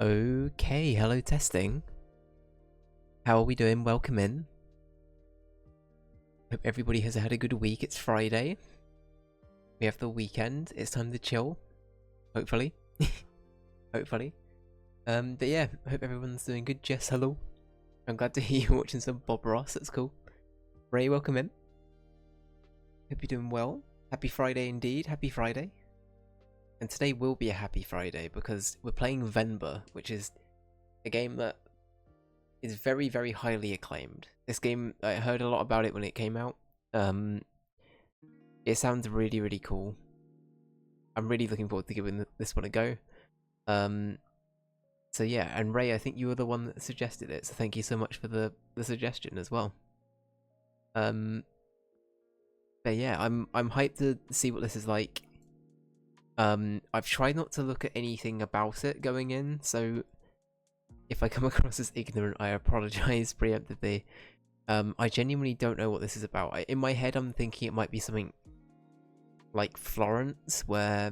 Okay, hello testing. How are we doing? Welcome in. Hope everybody has had a good week. It's Friday. We have the weekend. It's time to chill. Hopefully. Hopefully. But yeah, I hope everyone's doing good. Jess, hello. I'm glad to hear you watching some Bob Ross. That's cool. Ray, welcome in. Hope you're doing well. Happy Friday indeed. Happy Friday. And today will be a happy Friday because we're playing Venba, which is a game that is very, very highly acclaimed. This game, I heard a lot about it when it came out. It sounds really, really cool. I'm really looking forward to giving this one a go. So yeah, and Ray, I think you were the one that suggested it, so thank you so much for the suggestion as well. But yeah, I'm hyped to see what this is like. I've tried not to look at anything about it going in, so if I come across as ignorant, I apologize preemptively. I genuinely don't know what this is about. In my head, I'm thinking it might be something like Florence, where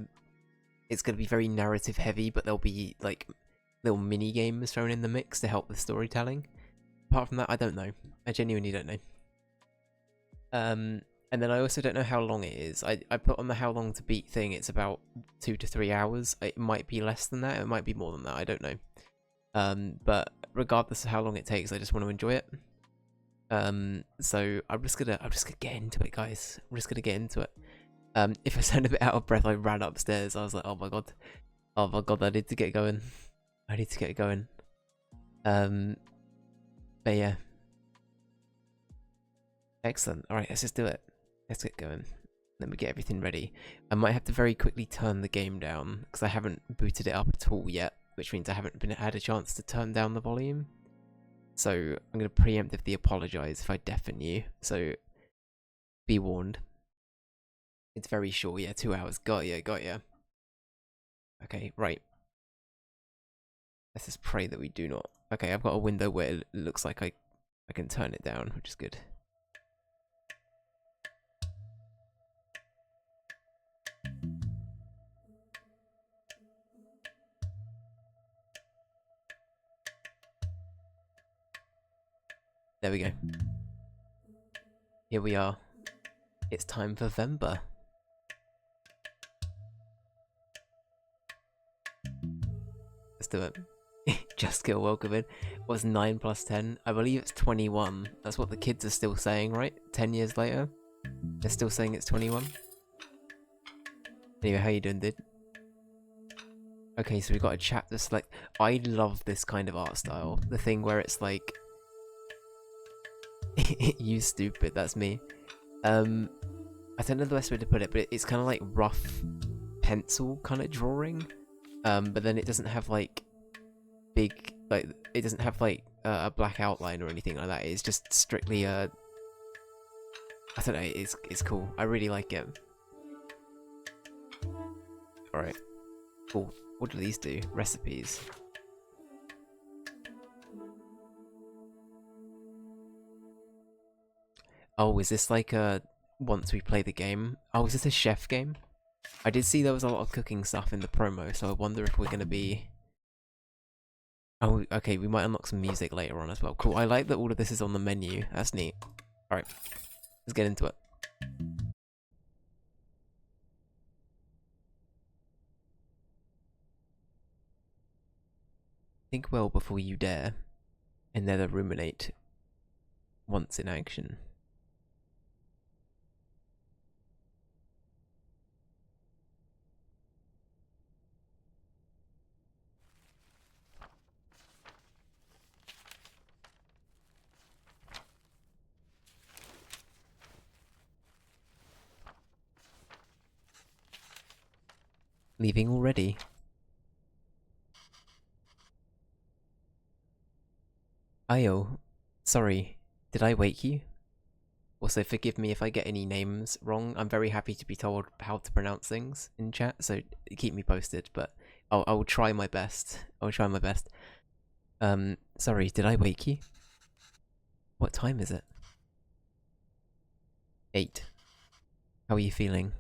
it's going to be very narrative heavy, but there'll be like little mini games thrown in the mix to help with storytelling. Apart from that, I don't know. I genuinely don't know. And then I also don't know how long it is. I put on the how long to beat thing, it's about 2 to 3 hours. It might be less than that, it might be more than that, I don't know. But regardless of how long it takes, I just want to enjoy it. So I'm just gonna get into it, guys. I'm just gonna get into it. If I sound a bit out of breath, I ran upstairs. I was like, oh my god, I need to get going. I need to get going. But yeah, excellent. All right, let's just do it. Let's get going. Let me get everything ready. I might have to very quickly turn the game down because I haven't booted it up at all yet, which means I haven't had a chance to turn down the volume. So I'm going to preemptively apologise if I deafen you. So be warned. It's very short, yeah, 2 hours. Got ya, got ya. Okay, right. Let's just pray that we do not. Okay, I've got a window where it looks like I can turn it down, which is good. There we go. Here we are. It's time for Venba. Let's do it. Just get welcome in. What's 9 plus 10? I believe it's 21. That's what the kids are still saying, right? 10 years later? They're still saying it's 21? Anyway, how you doing, dude? Okay, so we've got a chapter select. I love this kind of art style. The thing where it's like... you stupid, that's me. I don't know the best way to put it, but it's kind of like rough pencil kind of drawing. But then it doesn't have like big, like it doesn't have like a black outline or anything like that. It's just strictly I don't know. It's cool. I really like it. All right, cool. What do these do? Recipes. Oh, is this like once we play the game? Oh, is this a chef game? I did see there was a lot of cooking stuff in the promo, so I wonder if we're gonna be... Oh, okay, we might unlock some music later on as well. Cool, I like that all of this is on the menu. That's neat. Alright, let's get into it. Think well before you dare, and never ruminate once in action. Leaving already? Ayo, sorry, did I wake you? Also, forgive me if I get any names wrong. I'm very happy to be told how to pronounce things in chat, so keep me posted, but I will try my best. I'll try my best. Sorry, did I wake you? What time is it? 8. How are you feeling?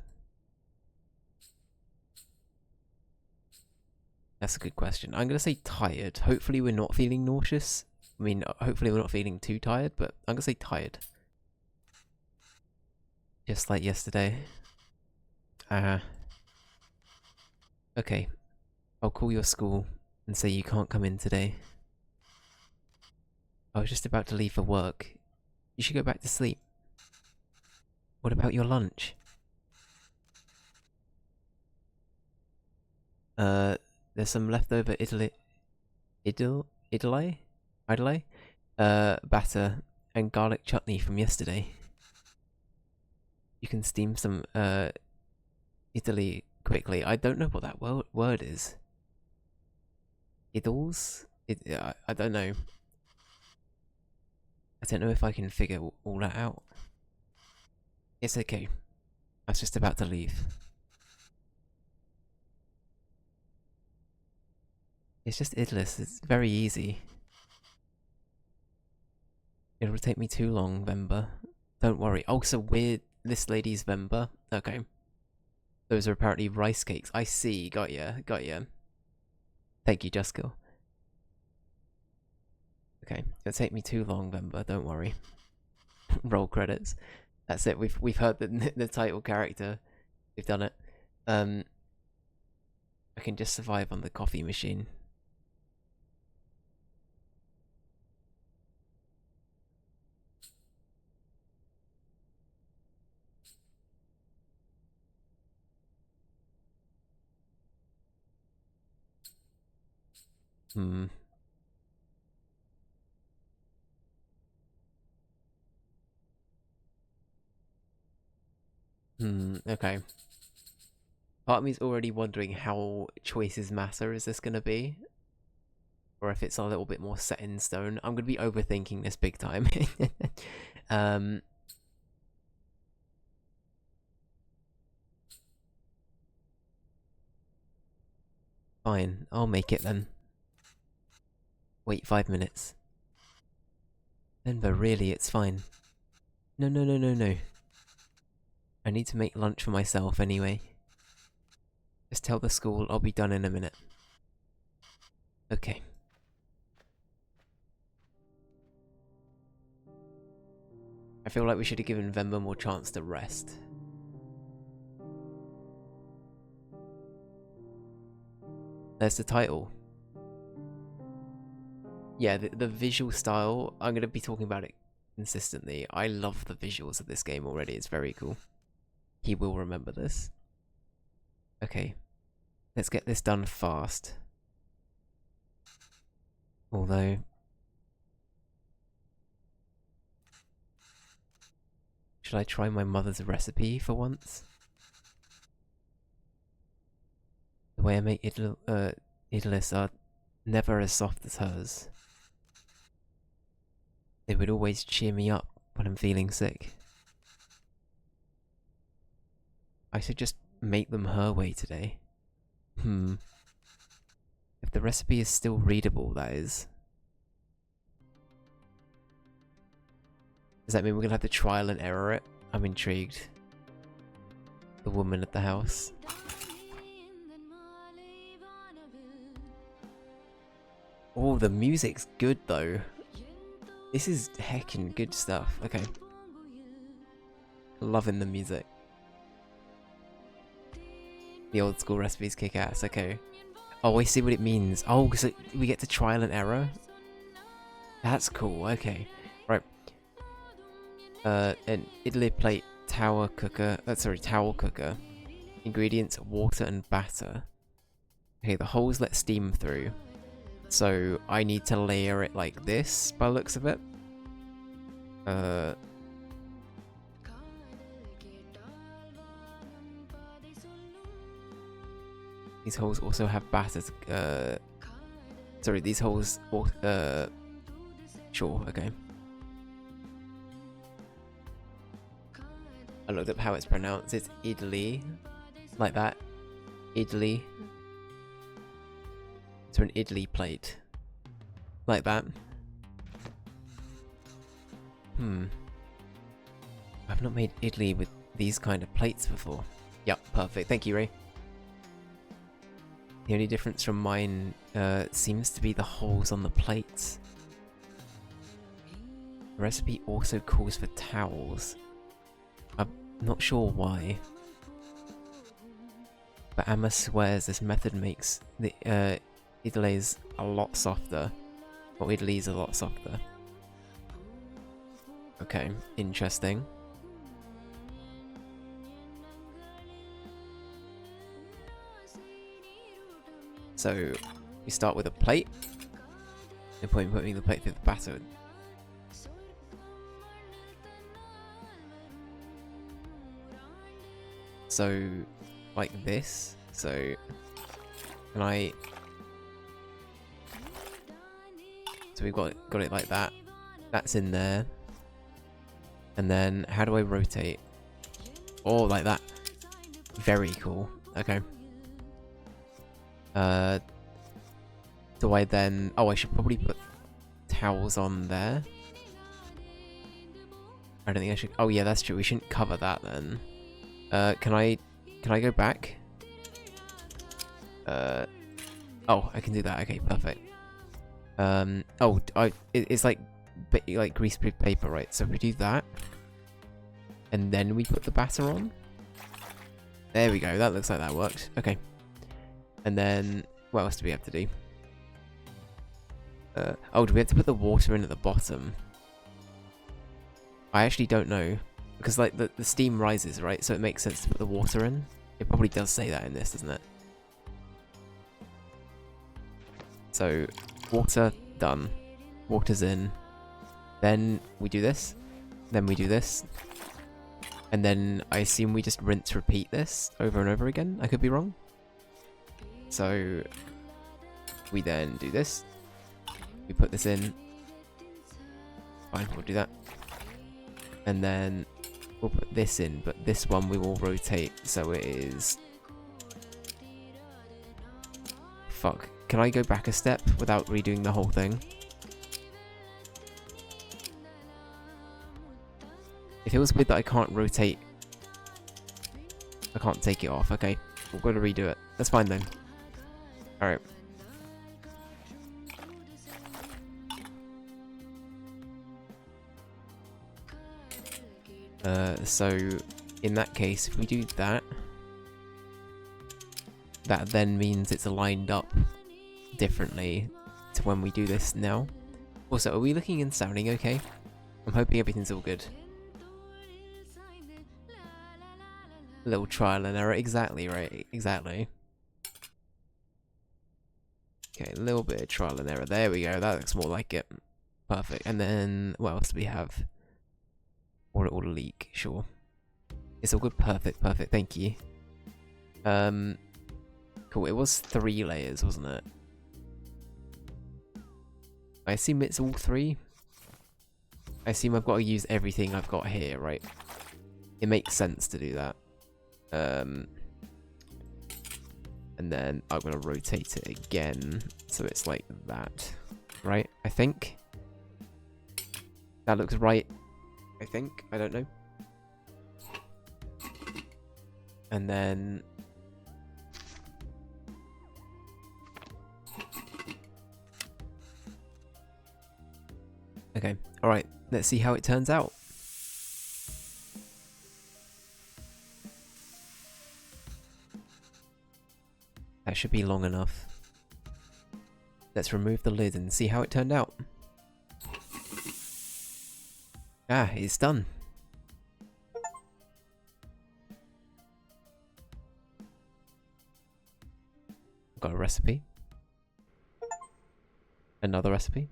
That's a good question. I'm gonna say tired. Hopefully we're not feeling nauseous. I mean, hopefully we're not feeling too tired, but I'm gonna say tired. Just like yesterday. Okay. I'll call your school and say you can't come in today. I was just about to leave for work. You should go back to sleep. What about your lunch? There's some leftover idli batter and garlic chutney from yesterday. You can steam some idli quickly. I don't know what that word is. Idles? I don't know. I don't know if I can figure all that out. It's okay. I was just about to leave. It's just idlis. It's very easy. It'll take me too long, Venba. Don't worry. Oh, so this lady's Venba? Okay. Those are apparently rice cakes. I see. Got ya. Got ya. Thank you, Jusko. Okay. It'll take me too long, Venba. Don't worry. Roll credits. That's it. We've heard the title character. We've done it. I can just survive on the coffee machine. Okay. Part of me's already wondering how choices matter. Is this gonna be? Or if it's a little bit more set in stone. I'm gonna be overthinking this big time. Fine, I'll make it then. Wait 5 minutes. Venba, really, it's fine. No. I need to make lunch for myself anyway. Just tell the school I'll be done in a minute. Okay. I feel like we should have given Venba more chance to rest. There's the title. Yeah, the visual style, I'm going to be talking about it consistently. I love the visuals of this game already. It's very cool. He will remember this. Okay. Let's get this done fast. Although... should I try my mother's recipe for once? The way I make idlis are never as soft as hers. They would always cheer me up when I'm feeling sick. I should just make them her way today. If the recipe is still readable, that is. Does that mean we're gonna have to trial and error it? I'm intrigued. The woman at the house. Oh, the music's good though. This is heckin' good stuff. Okay. Loving the music. The old school recipes kick ass. Okay. Oh, I see what it means. Oh, so we get to trial and error? That's cool. Okay. Right. An idli plate, towel cooker. Ingredients: water and batter. Okay, the holes let steam through. So I need to layer it like this, by the looks of it. These holes also have batter. Sorry, these holes. Sure, okay. I looked up how it's pronounced. It's idli, like that. Idli. So an idli plate, like that. I've not made idli with these kind of plates before. Yep, perfect. Thank you, Ray. The only difference from mine seems to be the holes on the plates. The recipe also calls for towels. I'm not sure why. But Amma swears this method makes the idlis a lot softer. Or idlis a lot softer. Okay, interesting. So, we start with a plate. No point putting the plate through the batter. So, like this. So, can I... So we've got it like that. That's in there. And then, how do I rotate? Oh, like that. Very cool. Okay. Do I then... Oh, I should probably put towels on there. I don't think I should... Oh, yeah, that's true. We shouldn't cover that then. Can I go back? Oh, I can do that. Okay, perfect. Oh, it's like greaseproof paper, right? So we do that. And then we put the batter on. There we go. That looks like that worked. Okay. And then, what else do we have to do? Oh, do we have to put the water in at the bottom? I actually don't know. Because, like, the steam rises, right? So it makes sense to put the water in. It probably does say that in this, doesn't it? So, water, done. Water's in. Then we do this. Then we do this. And then I assume we just rinse, repeat this over and over again. I could be wrong. So, we then do this. We put this in. Fine, we'll do that. And then we'll put this in, but this one we will rotate so it is... Fuck. Can I go back a step without redoing the whole thing? If it was weird that I can't rotate... I can't take it off. Okay, we've got to redo it. That's fine then. Alright. So, in that case, if we do that, that then means it's lined up differently to when we do this now. Also, are we looking and sounding okay? I'm hoping everything's all good. A little trial and error, exactly, right? Exactly. Okay, a little bit of trial and error. There we go, that looks more like it. Perfect. And then, what else do we have? Or it will leak, sure. It's all good, perfect, perfect, thank you. Cool, it was 3 layers, wasn't it? I assume it's all 3? I assume I've got to use everything I've got here, right? It makes sense to do that. And then I'm going to rotate it again, so it's like that, right? I think. That looks right. I think. I don't know. And then... Okay, alright. Let's see how it turns out. That should be long enough. Let's remove the lid and see how it turned out. Ah, it's done. Got a recipe. Another recipe.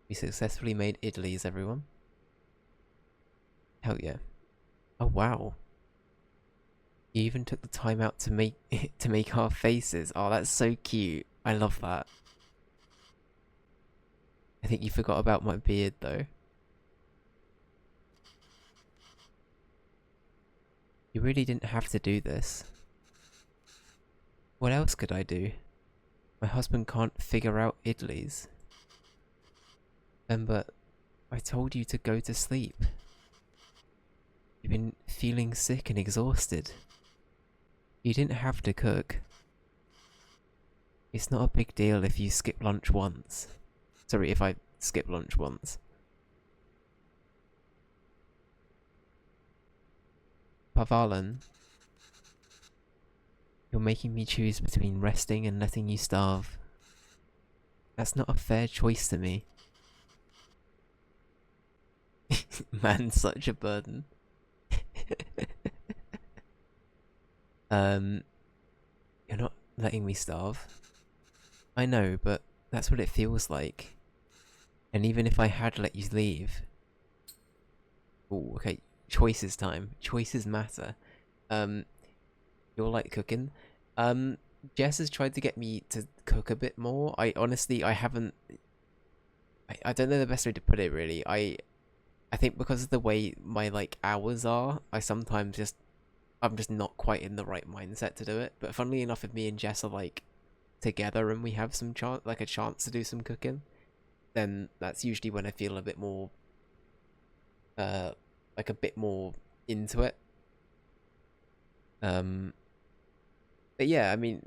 We successfully made idlis, everyone. Hell yeah. Oh wow. You even took the time out to make our faces. Oh, that's so cute. I love that. I think you forgot about my beard though. You really didn't have to do this. What else could I do? My husband can't figure out idlis. Venba, I told you to go to sleep. You've been feeling sick and exhausted. You didn't have to cook. It's not a big deal if you skip lunch once. Sorry, if I skip lunch once. Pavalan, you're making me choose between resting and letting you starve. That's not a fair choice to me. Man, such a burden. You're not letting me starve. I know, but that's what it feels like. And even if I had let you leave... Oh, okay. Choices time. Choices matter. You're like cooking. Jess has tried to get me to cook a bit more. I honestly, I haven't... I don't know the best way to put it, really. I think because of the way my, like, hours are, I'm just not quite in the right mindset to do it. But funnily enough, if me and Jess are, like, together and we have some a chance to do some cooking, then that's usually when I feel a bit more, like a bit more into it. But yeah, I mean,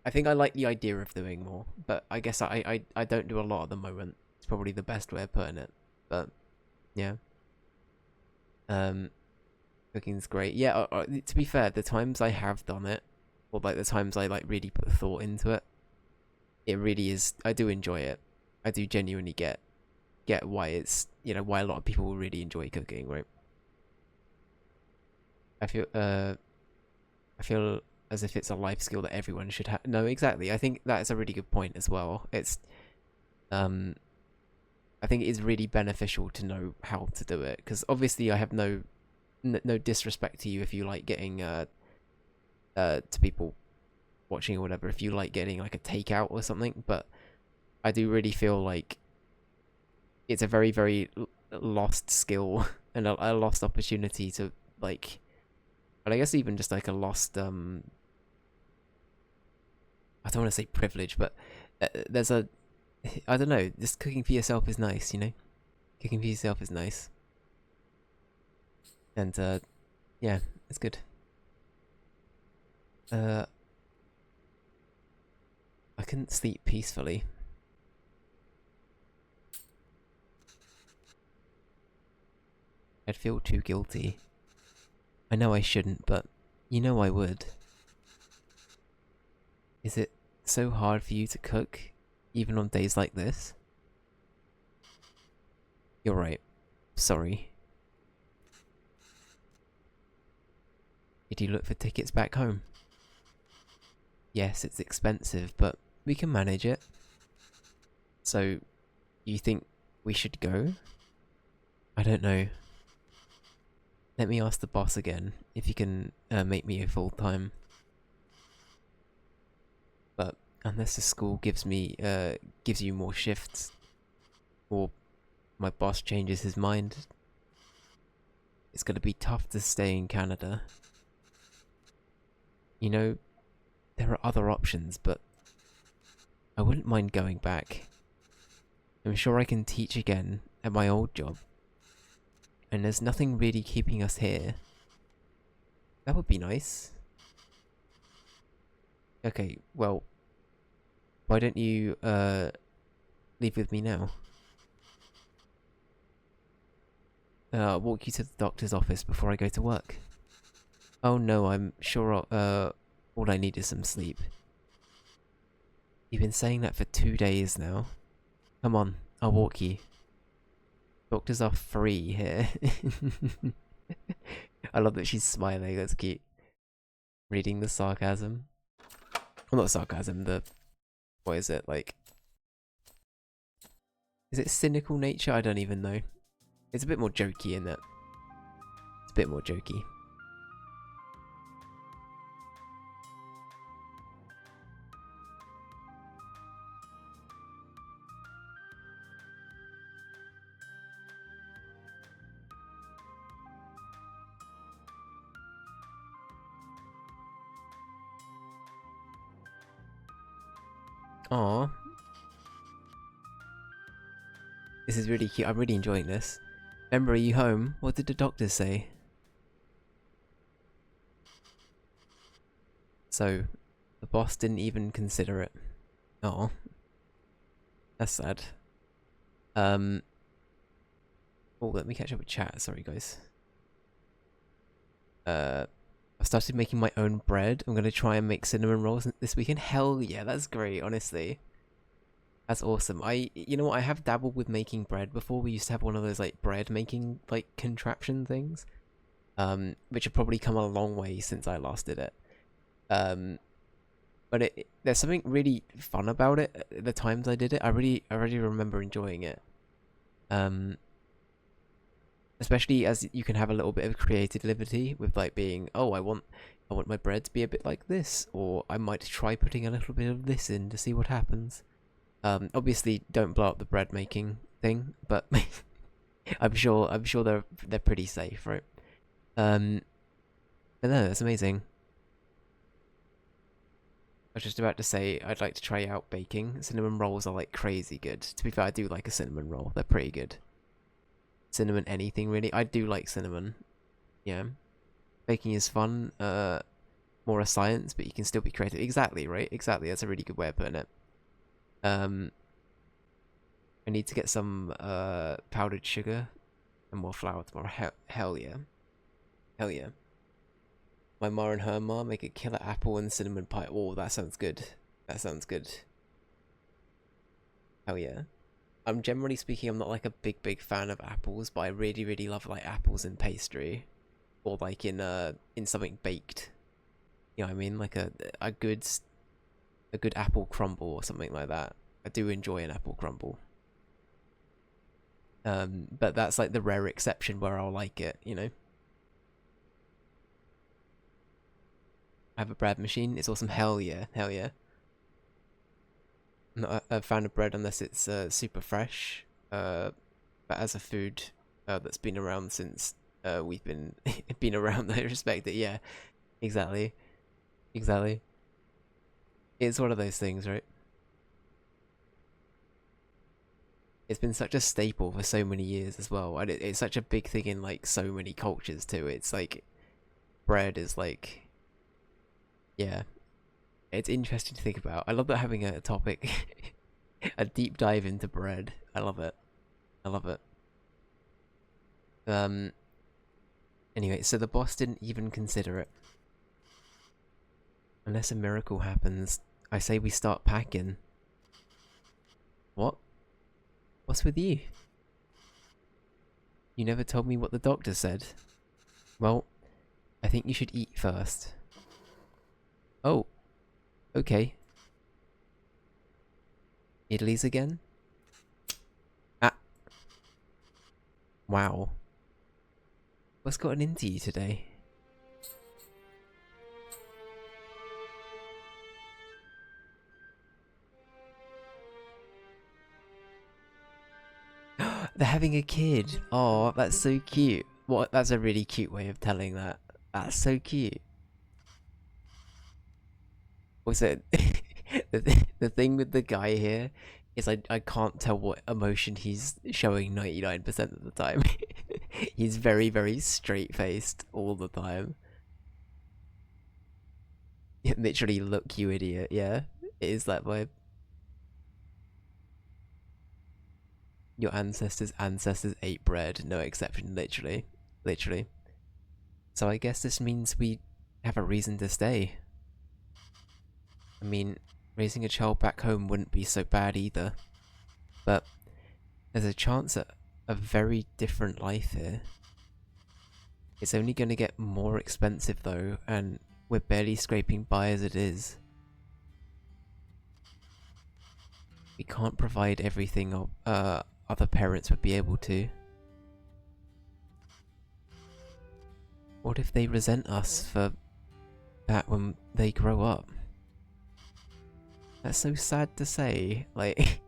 I think I like the idea of doing more, but I guess I don't do a lot at the moment. It's probably the best way of putting it. But yeah, cooking's great. Yeah, to be fair, the times I have done it, or like the times I like really put thought into it, it really is. I do enjoy it. I do genuinely get why it's, you know, why a lot of people really enjoy cooking, right? I feel as if it's a life skill that everyone should have. No, exactly. I think that is a really good point as well. It's I think it is really beneficial to know how to do it, because obviously I have no disrespect to you if you like getting to people watching or whatever, if you like getting like a takeout or something, but I do really feel like it's a very, very lost skill and a lost opportunity to, like, but I guess even just like a lost I don't want to say privilege, but there's a, I don't know, just cooking for yourself is nice, you know? Cooking for yourself is nice. And yeah, it's good. I couldn't sleep peacefully. I'd feel too guilty. I know I shouldn't, but you know I would. Is it so hard for you to cook, even on days like this? You're right. Sorry. Did you look for tickets back home? Yes, it's expensive, but we can manage it. So, you think we should go? I don't know. Let me ask the boss again if he can make me a full-time. But unless the school gives you more shifts, or my boss changes his mind, it's gonna be tough to stay in Canada. You know, there are other options, but I wouldn't mind going back. I'm sure I can teach again at my old job. And there's nothing really keeping us here. That would be nice. Okay, well, why don't you, leave with me now? I'll walk you to the doctor's office before I go to work. Oh no, I'm sure all I need is some sleep. You've been saying that for 2 days now. Come on, I'll walk you. Doctors are free here. I love that she's smiling, that's cute. Reading the sarcasm. Well, not sarcasm, what is it, like... Is it cynical nature? I don't even know. It's a bit more jokey, isn't it? It's a bit more jokey. Aww. This is really cute. I'm really enjoying this. Venba, are you home? What did the doctor say? So, the boss didn't even consider it. Oh, that's sad. Oh, let me catch up with chat. Sorry, guys. I started making my own bread. I'm gonna try and make cinnamon rolls this weekend. Hell yeah, that's great, honestly. That's awesome. You know what, I have dabbled with making bread before. We used to have one of those, like, bread making, like, contraption things. Which have probably come a long way since I last did it. But there's something really fun about it. The times I did it, I really remember enjoying it. Especially as you can have a little bit of creative liberty with, like, being, oh, I want my bread to be a bit like this, or I might try putting a little bit of this in to see what happens. Obviously, don't blow up the bread making thing, but I'm sure they're pretty safe, right? But no, that's amazing. I was just about to say I'd like to try out baking. Cinnamon rolls are, like, crazy good. To be fair, I do like a cinnamon roll. They're pretty good. Cinnamon anything, really. I do like cinnamon. Yeah. Baking is fun. More a science, but you can still be creative. Exactly, right? Exactly. That's a really good way of putting it. I need to get some powdered sugar and more flour tomorrow. Hell yeah. Hell yeah. My ma and her ma make a killer apple and cinnamon pie. Oh, that sounds good. That sounds good. Hell yeah. Generally speaking, I'm not, like, a big fan of apples, but I really love, like, apples in pastry. Or, like, in something baked. You know what I mean? Like a good apple crumble or something like that. I do enjoy an apple crumble. But that's, like, the rare exception where I'll like it, you know? I have a bread machine. It's awesome. Hell yeah. Hell yeah. I'm not a fan of bread unless it's super fresh. But as a food that's been around since we've been around, I respect it. Yeah, exactly. Exactly. It's one of those things, right? It's been such a staple for so many years as well, and it's such a big thing in, like, so many cultures too. It's like bread is, like, yeah, it's interesting to think about. I love that having a topic, a deep dive into bread. I love it. I love it. Anyway, so the boss didn't even consider it. Unless a miracle happens, I say we start packing. What? What's with you? You never told me what the doctor said. Well, I think you should eat first. Oh, okay. Idlis again? Ah. Wow. What's gotten into you today? They're having a kid. Oh, that's so cute. What? That's a really cute way of telling that. That's so cute. Also, the thing with the guy here is I can't tell what emotion he's showing 99% of the time. He's very straight-faced all the time. Literally, look, you idiot. Yeah, it is that vibe. Your ancestors ate bread, no exception, literally. Literally. So I guess this means we have a reason to stay. I mean, raising a child back home wouldn't be so bad either. But there's a chance at a very different life here. It's only going to get more expensive though, and we're barely scraping by as it is. We can't provide everything other parents would be able to. What if they resent us for that when they grow up? That's so sad to say. Like,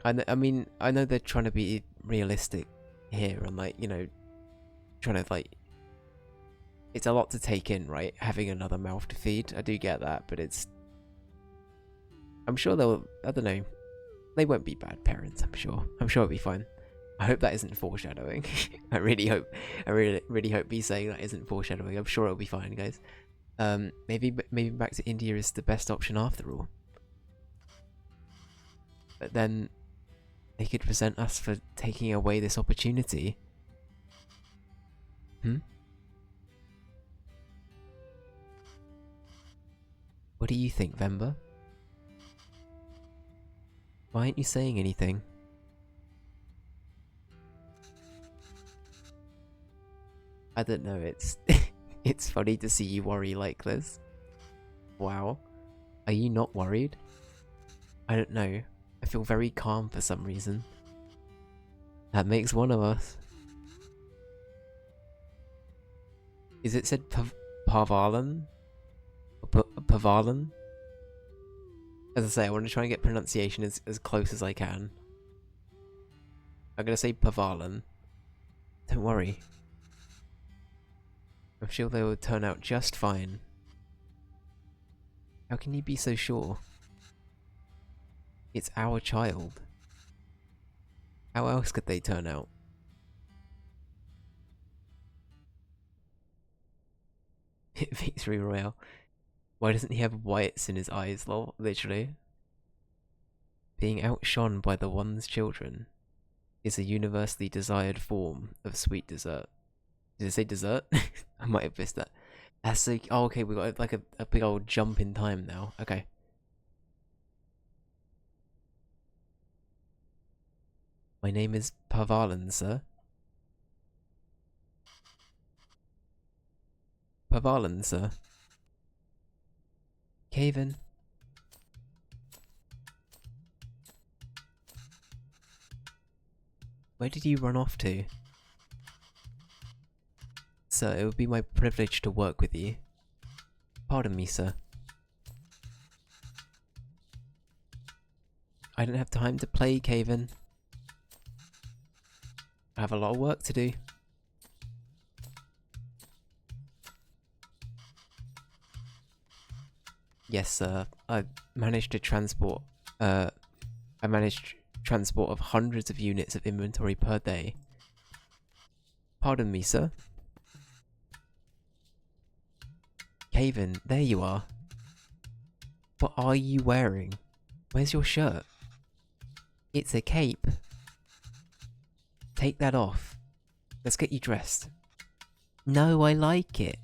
I mean, I know they're trying to be realistic here and, like, you know, trying to, like, it's a lot to take in, right? Having another mouth to feed. I do get that, but I'm sure they'll, I don't know, they won't be bad parents, I'm sure. I'm sure it'll be fine. I hope that isn't foreshadowing. I really hope me saying that isn't foreshadowing. I'm sure it'll be fine, guys. Maybe back to India is the best option after all. But then they could resent us for taking away this opportunity. What do you think, Venba? Why aren't you saying anything? I don't know, it's it's funny to see you worry like this. Wow. Are you not worried? I don't know. I feel very calm for some reason. That makes one of us. Is it said Pavalan? Pavalan? As I say, I want to try and get pronunciation as close as I can. I'm gonna say Pavalan. Don't worry. I'm sure they will turn out just fine. How can you be so sure? It's our child. How else could they turn out? Victory Royale. Why doesn't he have whites in his eyes, lol? Literally. Being outshone by the one's children is a universally desired form of sweet dessert. Did it say dessert? I might have missed that. That's like, oh, okay, we got like a big old jump in time now. Okay. My name is Pavalan, sir. Pavalan, sir. Caven. Where did you run off to? Sir, it would be my privilege to work with you. Pardon me, sir. I don't have time to play, Caven. I have a lot of work to do. Yes, sir. I managed transport of hundreds of units of inventory per day. Pardon me, sir. Caven, there you are. What are you wearing? Where's your shirt? It's a cape. Take that off. Let's get you dressed. No, I like it.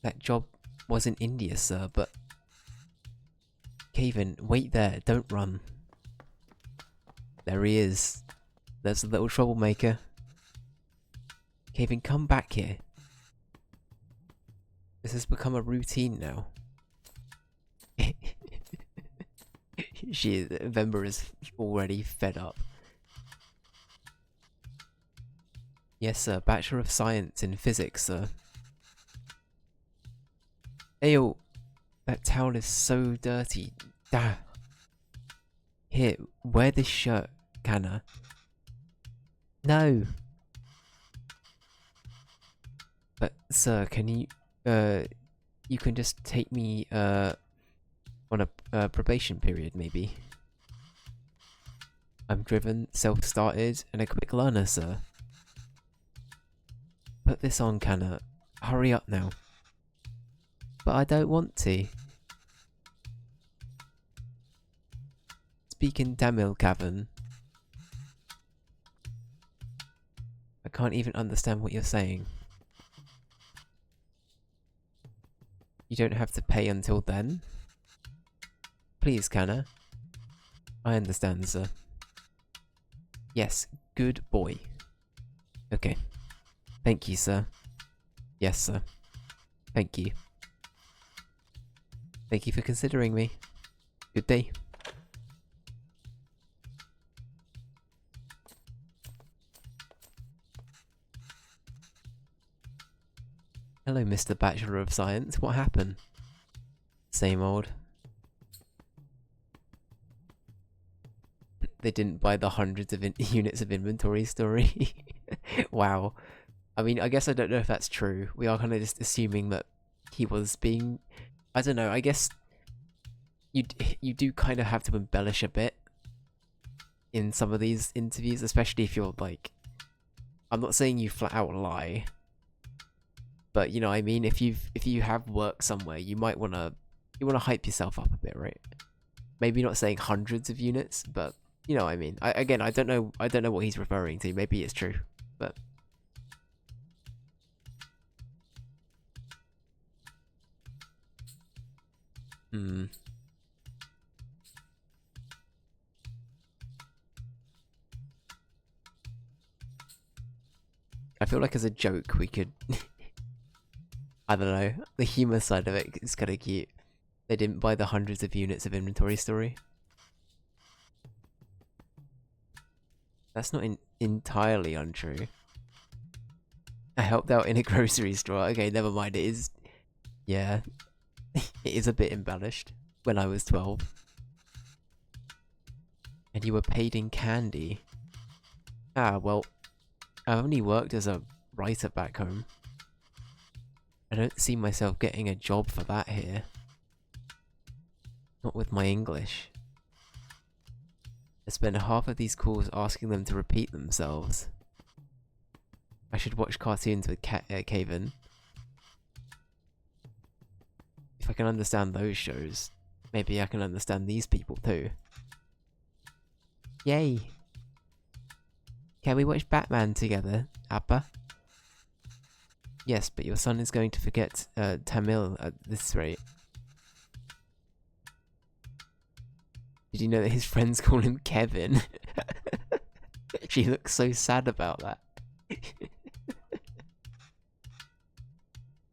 That job was in India, sir, but... Caven, wait there, don't run. There he is. There's a little troublemaker. Caven, come back here. This has become a routine now. Venba is already fed up. Yes, sir. Bachelor of Science in Physics, sir. Ew. That towel is so dirty. Ah. Here, wear this shirt, Canna. No. But, sir, can you... you can just take me, on a probation period, maybe. I'm driven, self-started, and a quick learner, sir. Put this on, Canna. Hurry up now. But I don't want to. Speak in Tamil, Cavan. I can't even understand what you're saying. You don't have to pay until then? Please, Canna. I understand, sir. Yes, good boy. Okay. Thank you, sir. Yes, sir. Thank you. Thank you for considering me. Good day. Hello, Mr. Bachelor of Science. What happened? Same old. They didn't buy the hundreds of units of inventory story. Wow. I mean, I guess I don't know if that's true. We are kind of just assuming that he was being... I don't know, I guess you do kind of have to embellish a bit in some of these interviews, especially if you're like, I'm not saying you flat out lie, but you know what I mean. If you have worked somewhere, you wanna hype yourself up a bit, right? Maybe not saying hundreds of units, but you know what I mean. Again, I don't know what he's referring to. Maybe it's true, but I feel like as a joke we could I don't know, the humor side of it is kind of cute. They didn't buy the hundreds of units of inventory story. That's not entirely untrue. I helped out in a grocery store. Okay, never mind. It is, yeah, it is a bit embellished. When I was 12. And you were paid in candy. Ah, well, I've only worked as a writer back home. I don't see myself getting a job for that here. Not with my English. I spent half of these calls asking them to repeat themselves. I should watch cartoons with Caven. If I can understand those shows, maybe I can understand these people too. Yay! Can we watch Batman together, Appa? Yes, but your son is going to forget Tamil at this rate. Did you know that his friends call him Kevin? She looks so sad about that.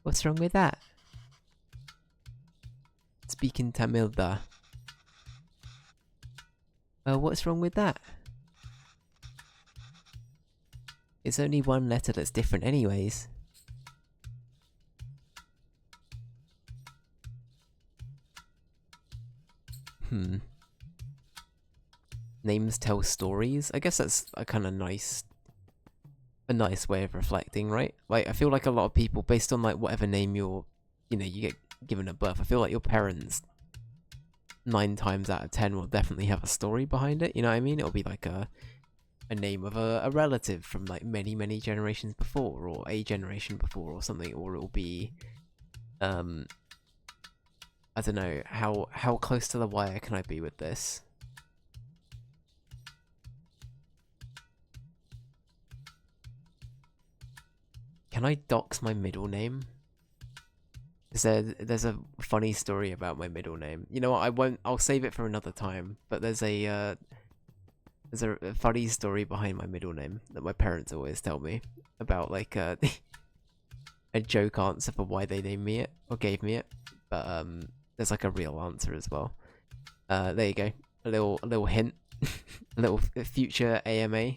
What's wrong with that? Speaking Tamil da. Well, what's wrong with that? It's only one letter that's different anyways. Names tell stories? I guess that's a kind of nice way of reflecting, right? Like, I feel like a lot of people, based on like whatever name you get given at birth, I feel like your parents 9 times out of 10 will definitely have a story behind it, you know what I mean? It'll be like a name of a relative from like many generations before, or a generation before or something, or it'll be I don't know, how close to the wire can I be with this? Can I dox my middle name? There's a funny story about my middle name. You know what, I'll save it for another time, but there's a funny story behind my middle name that my parents always tell me about, like a joke answer for why they named me it, or gave me it, but there's like a real answer as well. There you go. A little hint. A little future AMA.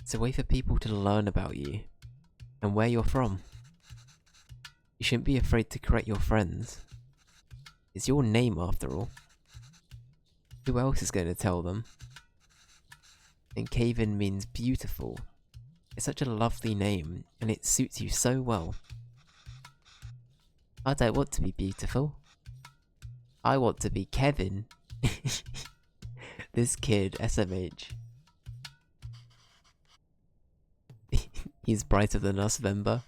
It's a way for people to learn about you and where you're from. You shouldn't be afraid to correct your friends. It's your name after all. Who else is going to tell them? And Caven means beautiful. It's such a lovely name, and it suits you so well. I don't want to be beautiful. I want to be Kevin. This kid, SMH. He's brighter than us, Venba.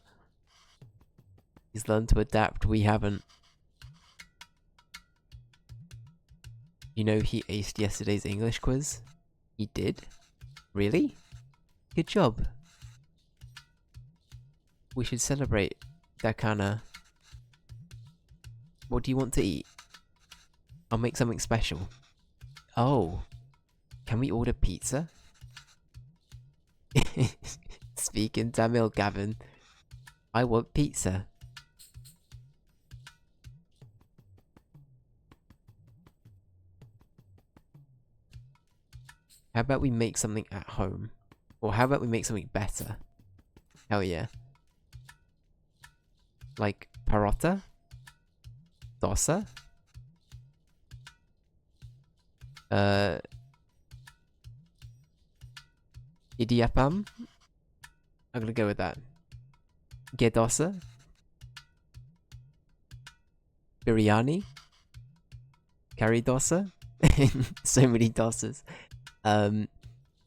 He's learned to adapt, we haven't. You know he aced yesterday's English quiz? He did? Really? Good job. We should celebrate, Dakana. What do you want to eat? I'll make something special. Oh. Can we order pizza? Speak in Tamil, Gavin. I want pizza. How about we make something at home? Or how about we make something better? Hell yeah. Like parota? Dosa? Idiapam? I'm gonna go with that. Gedosa? Biryani? Curry dosa? So many dosas. No,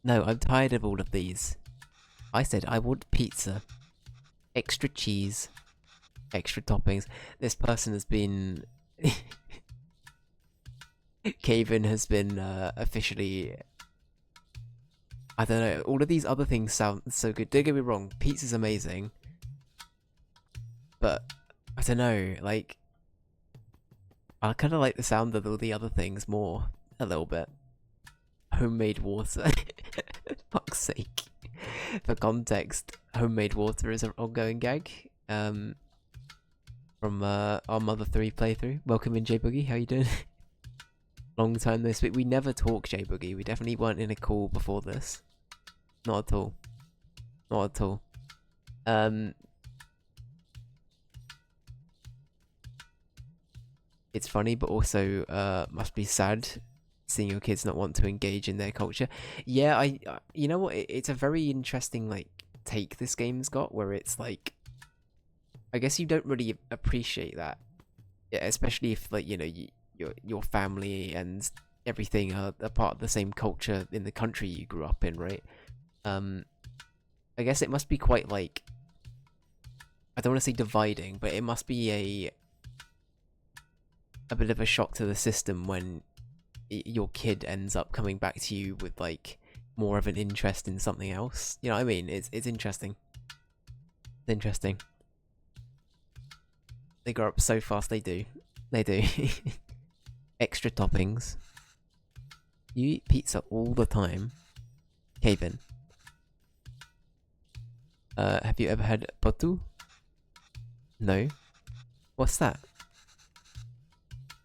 I'm tired of all of these. I said I want pizza. Extra cheese. Extra toppings. This person has been... Caven has been officially... I don't know, all of these other things sound so good. Don't get me wrong, pizza's amazing. But, I don't know, like... I kind of like the sound of all the other things more. A little bit. Homemade water. Fuck's sake. For context, homemade water is an ongoing gag. From our Mother 3 playthrough. Welcome in, J Boogie. How you doing? Long time no speak. We never talk, J Boogie. We definitely weren't in a call before this. Not at all. Not at all. It's funny, but also must be sad seeing your kids not want to engage in their culture. Yeah, you know what? It's a very interesting like take this game's got, where it's like, I guess you don't really appreciate that, yeah, especially if like you know your family and everything are part of the same culture in the country you grew up in, right? I guess it must be quite like, I don't want to say dividing, but it must be a bit of a shock to the system when your kid ends up coming back to you with like more of an interest in something else. You know what I mean? It's interesting. It's interesting. They grow up so fast. They do. They do. Extra toppings. You eat pizza all the time. Kevin. Have you ever had potu? No. What's that?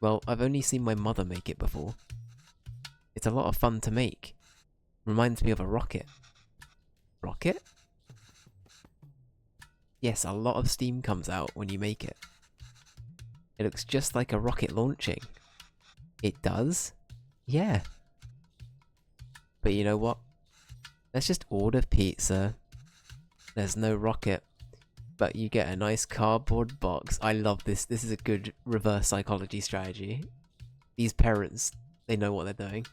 Well, I've only seen my mother make it before. It's a lot of fun to make. Reminds me of a rocket. Rocket? Yes, a lot of steam comes out when you make it. It looks just like a rocket launching. It does? Yeah. But you know what? Let's just order pizza. There's no rocket, but you get a nice cardboard box. I love this. This is a good reverse psychology strategy. These parents, they know what they're doing.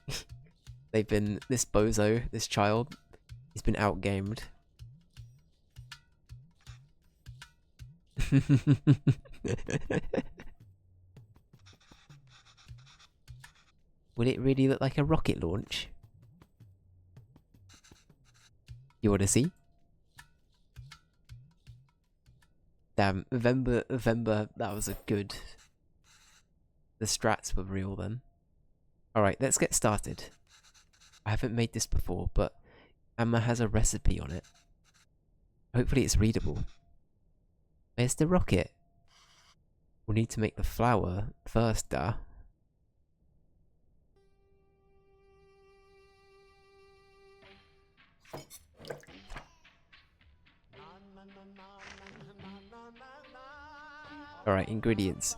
They've been... This bozo, this child, he's been outgamed. Would it really look like a rocket launch? You want to see? Damn, Venba, that was a good... The strats were real then. Alright, let's get started. I haven't made this before, but Emma has a recipe on it. Hopefully it's readable. Where's the rocket? We need to make the flour first, duh. Alright, ingredients.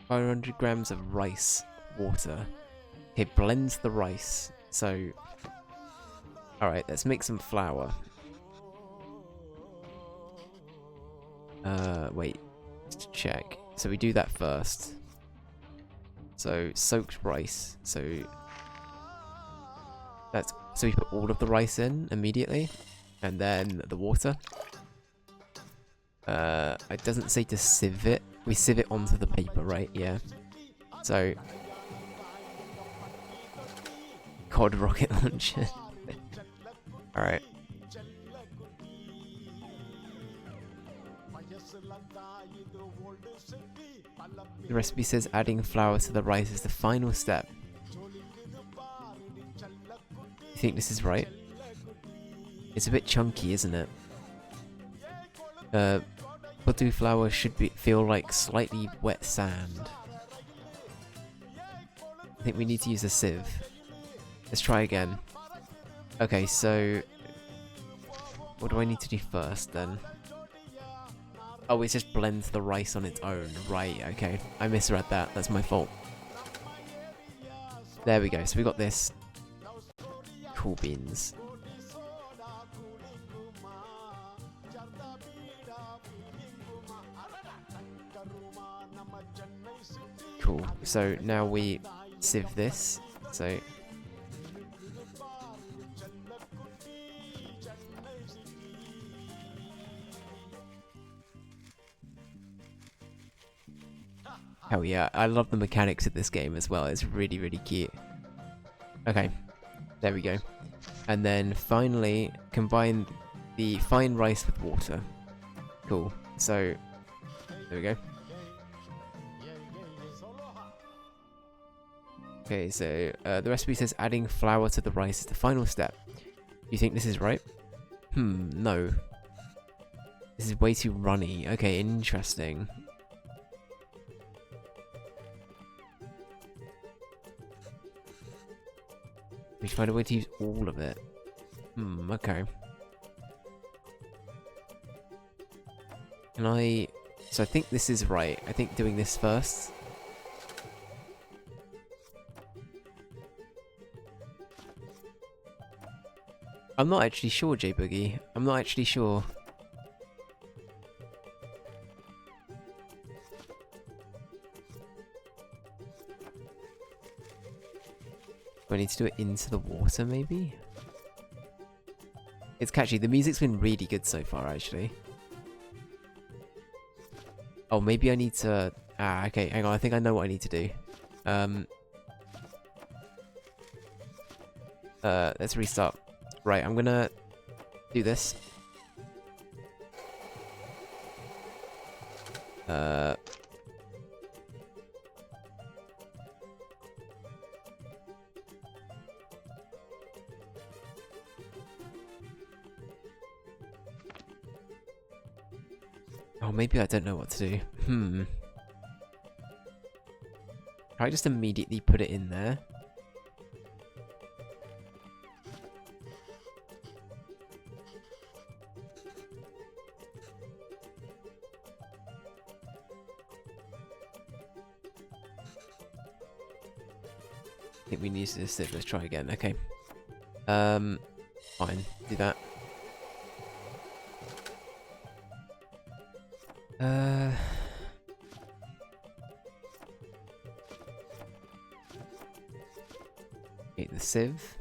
500 grams of rice, water. Okay, blends the rice. So, alright, let's make some flour. Wait, just check. So we do that first. So, soaked rice. So we put all of the rice in immediately, and then the water. It doesn't say to sieve it. We sieve it onto the paper, right? Yeah. So, COD rocket launcher. Alright. The recipe says adding flour to the rice is the final step. You think this is right? It's a bit chunky, isn't it? Potu flour should feel like slightly wet sand. I think we need to use a sieve. Let's try again. Okay, so... What do I need to do first, then? Oh, it just blends the rice on its own. Right, okay. I misread that. That's my fault. There we go. So we got this. Cool beans. Cool. So now we sieve this. So hell yeah, I love the mechanics of this game as well. It's really, really cute. Okay, there we go. And then finally, combine the fine rice with water. Cool. So, there we go. Okay, so the recipe says adding flour to the rice is the final step. You think this is right? No. This is way too runny. Okay, interesting. We should find a way to use all of it. Okay. Can I... So I think this is right. I think doing this first. I'm not actually sure, J-Boogie. I'm not actually sure. Do I need to do it into the water, maybe? It's catchy. The music's been really good so far, actually. Oh, maybe I need to... Ah, okay, hang on. I think I know what I need to do. Let's restart. Right, I'm gonna do this. Oh, maybe I don't know what to do. Can I just immediately put it in there? I think we need to just let's try again. Okay. Fine. Do that. Okay, the sieve.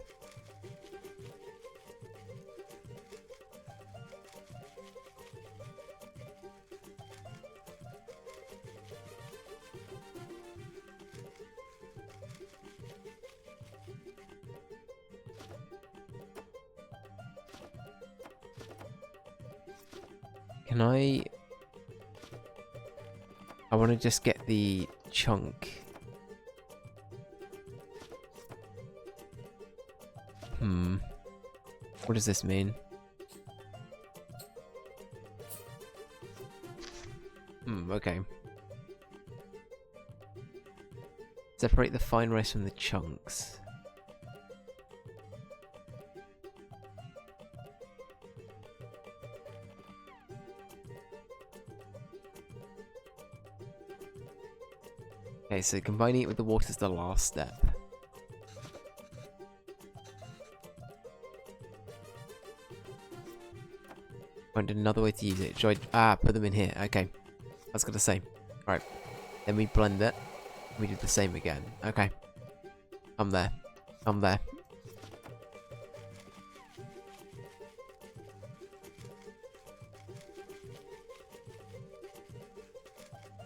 Can I want to just get the chunk. What does this mean? Okay. Separate the fine rice from the chunks. Okay, so combining it with the water is the last step. Find another way to use it. Should I... put them in here. Okay. I was gonna say. Alright. Then we blend it. We do the same again. Okay. I'm there. I'm there.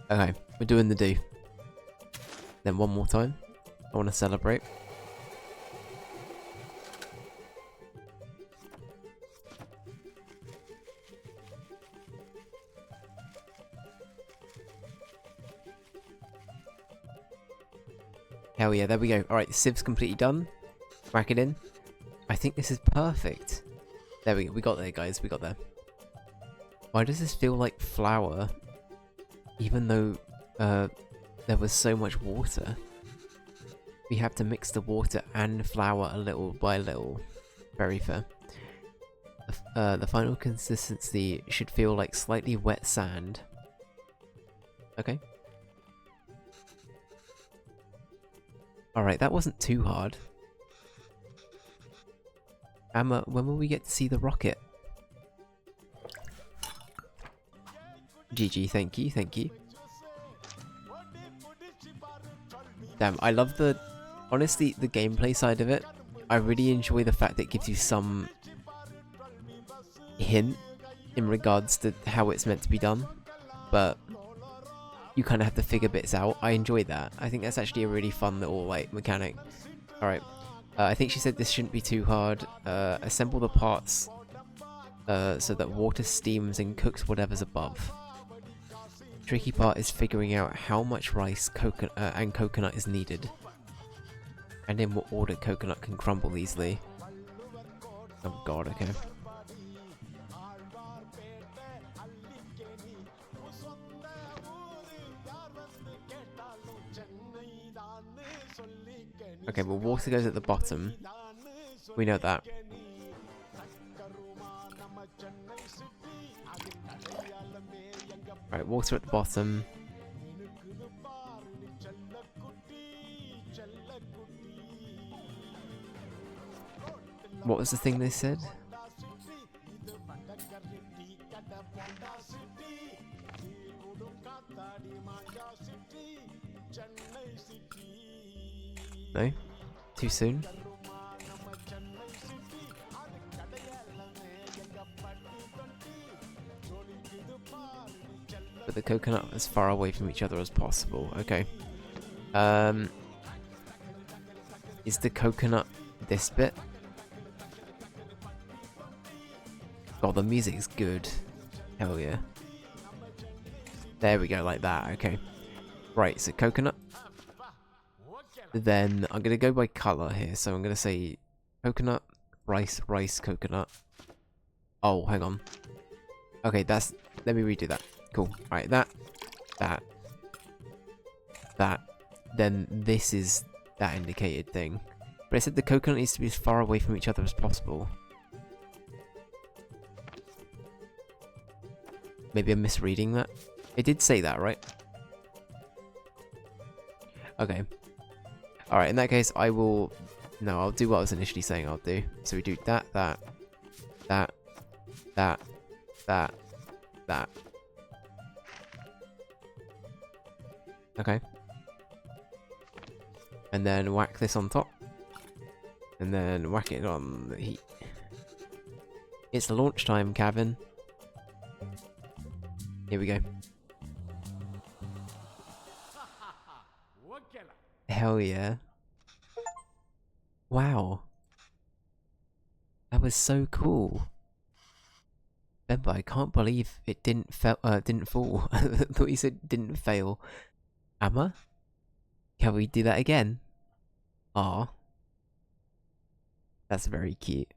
Okay. We're doing the do. Then one more time. I want to celebrate. Hell yeah, there we go. Alright, the sieve's completely done. Whack it in. I think this is perfect. There we go. We got there, guys. We got there. Why does this feel like flour? Even though there was so much water. We have to mix the water and flour a little by little. Very fair. The final consistency should feel like slightly wet sand. Okay. Alright, that wasn't too hard. Emma, when will we get to see the rocket? GG, thank you, thank you. Damn, I love the honestly, the gameplay side of it, I really enjoy the fact that it gives you some hint in regards to how it's meant to be done, but you kind of have to figure bits out. I enjoy that. I think that's actually a really fun little like mechanic. Alright, I think she said this shouldn't be too hard. Assemble the parts so that water steams and cooks whatever's above. Tricky part is figuring out how much rice and coconut is needed, and in what order coconut can crumble easily. Oh god, okay. Okay, well, water goes at the bottom. We know that. Right, water at the bottom. What was the thing they said? No? Too soon? Put the coconut as far away from each other as possible. Okay. Is the coconut this bit? Oh, the music's good. Hell yeah. There we go, like that. Okay. Right, so coconut. Then I'm going to go by colour here. So I'm going to say coconut, rice, rice, coconut. Oh, hang on. Okay, that's... Let me redo that. Cool. Alright, that. Then this is that indicated thing. But I said the coconut needs to be as far away from each other as possible. Maybe I'm misreading that. It did say that, right? Okay. Alright, in that case, I will... No, I'll do what I was initially saying I'll do. So we do that. Okay. And then whack this on top. And then whack it on the heat. It's launch time, Kevin. Here we go. Hell yeah. Wow. That was so cool. Venba, I can't believe it didn't fall. I thought you said didn't fail. Amma? Can we do that again? Aw. That's very cute.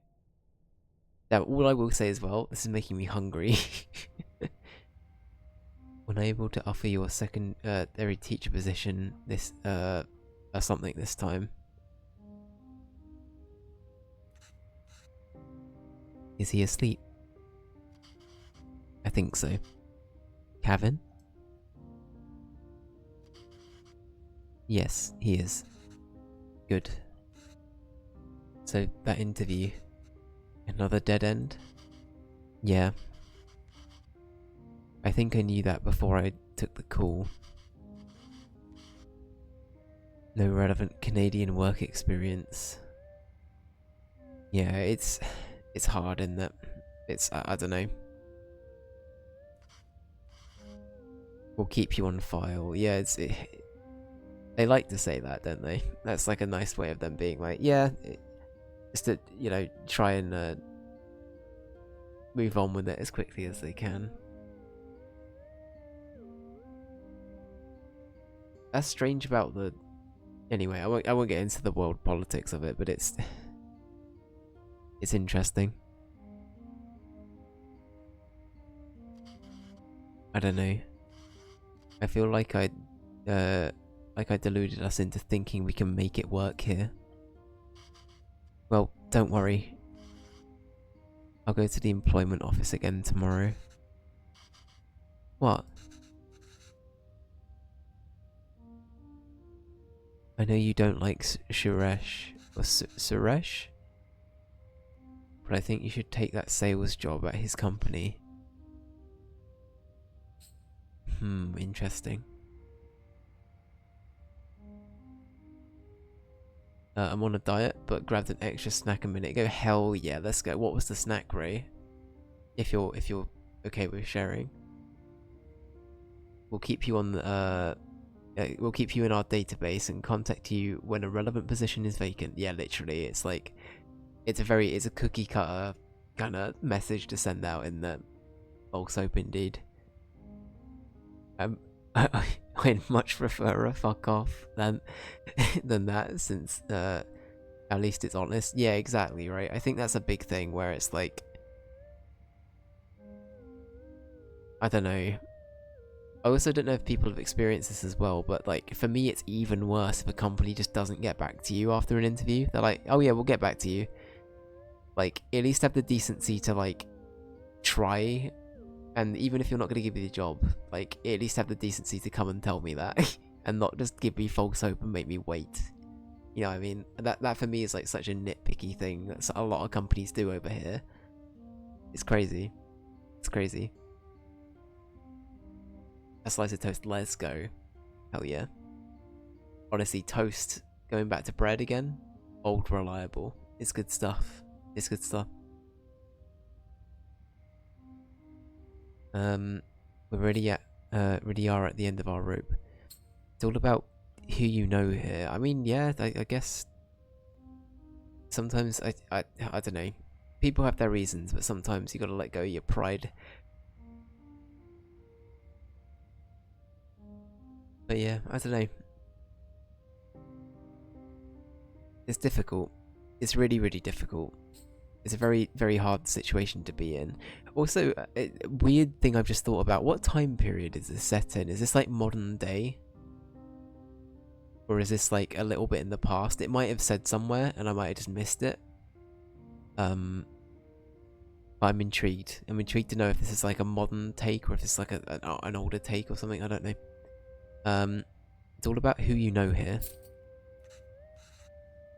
Now, all I will say as well, this is making me hungry. Unable to offer you a secondary teacher position or something this time. Is he asleep? I think so. Kevin? Yes, he is. Good. So, that interview. Another dead end? Yeah. I think I knew that before I took the call. No relevant Canadian work experience. Yeah, it's hard in that it's I don't know. We'll keep you on file. Yeah, they like to say that, don't they? That's like a nice way of them being like, yeah, just to, you know, try and move on with it as quickly as they can. That's strange about the... Anyway, I won't get into the world politics of it, but it's interesting. I don't know. I feel like I deluded us into thinking we can make it work here. Well, don't worry. I'll go to the employment office again tomorrow. What? I know you don't like Suresh, or Suresh? But I think you should take that sales job at his company. Interesting. I'm on a diet, but grabbed an extra snack a minute ago. Hell yeah, let's go. What was the snack, Ray? If you're okay with sharing, we'll keep you on the we'll keep you in our database and contact you when a relevant position is vacant. Yeah, literally, it's like it's a cookie cutter kind of message to send out in the bulk soap indeed. I'd much prefer a fuck off than than that, since at least it's honest. Yeah, exactly, right? I think that's a big thing where it's like, I don't know. I also don't know if people have experienced this as well, but like for me it's even worse if a company just doesn't get back to you after an interview. They're like, oh yeah, we'll get back to you. Like, at least have the decency to like try, and even if you're not going to give me the job, like at least have the decency to come and tell me that and not just give me false hope and make me wait. You know what I mean? That for me is like such a nitpicky thing that a lot of companies do over here. It's crazy. It's crazy. A slice of toast, let's go. Hell yeah. Honestly, toast, going back to bread again, old reliable. It's good stuff. It's good stuff. We're really are at the end of our rope. It's all about who you know here. I mean, yeah, I guess sometimes I don't know. People have their reasons, but sometimes you gotta let go of your pride. But yeah, I don't know. It's difficult. It's really, really difficult. It's a very, very hard situation to be in. Also, weird thing I've just thought about. What time period is this set in? Is this like modern day? Or is this like a little bit in the past? It might have said somewhere and I might have just missed it. But I'm intrigued. I'm intrigued to know if this is like a modern take or if it's like an older take or something. I don't know. It's all about who you know here.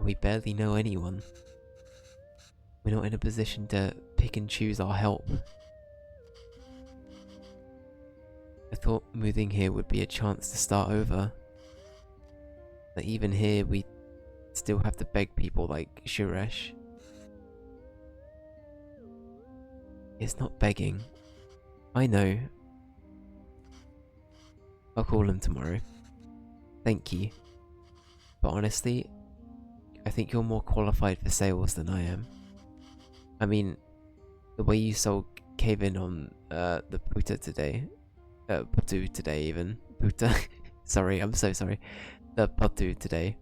We barely know anyone. We're not in a position to pick and choose our help. I thought moving here would be a chance to start over. But even here, we still have to beg people like Suresh. It's not begging. I know. I'll call him tomorrow. Thank you. But honestly, I think you're more qualified for sales than I am. I mean, the way you sold Kevin on the Puta today, Patu today even, Puta, sorry, I'm so sorry, the Patu today.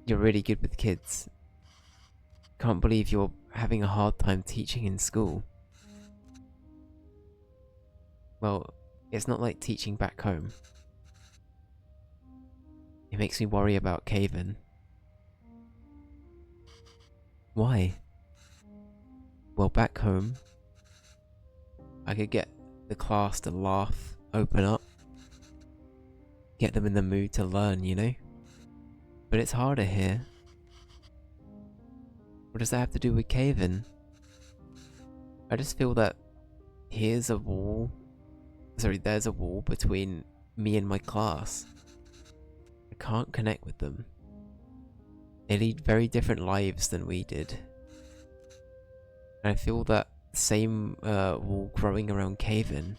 You're really good with kids. Can't believe you're having a hard time teaching in school. Well, it's not like teaching back home. It makes me worry about Kevin. Why? Well, back home, I could get the class to laugh, open up, get them in the mood to learn, you know? But it's harder here. What does that have to do with Kevin? I just feel that there's a wall between me and my class. I can't connect with them. They lead very different lives than we did. And I feel that same wall growing around Kevin.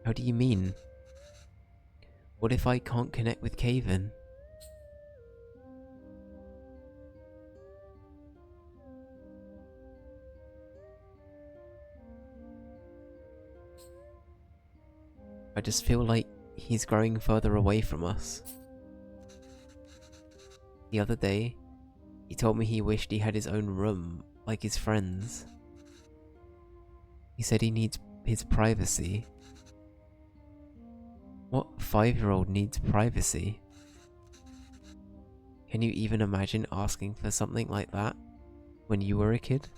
How do you mean? What if I can't connect with Kevin? I just feel like he's growing further away from us. The other day, he told me he wished he had his own room, like his friends. He said he needs his privacy. What 5-year-old needs privacy? Can you even imagine asking for something like that when you were a kid?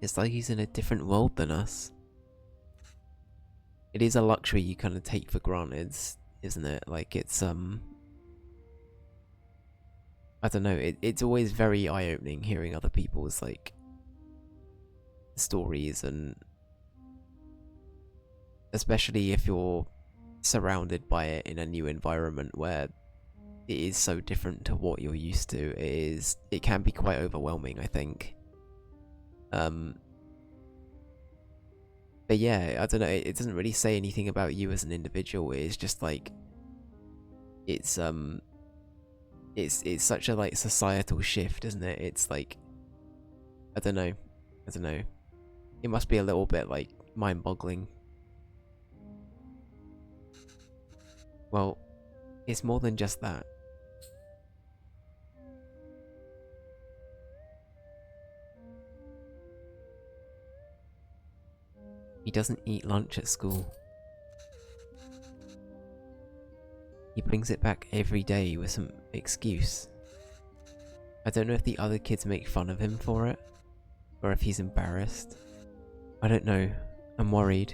It's like he's in a different world than us. It is a luxury you kind of take for granted, isn't it? Like, it's, I don't know, it's always very eye-opening hearing other people's, like, stories and especially if you're surrounded by it in a new environment where it is so different to what you're used to. It can be quite overwhelming, I think. Um, but yeah, I don't know. It doesn't really say anything about you as an individual. It's just like it's it's such a like societal shift, isn't it? It's like I don't know, I don't know. It must be a little bit like mind-boggling. Well, it's more than just that. He doesn't eat lunch at school. He brings it back every day with some excuse. I don't know if the other kids make fun of him for it, or if he's embarrassed. I don't know. I'm worried.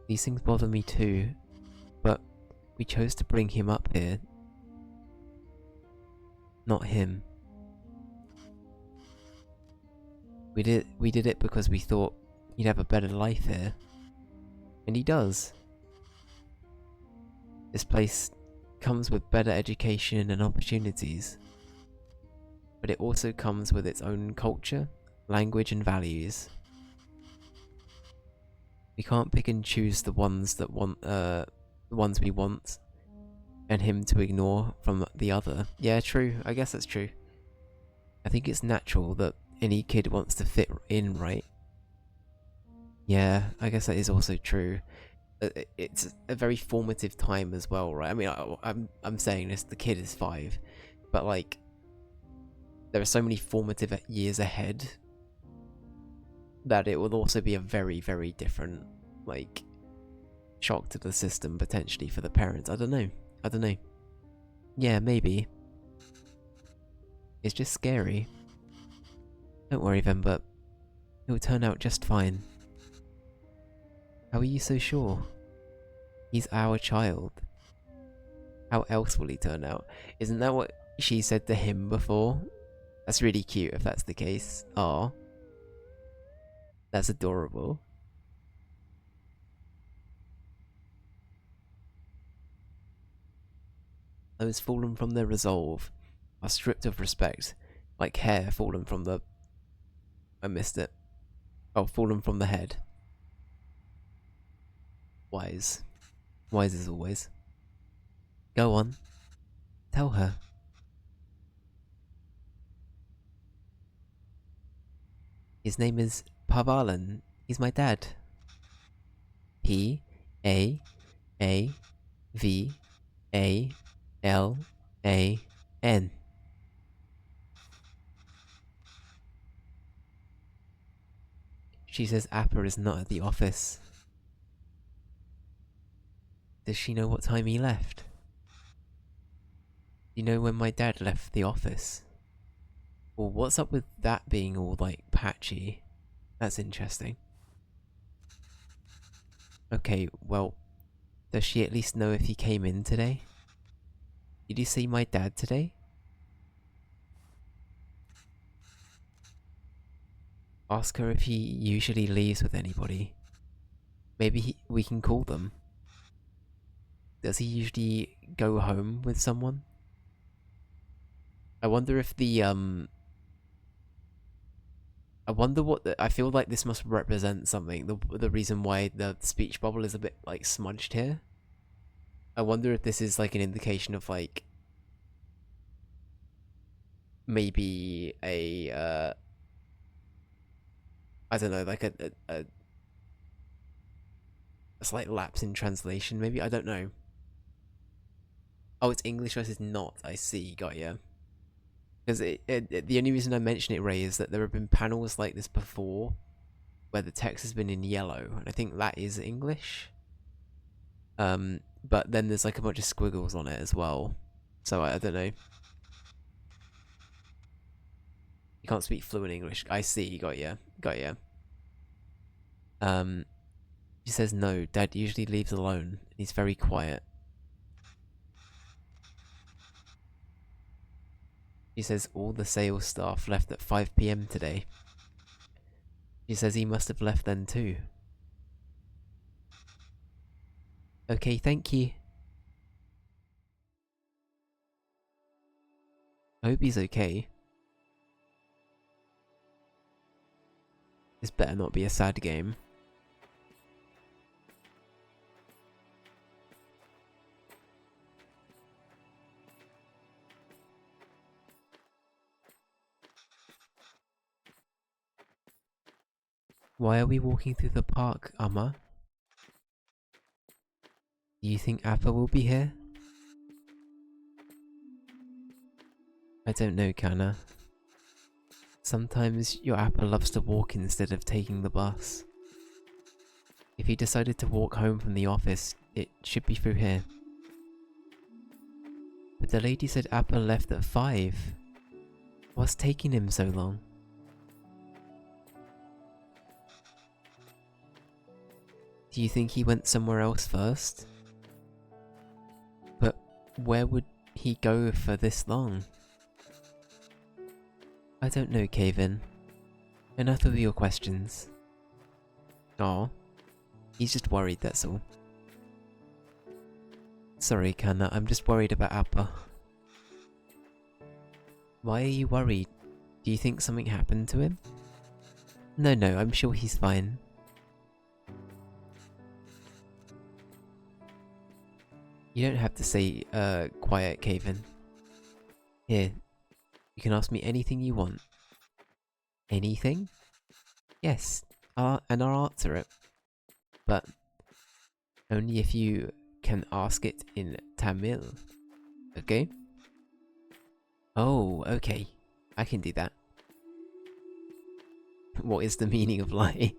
These things bother me too, but we chose to bring him up here, not him. We did it because we thought he'd have a better life here. And he does. This place comes with better education and opportunities. But it also comes with its own culture, language and values. We can't pick and choose the ones that the ones we want, and him to ignore from the other. Yeah, true. I guess that's true. I think it's natural that any kid wants to fit in, right? Yeah, I guess that is also true. It's a very formative time as well, right? I mean, I'm saying this. The kid is 5, but like, there are so many formative years ahead that it will also be a very, very different like shock to the system potentially for the parents. I don't know. I don't know. Yeah, maybe. It's just scary. Don't worry, Venba. It will turn out just fine. How are you so sure? He's our child. How else will he turn out? Isn't that what she said to him before? That's really cute if that's the case. Aw. That's adorable. Those fallen from their resolve are stripped of respect, like hair fallen from the... I missed it. Oh, fallen from the head. Wise. Wise as always. Go on. Tell her. His name is Parvalan. He's my dad. P-A-A-V-A-L-A-N. She says Appa is not at the office. Does she know what time he left? Do you know when my dad left the office? Well, what's up with that being all, like, patchy? That's interesting. Okay, well, does she at least know if he came in today? Did you see my dad today? Ask her if he usually leaves with anybody. Maybe we can call them. Does he usually go home with someone? I wonder if I wonder what I feel like this must represent something. The reason why the speech bubble is a bit like smudged here. I wonder if this is like an indication of like maybe a I don't know, like a slight lapse in translation. Maybe, I don't know. Oh, it's English versus not. I see. Got ya. Because the only reason I mention it, Ray, is that there have been panels like this before where the text has been in yellow, and I think that is English. But then there's like a bunch of squiggles on it as well. So I don't know. You can't speak fluent English. I see. Got ya. Got ya. Um, she says no. Dad usually leaves alone. He's very quiet. She says all the sales staff left at 5 p.m. today. She says he must have left then too. Okay, thank you. I hope he's okay. This better not be a sad game. Why are we walking through the park, Amma? Do you think Appa will be here? I don't know, Kana. Sometimes your Appa loves to walk instead of taking the bus. If he decided to walk home from the office, it should be through here. But the lady said Appa left at 5. What's taking him so long? Do you think he went somewhere else first? But where would he go for this long? I don't know, Kevin. Enough of your questions. Aw, he's just worried, that's all. Sorry, Kana, I'm just worried about Appa. Why are you worried? Do you think something happened to him? No, I'm sure he's fine. You don't have to say, quiet, Kevin. Here, you can ask me anything you want. Anything? Yes, and I'll answer it. But only if you can ask it in Tamil. Okay? Oh, okay. I can do that. What is the meaning of life?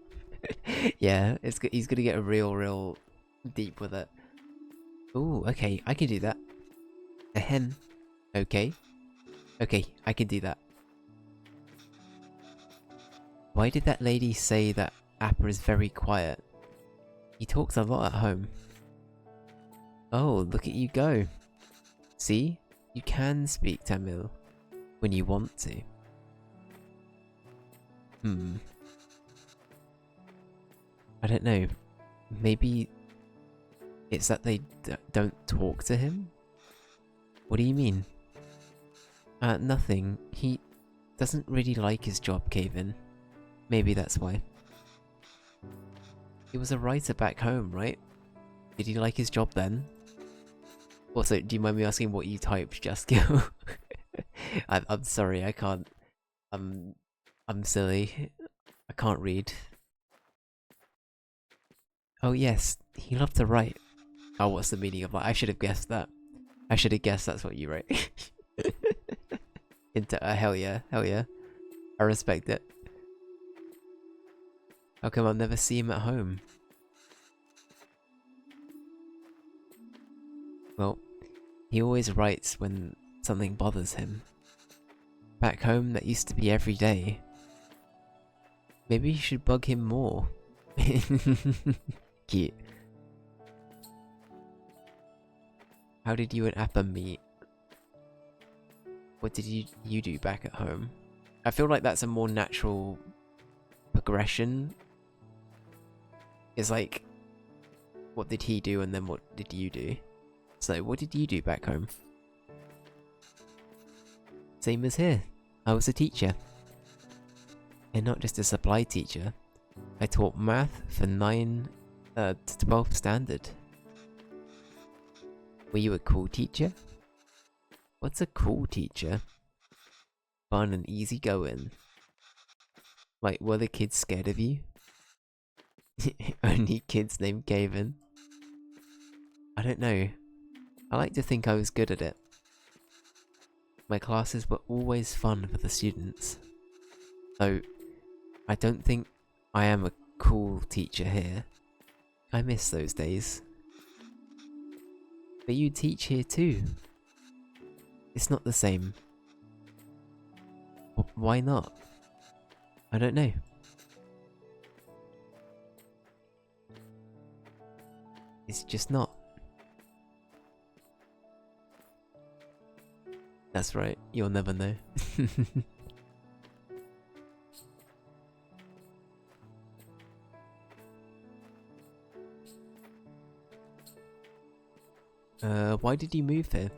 Yeah, he's gonna get real deep with it. Oh, okay, I can do that. Ahem. Okay. Okay, I can do that. Why did that lady say that Appa is very quiet? He talks a lot at home. Oh, look at you go. See? You can speak Tamil when you want to. I don't know. Maybe it's that they don't talk to him? What do you mean? Nothing. He doesn't really like his job, Kevin. Maybe that's why. He was a writer back home, right? Did he like his job then? Also, do you mind me asking what you typed, Jaskill? I'm sorry, I can't. I'm silly. I can't read. Oh yes, he loved to write. Oh, what's the meaning of that? I should have guessed that. I should have guessed that's what you wrote. Hell yeah, hell yeah. I respect it. How come I'll never see him at home? Well, he always writes when something bothers him. Back home, that used to be every day. Maybe you should bug him more. Cute. How did you and Appa meet? What did you do back at home? I feel like that's a more natural progression. It's like, what did he do and then what did you do? So, what did you do back home? Same as here. I was a teacher. And not just a supply teacher. I taught math for 9 to 12th standard. Were you a cool teacher? What's a cool teacher? Fun and easy going. Like, were the kids scared of you? Only kids named Gavin. I don't know. I like to think I was good at it. My classes were always fun for the students. Though, I don't think I am a cool teacher here. I miss those days. But you teach here too. It's not the same. Why not? I don't know. It's just not. That's right, you'll never know. Why did you move here?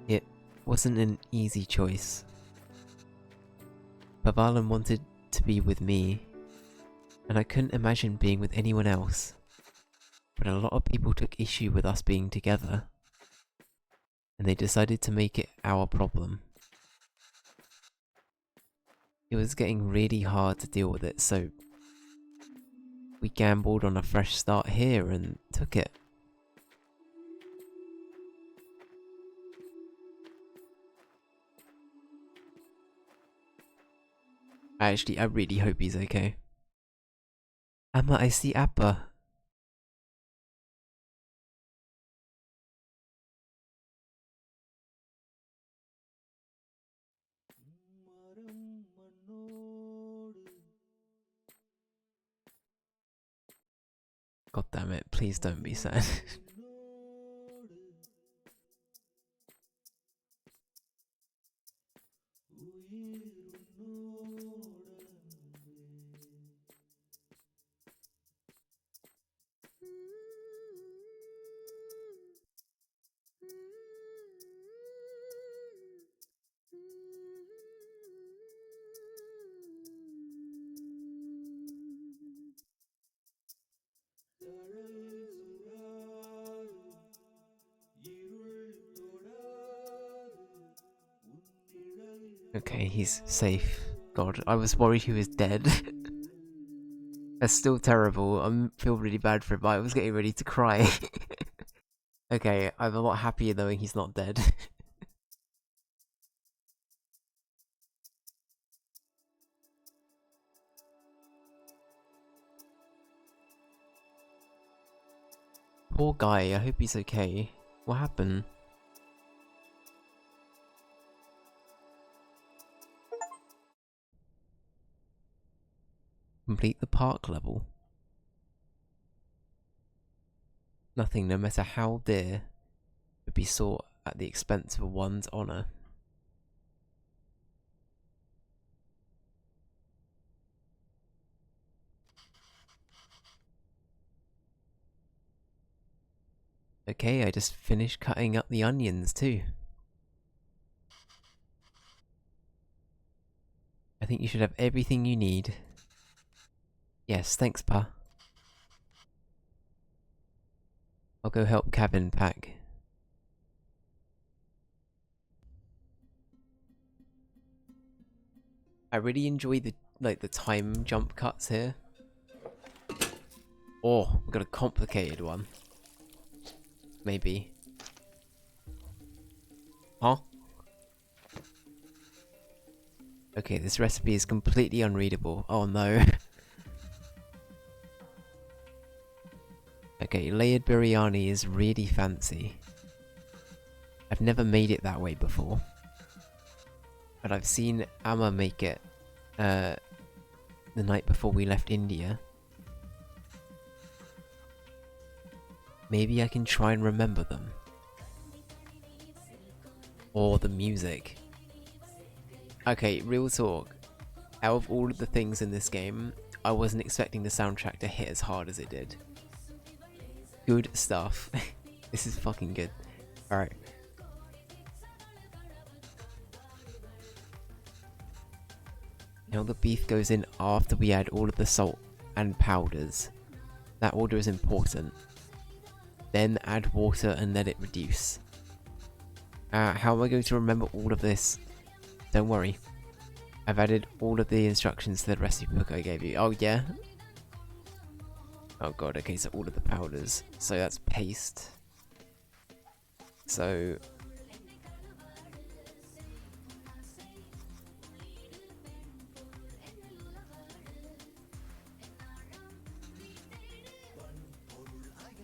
It wasn't an easy choice. Bavalan wanted to be with me, and I couldn't imagine being with anyone else. But a lot of people took issue with us being together, and they decided to make it our problem. It was getting really hard to deal with it, so we gambled on a fresh start here and took it. Actually, I really hope he's okay. Amma, I see Appa. God damn it, please don't be sad. Okay, he's safe. God, I was worried he was dead. That's still terrible. I feel really bad for him, but I was getting ready to cry. Okay, I'm a lot happier knowing he's not dead. Poor guy, I hope he's okay. What happened? Complete the park level. Nothing, no matter how dear, would be sought at the expense of one's honour. Okay, I just finished cutting up the onions too. I think you should have everything you need. Yes, thanks, Pa. I'll go help Cabin pack. I really enjoy the time jump cuts here. Oh, we've got a complicated one. Maybe. Huh? Okay, this recipe is completely unreadable. Oh no. Okay, layered biryani is really fancy. I've never made it that way before. But I've seen Amma make it the night before we left India. Maybe I can try and remember them. Or the music. Okay, real talk. Out of all of the things in this game, I wasn't expecting the soundtrack to hit as hard as it did. Good stuff. This is fucking good. Alright. Now the beef goes in after we add all of the salt and powders. That order is important. Then add water and let it reduce. How am I going to remember all of this? Don't worry. I've added all of the instructions to the recipe book I gave you. Oh yeah? Oh god, okay, so all of the powders. So that's paste. So...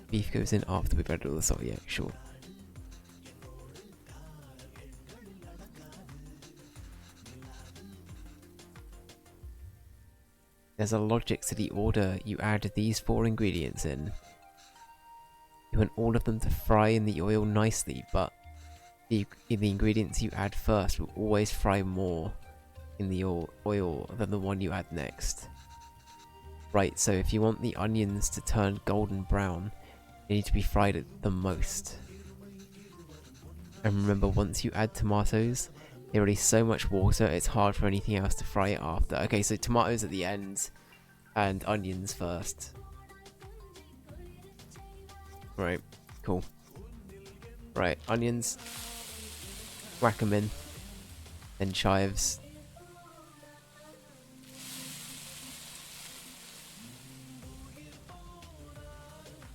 beef goes in after we've added all the salt, yeah, sure. There's a logic to the order you add these 4 ingredients in. You want all of them to fry in the oil nicely, but the ingredients you add first will always fry more in the oil than the one you add next. Right, so if you want the onions to turn golden brown, they need to be fried at the most. And remember, once you add tomatoes, they release so much water, it's hard for anything else to fry it after. Okay, so tomatoes at the end, and onions first. Right, cool. Right, onions. Whack them in. Then chives.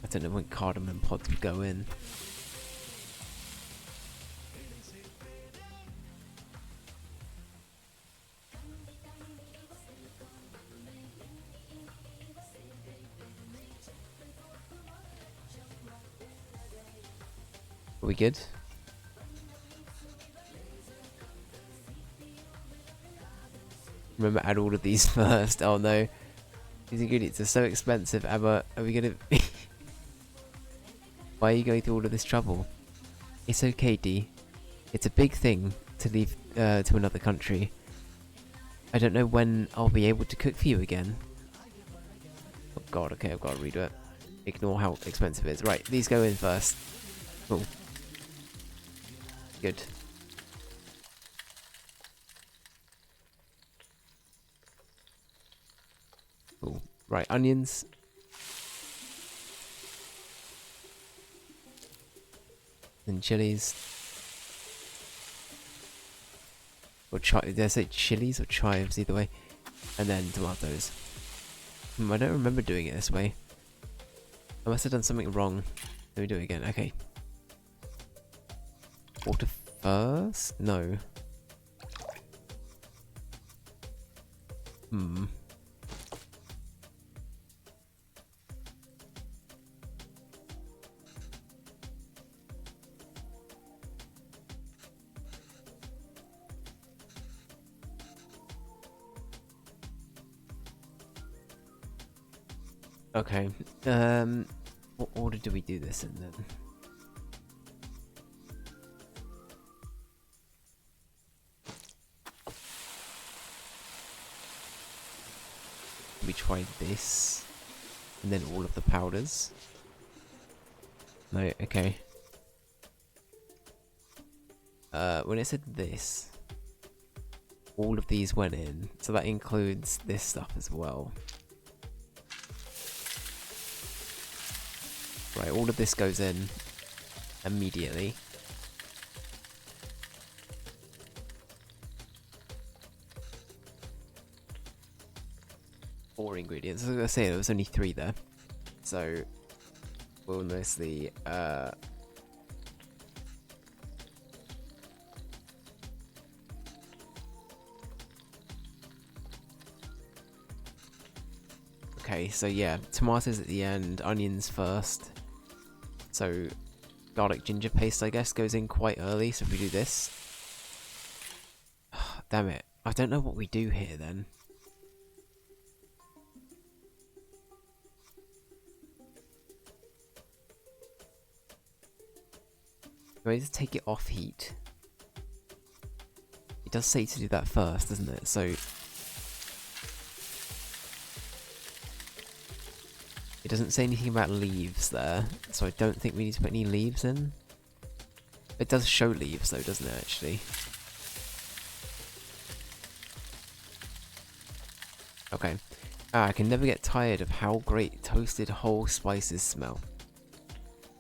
I don't know when cardamom pods would go in. Are we good? Remember, add all of these first. Oh no. These ingredients are so expensive, Emma. Are we gonna... Why are you going through all of this trouble? It's okay, Dee. It's a big thing to leave to another country. I don't know when I'll be able to cook for you again. Oh god, okay, I've got to redo it. Ignore how expensive it is. Right, these go in first. Cool. Good. Cool. Right, onions. And chilies. Or did I say chilies or chives? Either way. And then tomatoes. I don't remember doing it this way. I must have done something wrong. Let me do it again. Okay. Water first? No. Okay. What order do we do this in then? We tried this, and then all of the powders. No, okay. When it said this, all of these went in, so that includes this stuff as well. Right, all of this goes in immediately. Four ingredients. As I was gonna say, there was only 3 there. So we'll mostly okay, so yeah, tomatoes at the end, onions first. So garlic ginger paste, I guess, goes in quite early, so if we do this. Damn it. I don't know what we do here then. Do I just take it off heat? It does say to do that first, doesn't it? So it doesn't say anything about leaves there, so I don't think we need to put any leaves in. It does show leaves though, doesn't it, actually? Okay. I can never get tired of how great toasted whole spices smell.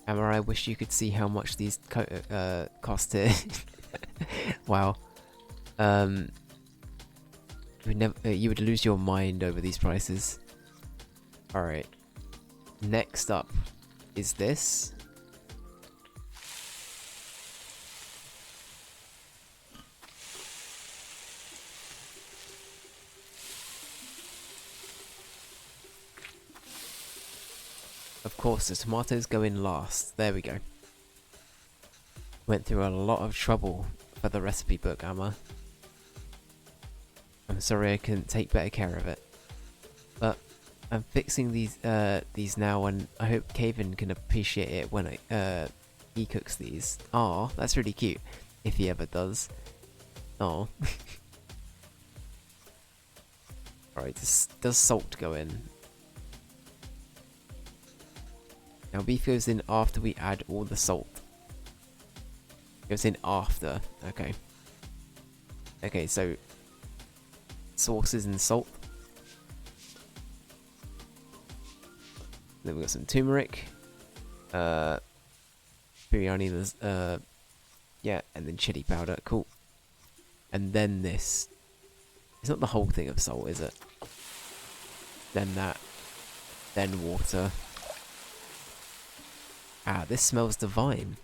Emma, I wish you could see how much these cost here. Wow. You would lose your mind over these prices. Alright. Next up is this. Of course, the tomatoes go in last. There we go. Went through a lot of trouble for the recipe book, Amma. I'm sorry I couldn't take better care of it. But I'm fixing these now, and I hope Caven can appreciate it when he cooks these. Aw, that's really cute. If he ever does. Aw. Alright, does salt go in? Now beef goes in after we add all the salt. Goes in after. Okay. Okay, so sauces and salt. Then we got some turmeric. Biryani, yeah, and then chili powder. Cool. And then this. It's not the whole thing of salt, is it? Then that. Then water. Ah, this smells divine.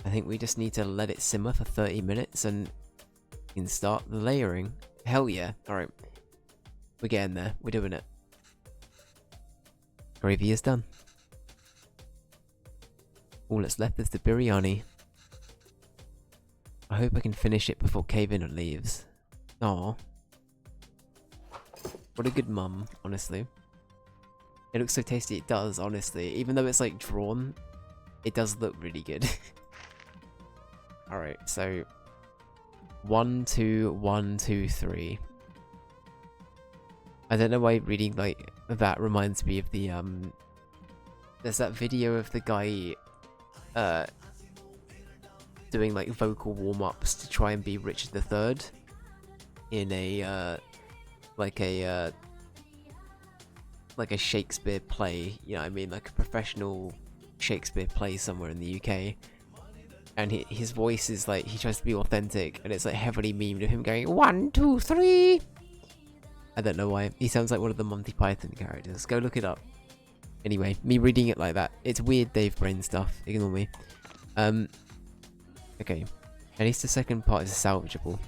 I think we just need to let it simmer for 30 minutes and we can start the layering. Hell yeah. Alright. We're getting there. We're doing it. Gravy is done. All that's left is the biryani. I hope I can finish it before Kevin leaves. Aww. What a good mum, honestly. It looks so tasty. It does, honestly. Even though it's like drawn, it does look really good. Alright, so 1, 2, 1, 2, 3. I don't know why reading like that reminds me of the there's that video of the guy doing like vocal warm-ups to try and be Richard III in a like a Shakespeare play, you know what I mean, like a professional Shakespeare play somewhere in the UK. And his voice is like, he tries to be authentic, and it's like heavily memed of him going 1, 2, 3. I don't know why. He sounds like one of the Monty Python characters. Go look it up. Anyway, me reading it like that, it's weird Dave Brain stuff. Ignore me. Okay. At least the second part is salvageable.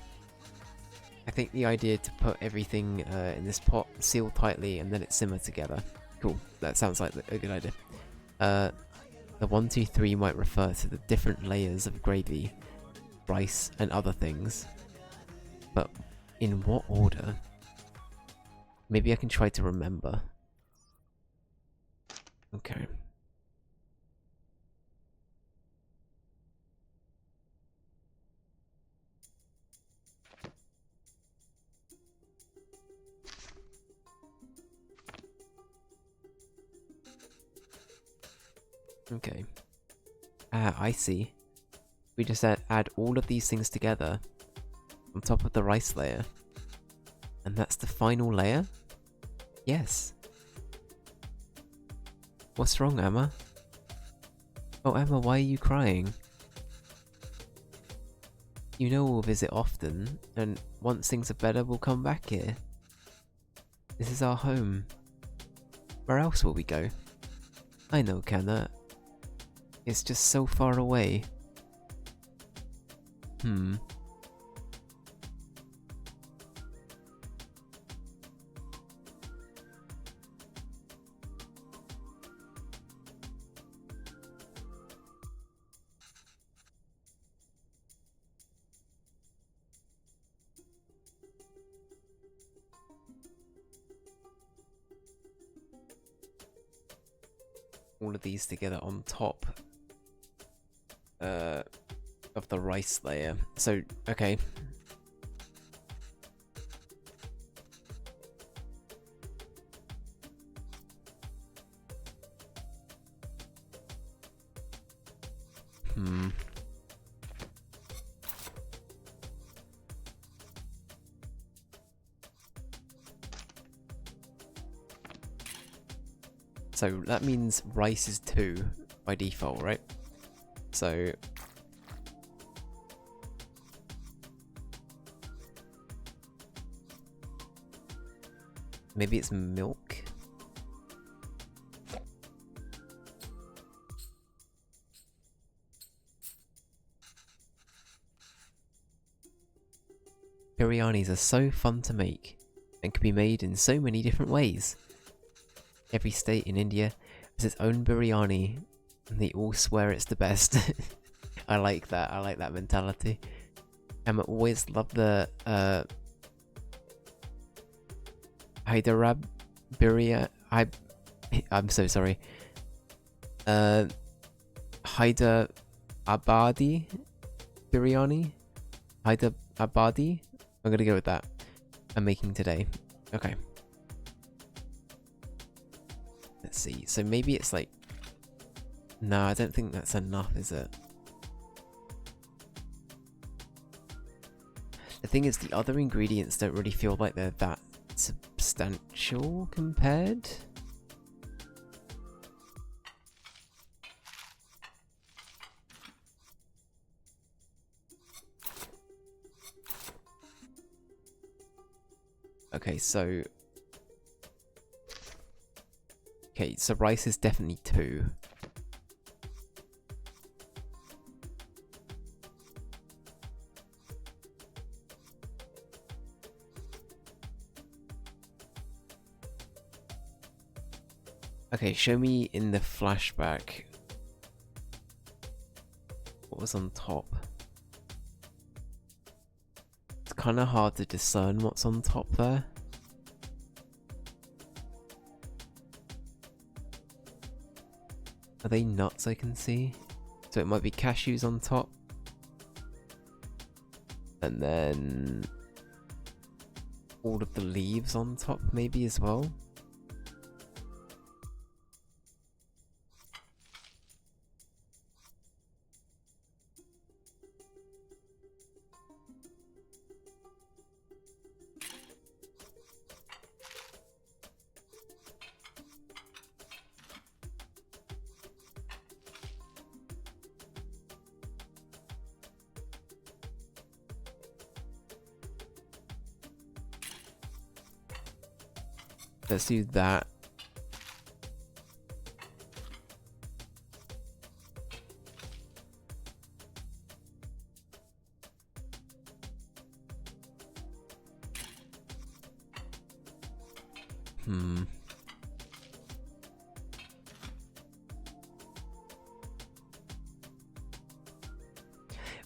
I think the idea to put everything in this pot, seal tightly, and then it simmer together. Cool. That sounds like a good idea. The 1, 2, 3 might refer to the different layers of gravy, rice, and other things. But in what order? Maybe I can try to remember. Okay. Okay. Ah, I see. We just add all of these things together on top of the rice layer. And that's the final layer? Yes. What's wrong, Emma? Oh, Emma, why are you crying? You know we'll visit often, and once things are better, we'll come back here. This is our home. Where else will we go? I know, Kenna. It's just so far away. All of these together on top of the rice layer. So, okay. So that means rice is 2 by default, right? So maybe it's milk. Biryanis are so fun to make and can be made in so many different ways. Every state in India has its own biryani and they all swear it's the best. I like that. I like that mentality. I always love the Hyderabad biryani. I'm so sorry. Hyderabadi biryani. Hyderabadi. I'm gonna go with that. I'm making today. Okay. let's see. So maybe it's like... No, I don't think that's enough, is it? The thing is, the other ingredients don't really feel like they're that substantial compared. Okay, so... Okay, so rice is definitely 2. Okay, show me in the flashback what was on top. It's kind of hard to discern what's on top there. Are they nuts I can see? So it might be cashews on top. And then all of the leaves on top maybe as well. Let's do that.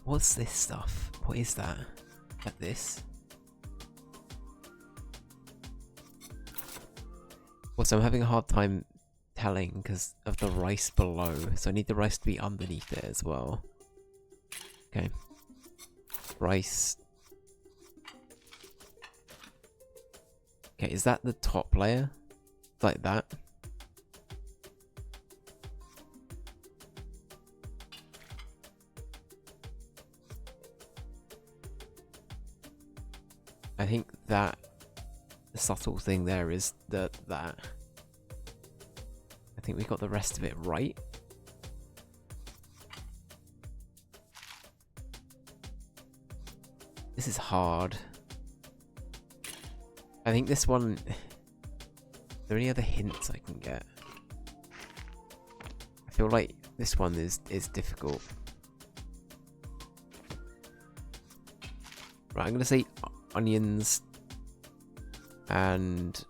What's this stuff? What is that? Like this? Also, I'm having a hard time telling because of the rice below, so I need the rice to be underneath it as well. Okay. Rice. Okay, is that the top layer? Like that? I think that the subtle thing there is that I think we got the rest of it right. This is hard. I think this one... Are there any other hints I can get? I feel like this one is difficult. Right, I'm gonna say onions and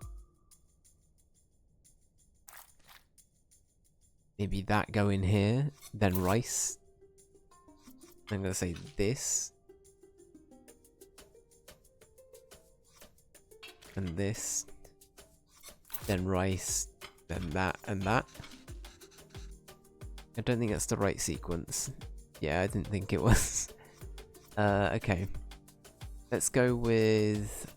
maybe that go in here, then rice. I'm gonna say this and this, then rice, then that and that. I don't think that's the right sequence. Yeah, I didn't think it was. Okay. Let's go with...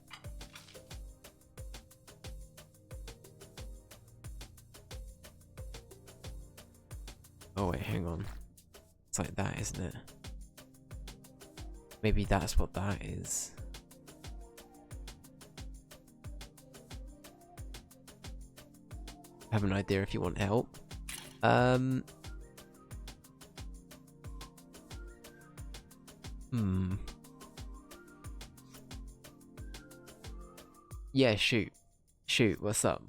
Oh wait, hang on. It's like that, isn't it? Maybe that's what that is. I have an idea if you want help. Yeah, shoot. Shoot, what's up?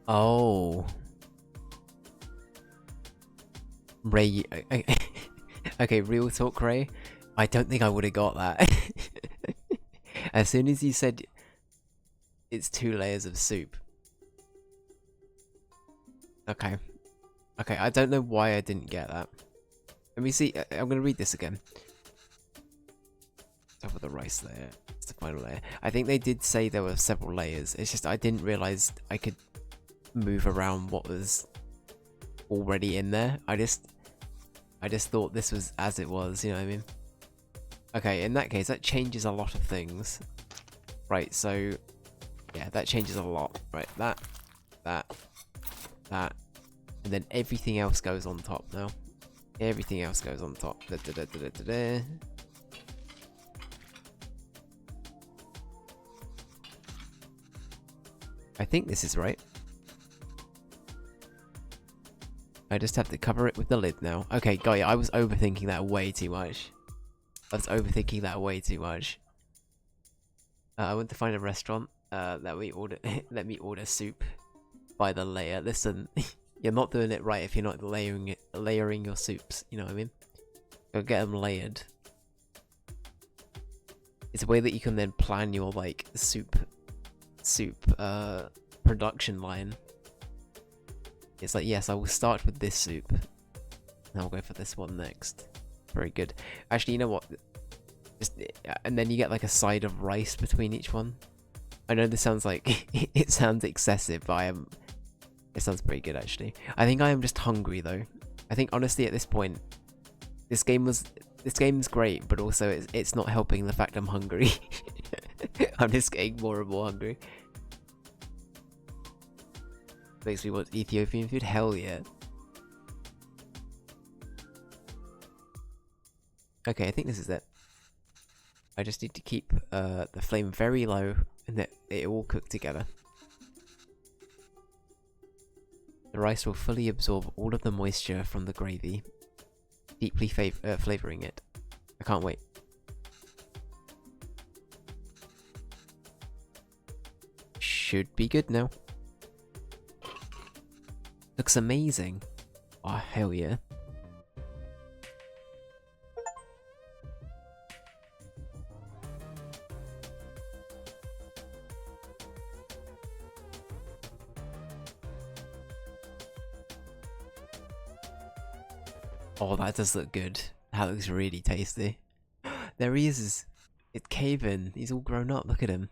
Oh. Ray... Okay, real talk, Ray. I don't think I would have got that. As soon as you said it's 2 layers of soup. Okay. Okay, I don't know why I didn't get that. Let me see. I'm going to read this again. Top of the rice layer. It's the final layer. I think they did say there were several layers. It's just I didn't realize I could move around what was already in there. I just thought this was as it was, you know what I mean? Okay, in that case, that changes a lot of things. Right, so... yeah, that changes a lot. Right, that... and then everything else goes on top now. Everything else goes on top. I think this is right. I just have to cover it with the lid now. Okay, got it. I was overthinking that way too much. I went to find a restaurant. Let me order soup by the layer. Listen, you're not doing it right if you're not layering your soups. You know what I mean? Go get them layered. It's a way that you can then plan your like soup production line. It's like, yes, I will start with this soup, and I'll go for this one next. Very good. Actually, you know what? And then you get like a side of rice between each one. I know this sounds like it sounds excessive, but it sounds pretty good actually. I think I am just hungry though. I think honestly at this point, this game's great, but also it's not helping the fact I'm hungry. I'm just getting more and more hungry. Makes me want Ethiopian food? Hell yeah. Okay, I think this is it. I just need to keep the flame very low and that it all cook together. The rice will fully absorb all of the moisture from the gravy, deeply flavouring it. I can't wait. Should be good now. Looks amazing. Oh, hell yeah. Oh, that does look good. That looks really tasty. There he is. It's Caven. He's all grown up. Look at him.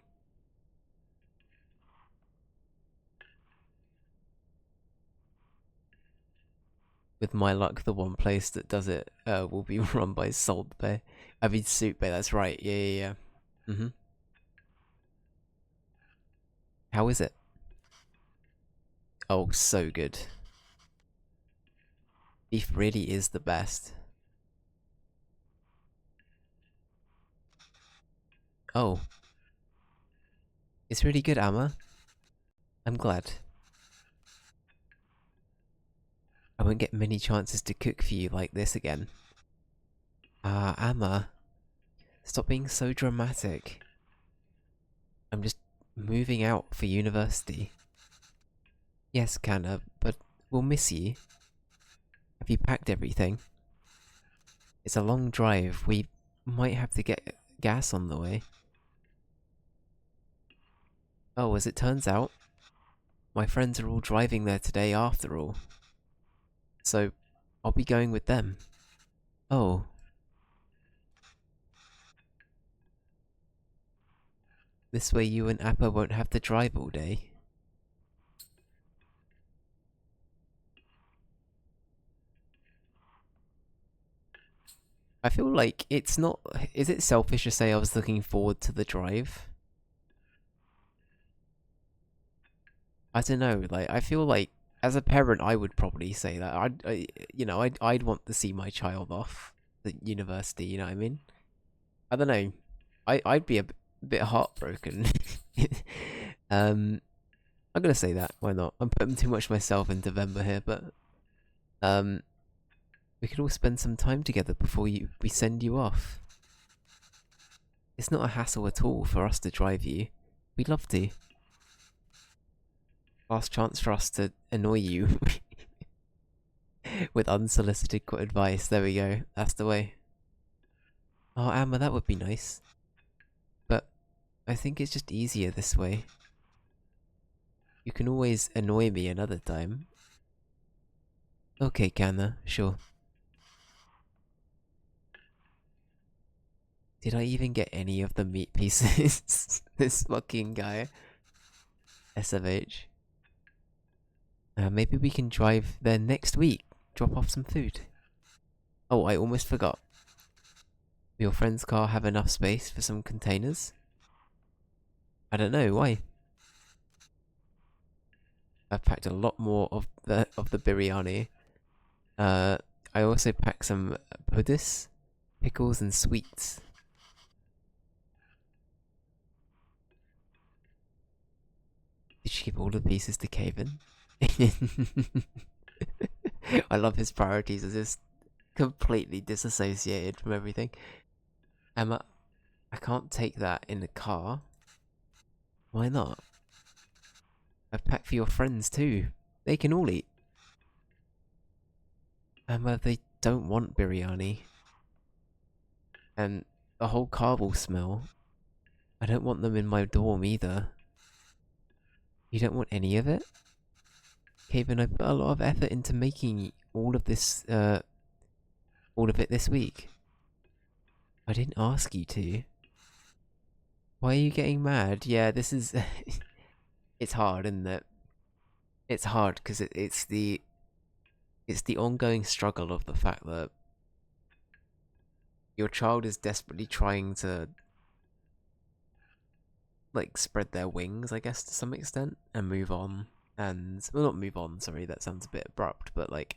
With my luck, the one place that does it will be run by Salt Bay. I mean, Soup Bay, that's right. Yeah. How is it? Oh, so good. Beef really is the best. Oh. It's really good, Amma. I'm glad. I won't get many chances to cook for you like this again. Ah, Amma. Stop being so dramatic. I'm just moving out for university. Yes, Kanna, but we'll miss you. Have you packed everything? It's a long drive. We might have to get gas on the way. Oh, as it turns out, my friends are all driving there today after all. So, I'll be going with them. Oh. This way you and Appa won't have to drive all day. I feel like it's not... Is it selfish to say I was looking forward to the drive? I don't know, like, I feel like as a parent I would probably say that. I'd want to see my child off the university, you know what I mean? I don't know. I'd be a bit heartbroken. I'm gonna say that, why not? I'm putting too much myself into Venba here, but we could all spend some time together before we send you off. It's not a hassle at all for us to drive you. We'd love to. last chance for us to annoy you with unsolicited advice. There we go. That's the way. Oh, Amma, that would be nice. But I think it's just easier this way. You can always annoy me another time. Okay, Kanna, sure. Did I even get any of the meat pieces? This fucking guy. SMH. Maybe we can drive there next week. Drop off some food. Oh, I almost forgot. Will your friend's car have enough space for some containers? I don't know, why? I've packed a lot more of the biryani. I also packed some puddis, pickles and sweets. Did she give all the pieces to Caven? I love his priorities as just completely disassociated from everything. Emma, I can't take that in the car. Why not? I've packed for your friends too. They can all eat. Emma, they don't want biryani. And the whole car will smell. I don't want them in my dorm either. You don't want any of it? Caven, I put a lot of effort into making all of this, all of it this week. I didn't ask you to. Why are you getting mad? Yeah, this is... it's hard, isn't it? It's hard, because it's the ongoing struggle of the fact that your child is desperately trying to, like, spread their wings, I guess, to some extent, and move on. And, well, not move on, sorry, that sounds a bit abrupt, but, like,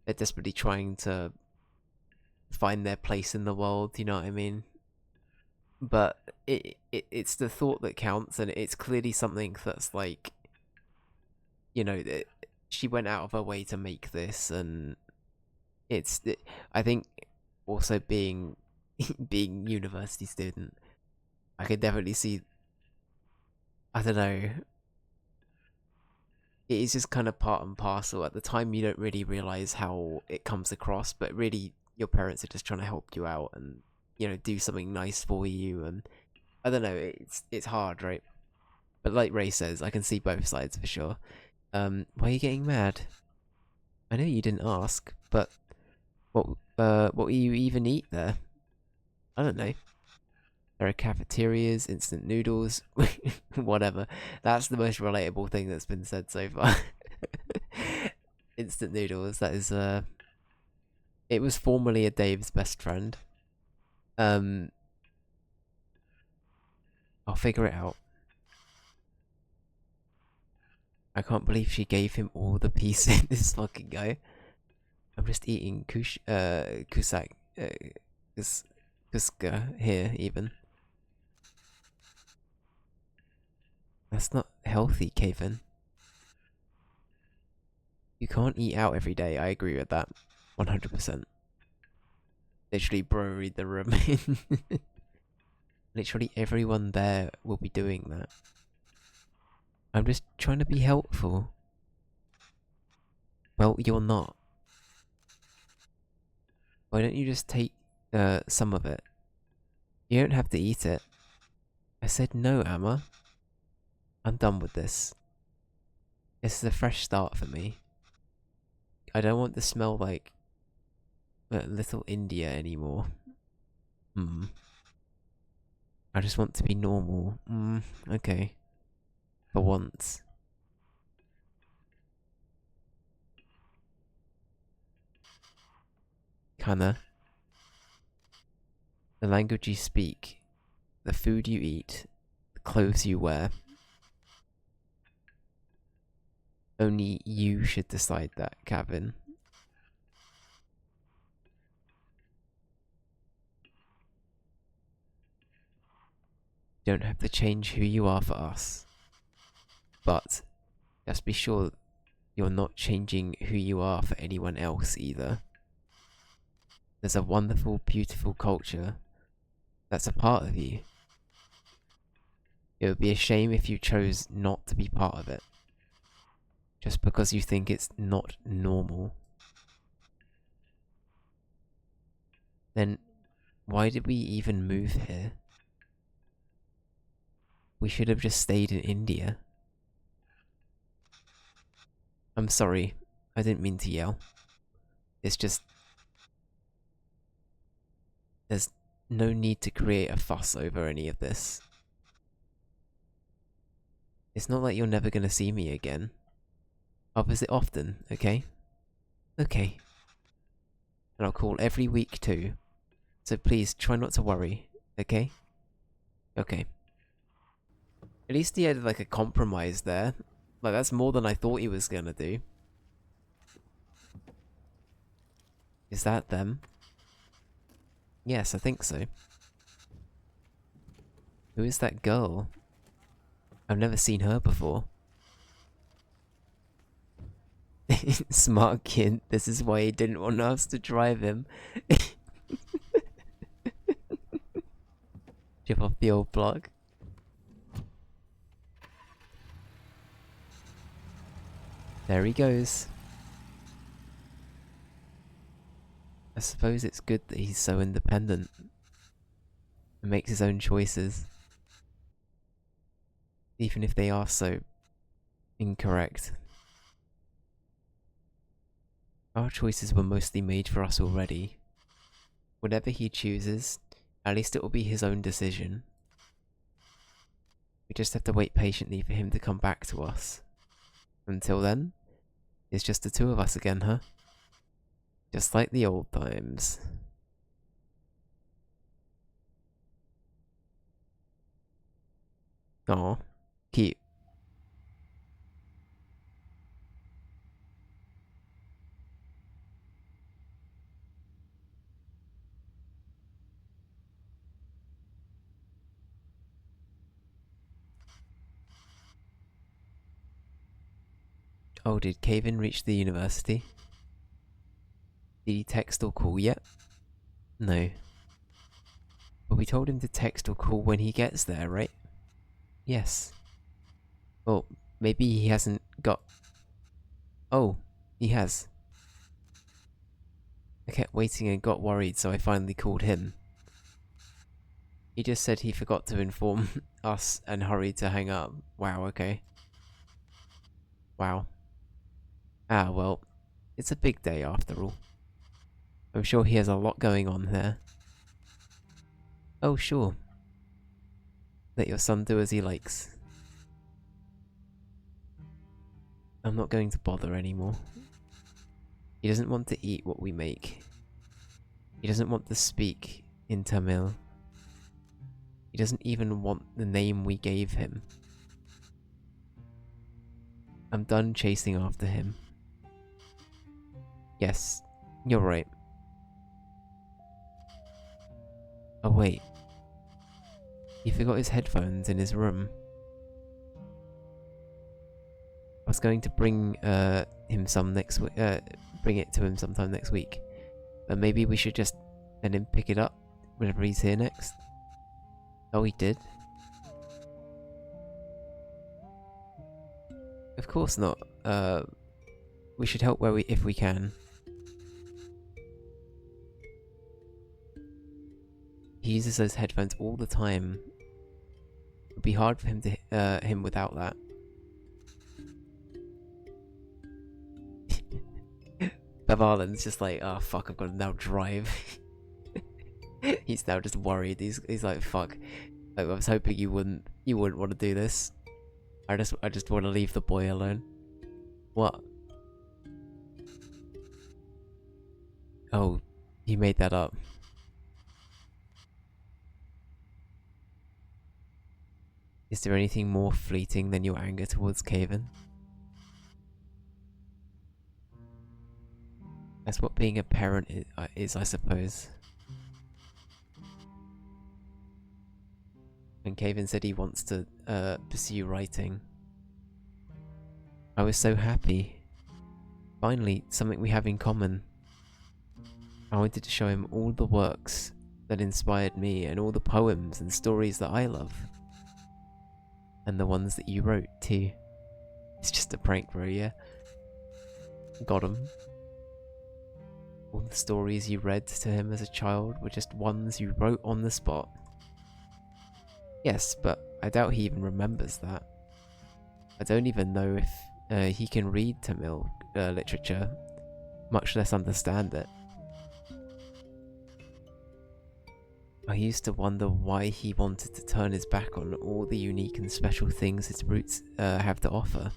they're desperately trying to find their place in the world, you know what I mean? But it's the thought that counts, and it's clearly something that's, like, you know, she went out of her way to make this, and I think also being university student, I could definitely see, I don't know, it is just kind of part and parcel. At the time you don't really realise how it comes across, but really your parents are just trying to help you out and, you know, do something nice for you, and I don't know, it's hard, right? But like Ray says, I can see both sides for sure. Why are you getting mad? I know you didn't ask, but what will you even eat there? I don't know. There are cafeterias, instant noodles, whatever. That's the most relatable thing that's been said so far. Instant noodles, that is, it was formerly a Dave's best friend. I'll figure it out. I can't believe she gave him all the pieces, this fucking guy. I'm just eating kusak, kuska here, even. That's not healthy, Caven. You can't eat out every day, I agree with that. 100%. Literally, bro, read the room. Literally everyone there will be doing that. I'm just trying to be helpful. Well, you're not. Why don't you just take some of it? You don't have to eat it. I said no, Amma. I'm done with this. This is a fresh start for me. I don't want to smell like Little India anymore. I just want to be normal. Okay. For once. Kanna. The language you speak, the food you eat, the clothes you wear. Only you should decide that, Kevin. You don't have to change who you are for us. But just be sure you're not changing who you are for anyone else either. There's a wonderful, beautiful culture that's a part of you. It would be a shame if you chose not to be part of it. just because you think it's not normal, then why did we even move here? We should have just stayed in India. I'm sorry, I didn't mean to yell. It's just... there's no need to create a fuss over any of this. It's not like you're never gonna see me again. I'll visit often, okay? Okay. And I'll call every week too. So please, try not to worry, okay? Okay. At least he had like a compromise there. Like, that's more than I thought he was gonna do. Is that them? Yes, I think so. Who is that girl? I've never seen her before. Smart kid, this is why he didn't want us to drive him. Chip off the old block. There he goes. I suppose it's good that he's so independent and makes his own choices, even if they are so incorrect. Our choices were mostly made for us already. Whatever he chooses, at least it will be his own decision. We just have to wait patiently for him to come back to us. Until then, it's just the two of us again, huh? Just like the old times. Aw, cute. Oh, did Caven reach the university? Did he text or call yet? No. But we told him to text or call when he gets there, right? Yes. Well, maybe he hasn't got... Oh, he has. I kept waiting and got worried, so I finally called him. He just said he forgot to inform us and hurried to hang up. Wow, okay. Wow. Ah, well, it's a big day after all. I'm sure he has a lot going on there. Oh, sure. Let your son do as he likes. I'm not going to bother anymore. He doesn't want to eat what we make. He doesn't want to speak in Tamil. He doesn't even want the name we gave him. I'm done chasing after him. Yes, you're right. Oh wait. He forgot his headphones in his room. I was going to bring him some next week. Bring it to him sometime next week. But maybe we should just let him pick it up whenever he's here next. Oh, he did? Of course not. We should help if we can. He uses those headphones all the time. It'd be hard for him without that. Bevalen's just like, oh fuck, I've got to now drive. He's now just worried. He's like, fuck. Like, I was hoping you wouldn't want to do this. I just want to leave the boy alone. What? Oh, he made that up. Is there anything more fleeting than your anger towards Caven? That's what being a parent is, I suppose. When Caven said he wants to pursue writing, I was so happy. Finally, something we have in common. I wanted to show him all the works that inspired me and all the poems and stories that I love. And the ones that you wrote too. It's just a prank, bro, yeah? got him. All the stories you read to him as a child were just ones you wrote on the spot. Yes, but I doubt he even remembers that. I don't even know if he can read Tamil literature, much less understand it. I used to wonder why he wanted to turn his back on all the unique and special things his roots have to offer.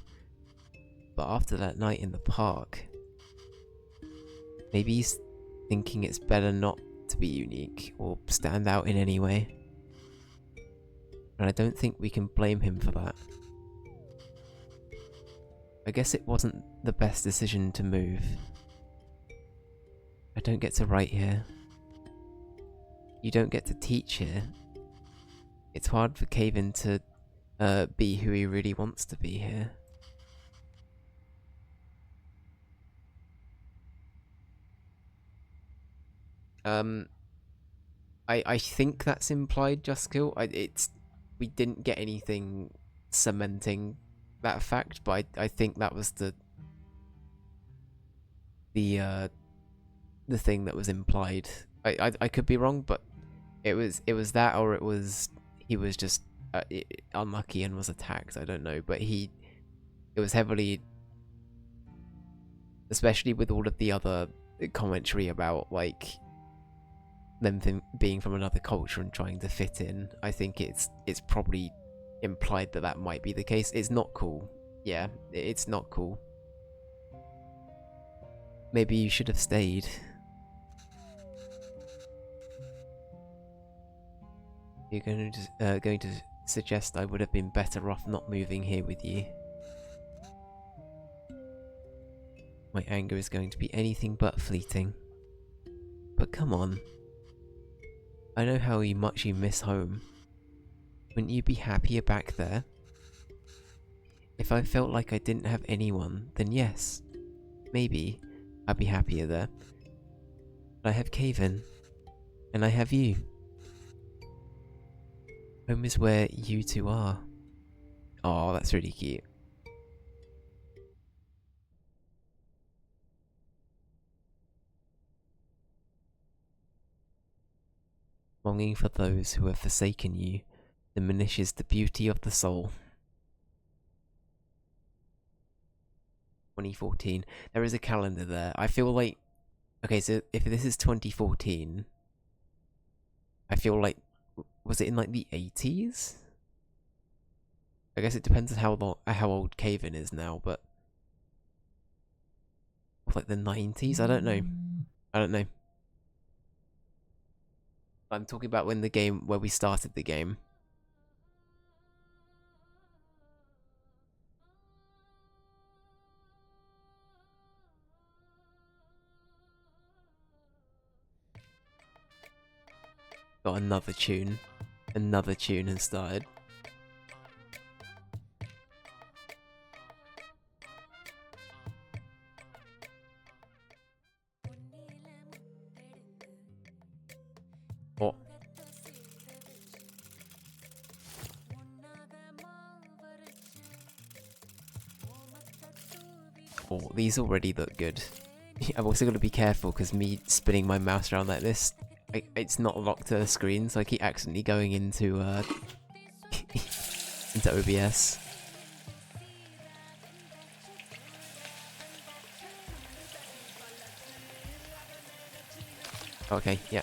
But after that night in the park, maybe he's thinking it's better not to be unique or stand out in any way. And I don't think we can blame him for that. I guess it wasn't the best decision to move. I don't get to write here. You don't get to teach here. It's hard for Caven to be who he really wants to be here. I think that's implied, Juskill. We didn't get anything cementing that fact, but I think that was the thing that was implied. I could be wrong, but it was that, or it was he was just unlucky and was attacked. I don't know, but it was heavily, especially with all of the other commentary about like them being from another culture and trying to fit in. I think it's probably implied that that might be the case. It's not cool. Yeah, it's not cool. Maybe you should have stayed. You're going to suggest I would have been better off not moving here with you. My anger is going to be anything but fleeting. But come on. I know how much you miss home. Wouldn't you be happier back there? If I felt like I didn't have anyone, then yes, maybe I'd be happier there. But I have Caven, and I have you. Home is where you two are. Oh, that's really cute. Longing for those who have forsaken you diminishes the beauty of the soul. 2014. There is a calendar there. I feel like... Okay, so if this is 2014... I feel like... Was it in like the 80s? I guess it depends on how old Caven is now, but... Like the 90s? I don't know. I don't know. I'm talking about where we started the game. Got another tune. Another tune has started. Oh. Oh, these already look good. I've also got to be careful because me spinning my mouse around like this, it's not locked to the screen, so I keep accidentally going into into OBS. Okay, yeah.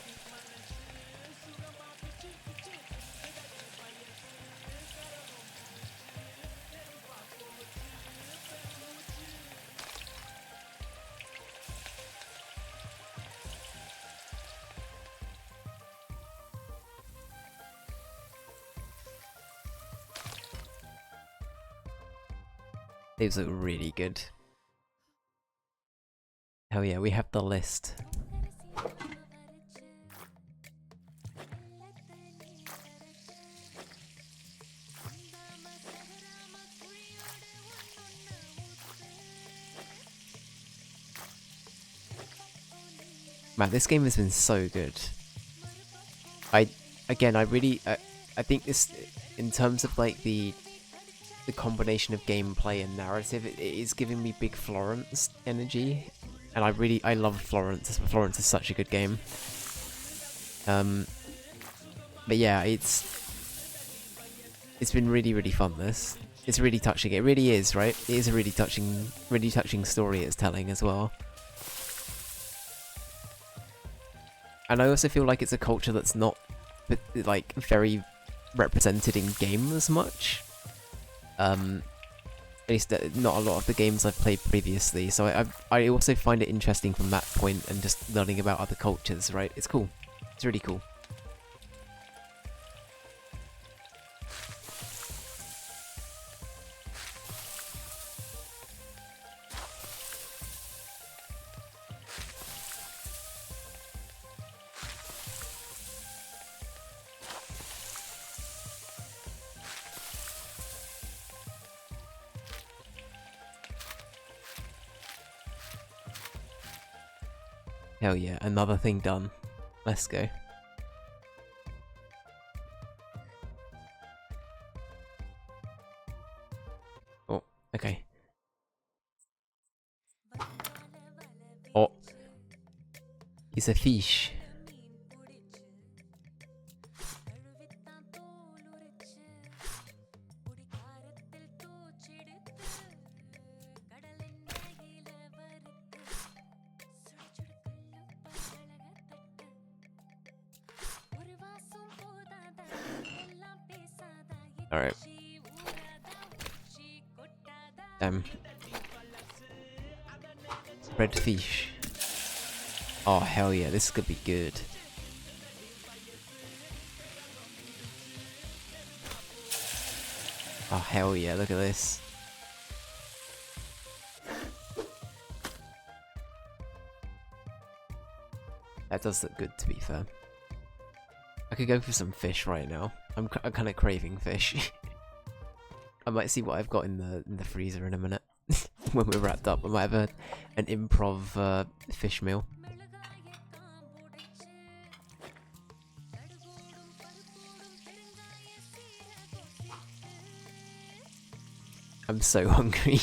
These look really good. Oh yeah, we have the list. Man, this game has been so good. I think this, in terms of like the the combination of gameplay and narrative, it is giving me big Florence energy, and I love Florence. Florence is such a good game. But yeah, it's been really fun. It's really touching. It really is, right? It is a really touching story it's telling as well. And I also feel like it's a culture that's not like very represented in games as much. At least not a lot of the games I've played previously. So I also find it interesting from that point, and just learning about other cultures, right? It's cool. It's really cool. Hell yeah, another thing done. Let's go. Oh, okay. Oh. It's a fish. Alright. Red fish. Oh hell yeah, this is gonna be good. Oh hell yeah, look at this. That does look good, to be fair. I could go for some fish right now. I'm kind of craving fish. I might see what I've got in the freezer in a minute. When we're wrapped up, I might have an improv fish meal. I'm so hungry.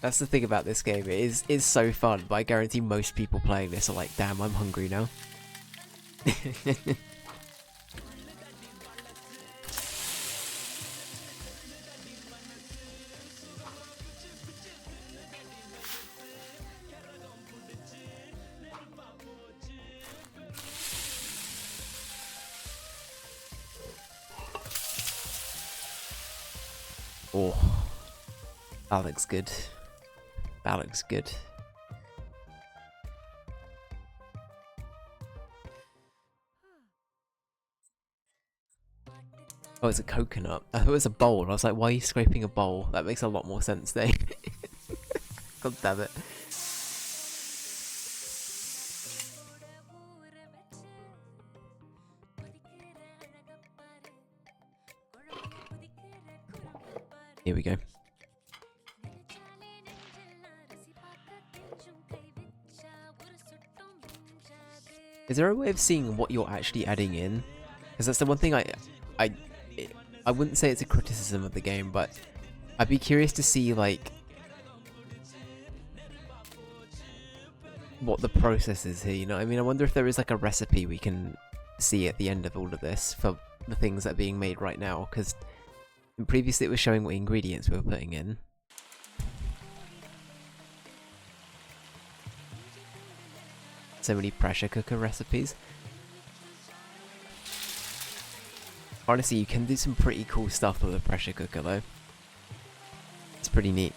That's the thing about this game. It is so fun, but I guarantee most people playing this are like, damn, I'm hungry now. Oh, that looks good. That looks good. Oh, it's a coconut. I thought it was a bowl. I was like, why are you scraping a bowl? That makes a lot more sense, Dave. God damn it. Here we go. Is there a way of seeing what you're actually adding in? Because that's the one thing I wouldn't say it's a criticism of the game, but I'd be curious to see like what the process is here, you know what I mean? I wonder if there is like a recipe we can see at the end of all of this for the things that are being made right now, because previously it was showing what ingredients we were putting in. So many pressure cooker recipes. Honestly, you can do some pretty cool stuff with a pressure cooker though. It's pretty neat.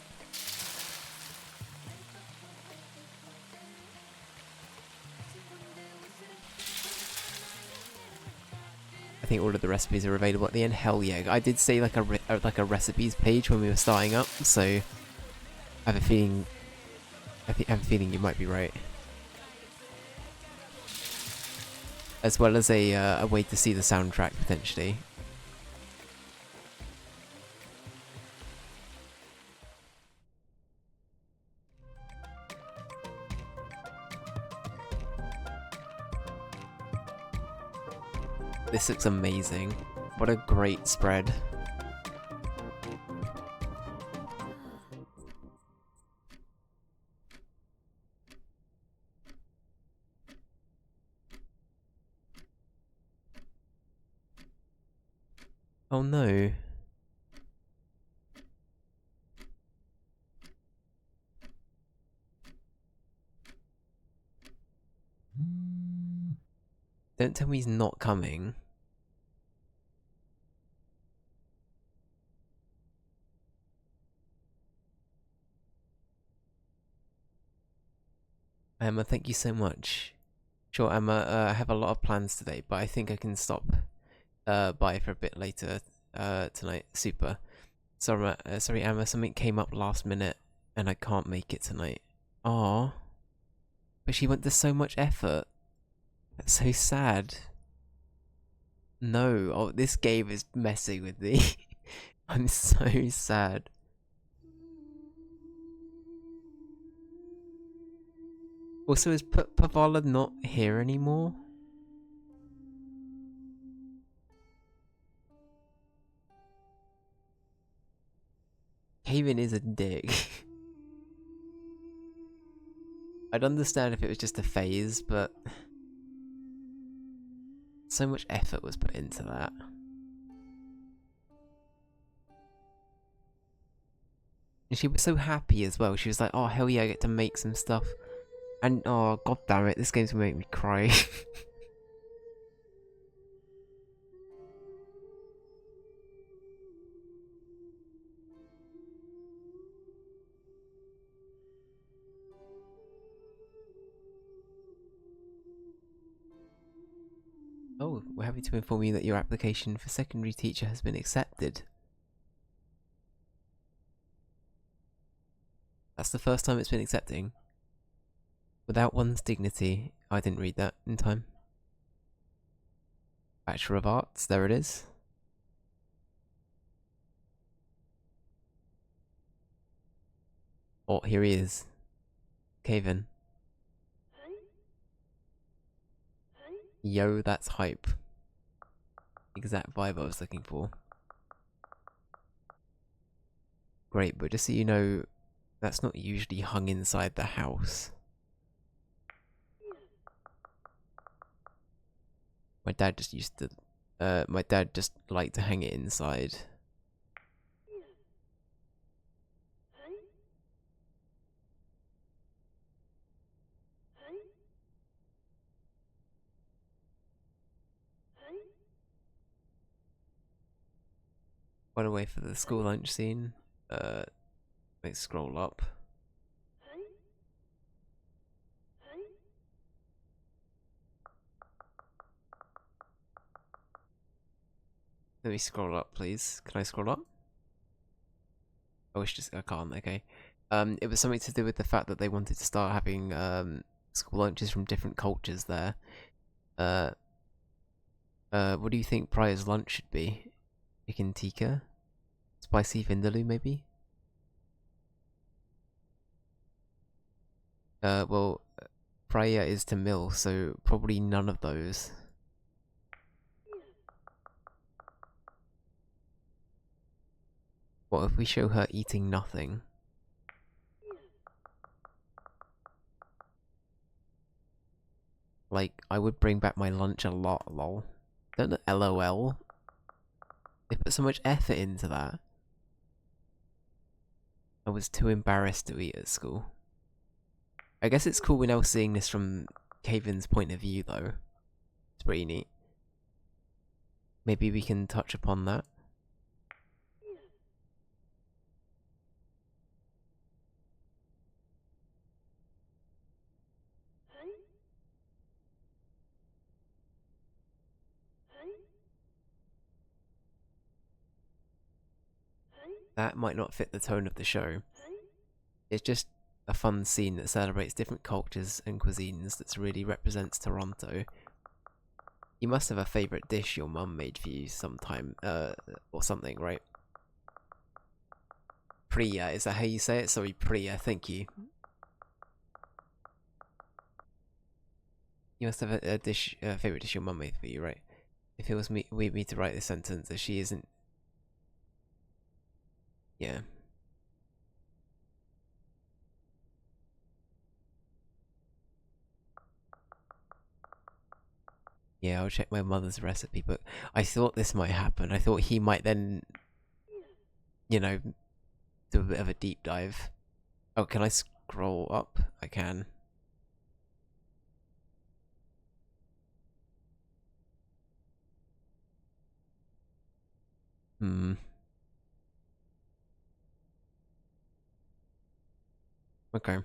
I think all of the recipes are available at the end. Hell yeah! I did say like a recipes page when we were starting up, so I have a feeling. I have a feeling you might be right. As well as a way to see the soundtrack potentially. This looks amazing. What a great spread. Oh no. Don't tell me he's not coming. Emma, thank you so much. Sure, Emma, I have a lot of plans today, but I think I can stop by for a bit later tonight. Super. Sorry, Emma, something came up last minute and I can't make it tonight. Aww. But she went to so much effort. That's so sad. No, oh, this game is messing with me. I'm so sad. Also, is Pavala not here anymore? Haven is a dick. I'd understand if it was just a phase, but so much effort was put into that. And she was so happy as well. She was like, oh hell yeah, I get to make some stuff. And oh god damn it, this game's gonna make me cry. Oh, we're happy to inform you that your application for secondary teacher has been accepted. That's the first time it's been accepting. Without one's dignity. I didn't read that in time. Bachelor of Arts, there it is. Oh, here he is. Caven. Yo, that's hype. Exact vibe I was looking for. Great, but just so you know, that's not usually hung inside the house. My dad just used to, my dad just liked to hang it inside. By the way, for the school lunch scene, let's scroll up. Let me scroll up, please. Can I scroll up? Oh, it's just I can't. Okay. It was something to do with the fact that they wanted to start having school lunches from different cultures there. What do you think Prior's lunch should be? Chicken tikka, spicy vindaloo, maybe. Well, Prior is Tamil, so probably none of those. What if we show her eating nothing? Like, I would bring back my lunch a lot, lol. Don't know, LOL. They put so much effort into that. I was too embarrassed to eat at school. I guess it's cool we're now seeing this from Caven's point of view, though. It's pretty neat. Maybe we can touch upon that. That might not fit the tone of the show. It's just a fun scene that celebrates different cultures and cuisines that really represents Toronto. You must have a favourite dish your mum made for you sometime, or something, right? Priya, is that how you say it? Sorry, Priya, thank you. You must have a favourite dish your mum made for you, right? It feels weird me to write this sentence that she isn't. Yeah. Yeah, I'll check my mother's recipe book. I thought this might happen. I thought he might then, you know, do a bit of a deep dive. Oh, can I scroll up? I can. Hmm. Okay.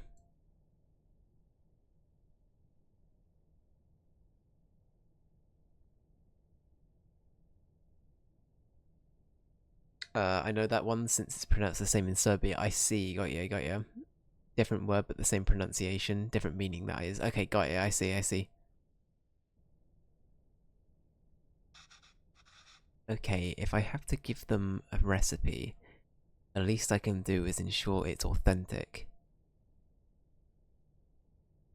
I know that one since it's pronounced the same in Serbia. I see. Got you. Got you. Different word, but the same pronunciation. Different meaning, that is. Okay, got you. I see. I see. Okay, if I have to give them a recipe, the least I can do is ensure it's authentic.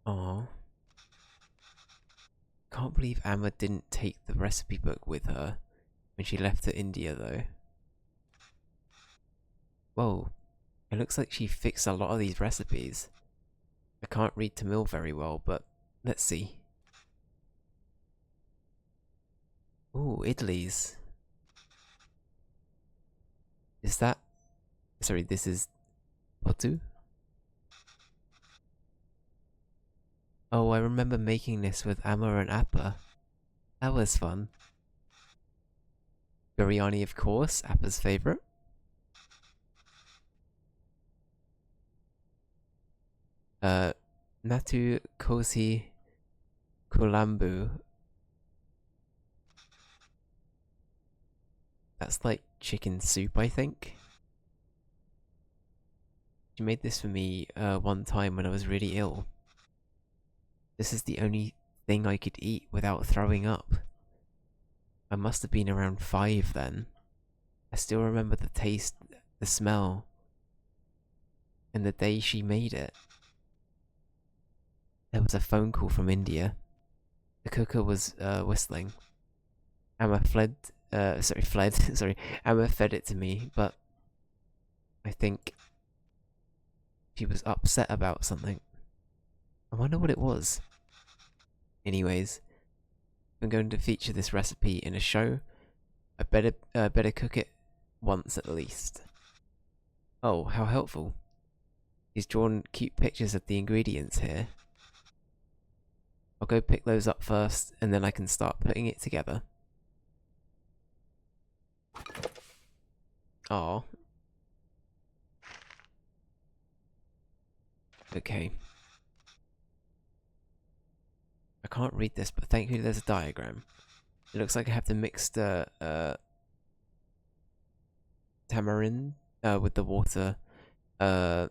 Oh, can't believe Amma didn't take the recipe book with her when she left to India, though. Whoa, it looks like she fixed a lot of these recipes. I can't read Tamil very well, but let's see. Ooh, idlis. Is that... Sorry, this is... Potu? Oh, I remember making this with Amma and Appa. That was fun. Biryani, of course, Appa's favourite. Natu Kosi Kulambu. That's like chicken soup, I think. She made this for me one time when I was really ill. This is the only thing I could eat without throwing up. I must have been around 5 then. I still remember the taste, the smell, and the day she made it. There was a phone call from India. The cooker was whistling. Amma fled, sorry, Amma fed it to me, but I think she was upset about something. I wonder what it was. Anyways, I'm going to feature this recipe in a show. I better cook it once at least. Oh, how helpful. He's drawn cute pictures of the ingredients here. I'll go pick those up first, and then I can start putting it together. Oh. Okay. I can't read this, but thankfully there's a diagram. It looks like I have to mix the tamarind with the water to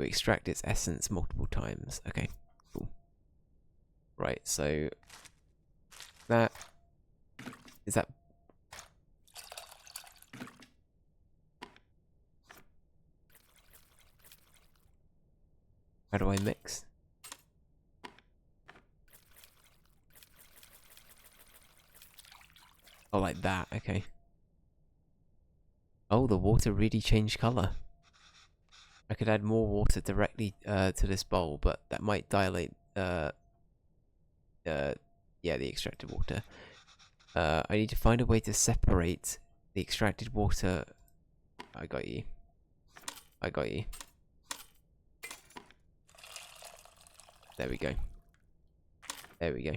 extract its essence multiple times. Okay, cool. Right, so that is that. How do I mix? Oh, like that. Okay. Oh, the water really changed color. I could add more water directly to this bowl, but that might dilate yeah, the extracted water. I need to find a way to separate the extracted water. I got you. I got you. There we go. There we go.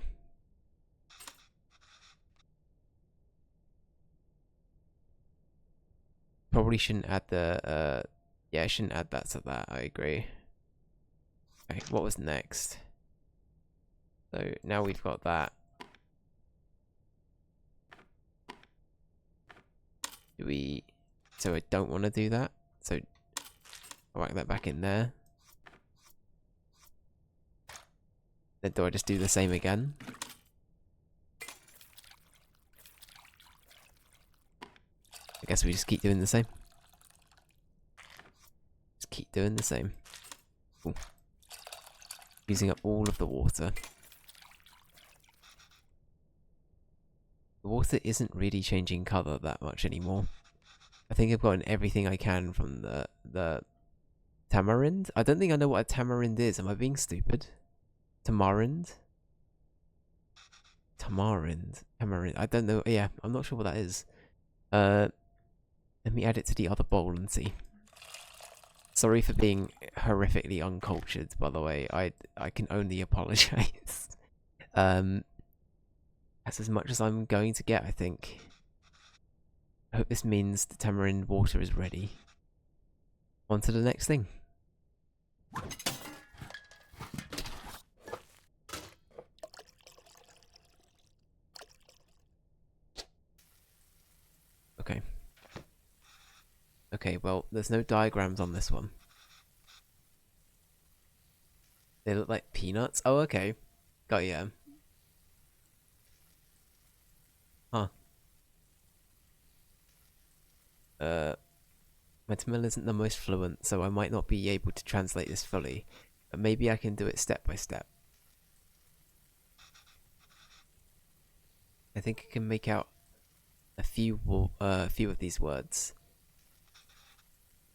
Probably shouldn't add the, yeah, I shouldn't add that to that, I agree. Okay, what was next? So, now we've got that. Do we... So I don't want to do that. So, I'll whack that back in there. Then do I just do the same again? I guess we just keep doing the same. Just keep doing the same. Cool. Using up all of the water. The water isn't really changing colour that much anymore. I think I've gotten everything I can from the tamarind. I don't think I know what a tamarind is. Am I being stupid? Tamarind? Tamarind. Tamarind. I don't know. Yeah, I'm not sure what that is. Let me add it to the other bowl and see. Sorry for being horrifically uncultured, by the way. I can only apologize. That's as much as I'm going to get, I think. I hope this means the tamarind water is ready. On to the next thing. Okay. Okay, well, there's no diagrams on this one. They look like peanuts? Oh, okay. Got ya. Huh. My Tamil isn't the most fluent, so I might not be able to translate this fully. But maybe I can do it step by step. I think I can make out a few of these words.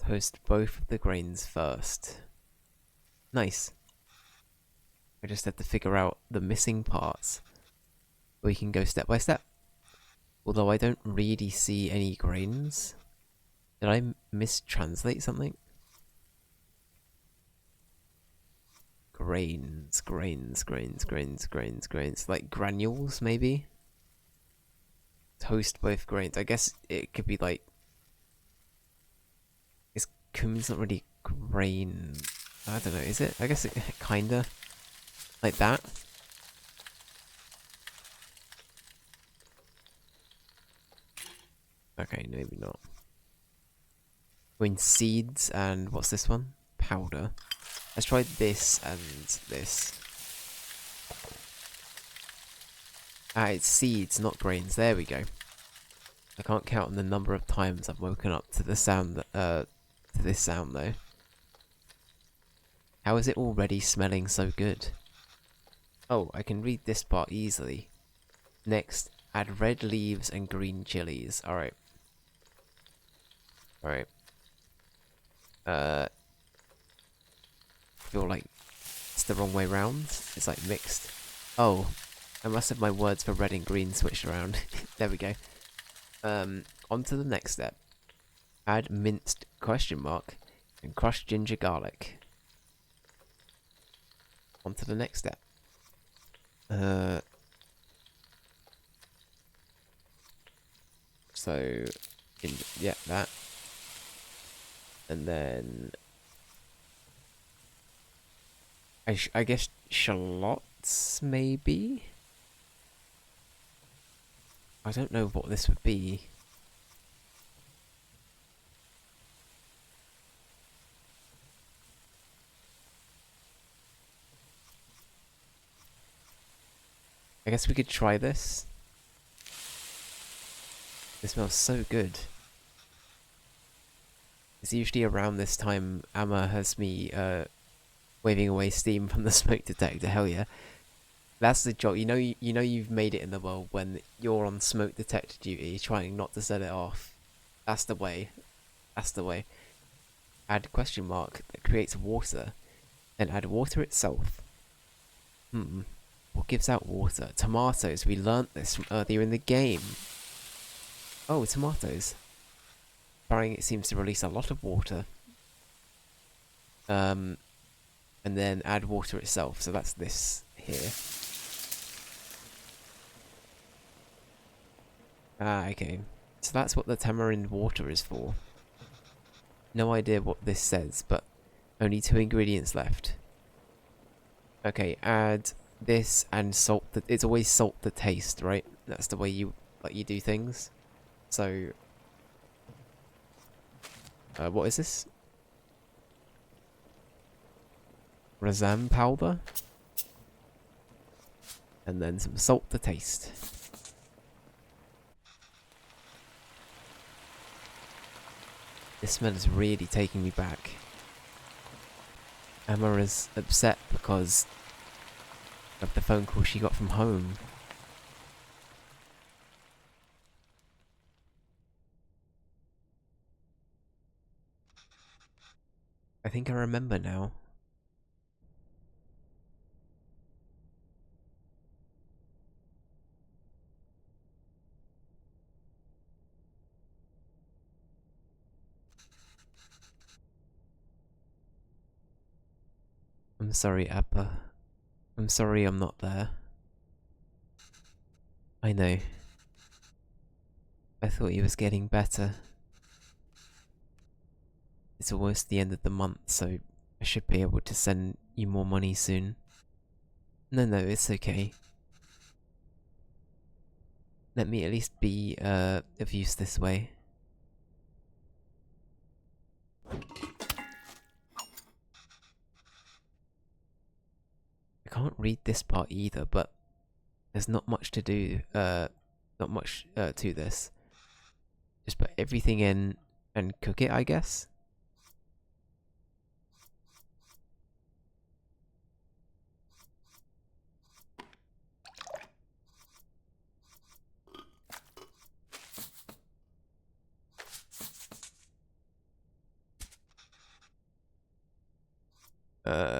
Toast both of the grains first. Nice. I just had to figure out the missing parts. We can go step by step. Although I don't really see any grains. Did I mistranslate something? Grains. Like granules, maybe? Toast both grains. I guess it could be like... Cumin's not really grain. I don't know, is it? I guess it kinda... Like that? Okay, maybe not. I mean, seeds and what's this one? Powder. Let's try this and this. Ah, it's seeds, not grains. There we go. I can't count on the number of times I've woken up to the sound, to this sound though. How is it already smelling so good? Oh, I can read this part easily. Next, add red leaves and green chilies. Alright. Alright. Feel like it's the wrong way round. It's like mixed. Oh, I must have my words for red and green switched around. There we go. On to the next step. Add minced question mark and crushed ginger garlic. On to the next step. So, yeah, that. And then... I guess shallots, maybe? I don't know what this would be. I guess we could try this. It smells so good. It's usually around this time Amma has me waving away steam from the smoke detector. Hell yeah. That's the job. You know you've made it in the world when you're on smoke detector duty, trying not to set it off. That's the way. That's the way. Add question mark that creates water. Then add water itself. What gives out water? Tomatoes. We learnt this from earlier in the game. Oh, tomatoes. Apparently it seems to release a lot of water. And then add water itself. So that's this here. Ah, okay. So that's what the tamarind water is for. No idea what this says, but only 2 ingredients left. Okay, add this and salt. It's always salt the taste, right? That's the way you do things. So, what is this? Razam powder, and then some salt to taste. This smell is really taking me back. Emma is upset because of the phone call she got from home. I think I remember now. I'm sorry, Appa. I'm sorry I'm not there. I know. I thought he was getting better. It's almost the end of the month, so I should be able to send you more money soon. No, it's okay. Let me at least be, of use this way. I can't read this part either, but there's not much to do, not much, to this. Just put everything in and cook it, I guess?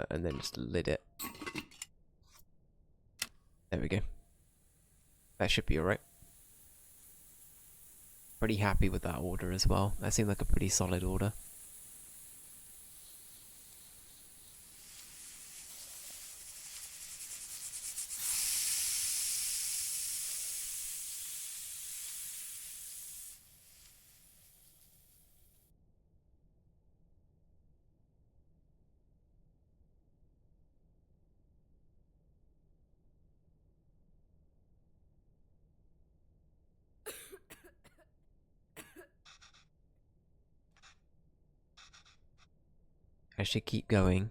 And then just lid it. There we go. That should be alright. Pretty happy with that order as well. That seemed like a pretty solid order. I should keep going.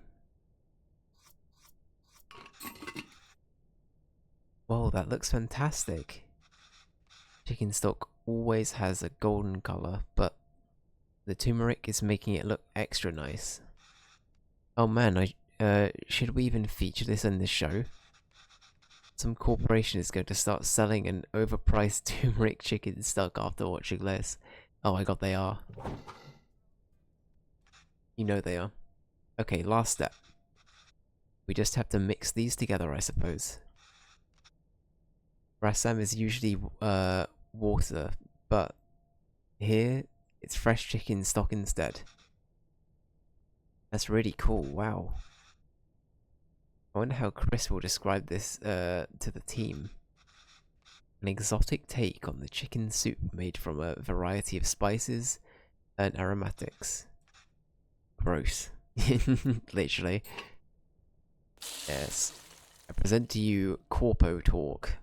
Whoa, that looks fantastic. Chicken stock always has a golden colour, but the turmeric is making it look extra nice. Oh man, should we even feature this in this show? Some corporation is going to start selling an overpriced turmeric chicken stock after watching this. Oh my god, they are. You know they are. Okay, last step. We just have to mix these together, I suppose. Rasam is usually water, but here it's fresh chicken stock instead. That's really cool, wow. I wonder how Chris will describe this to the team. An exotic take on the chicken soup made from a variety of spices and aromatics. Gross. Literally. Yes. I present to you Corpo Talk.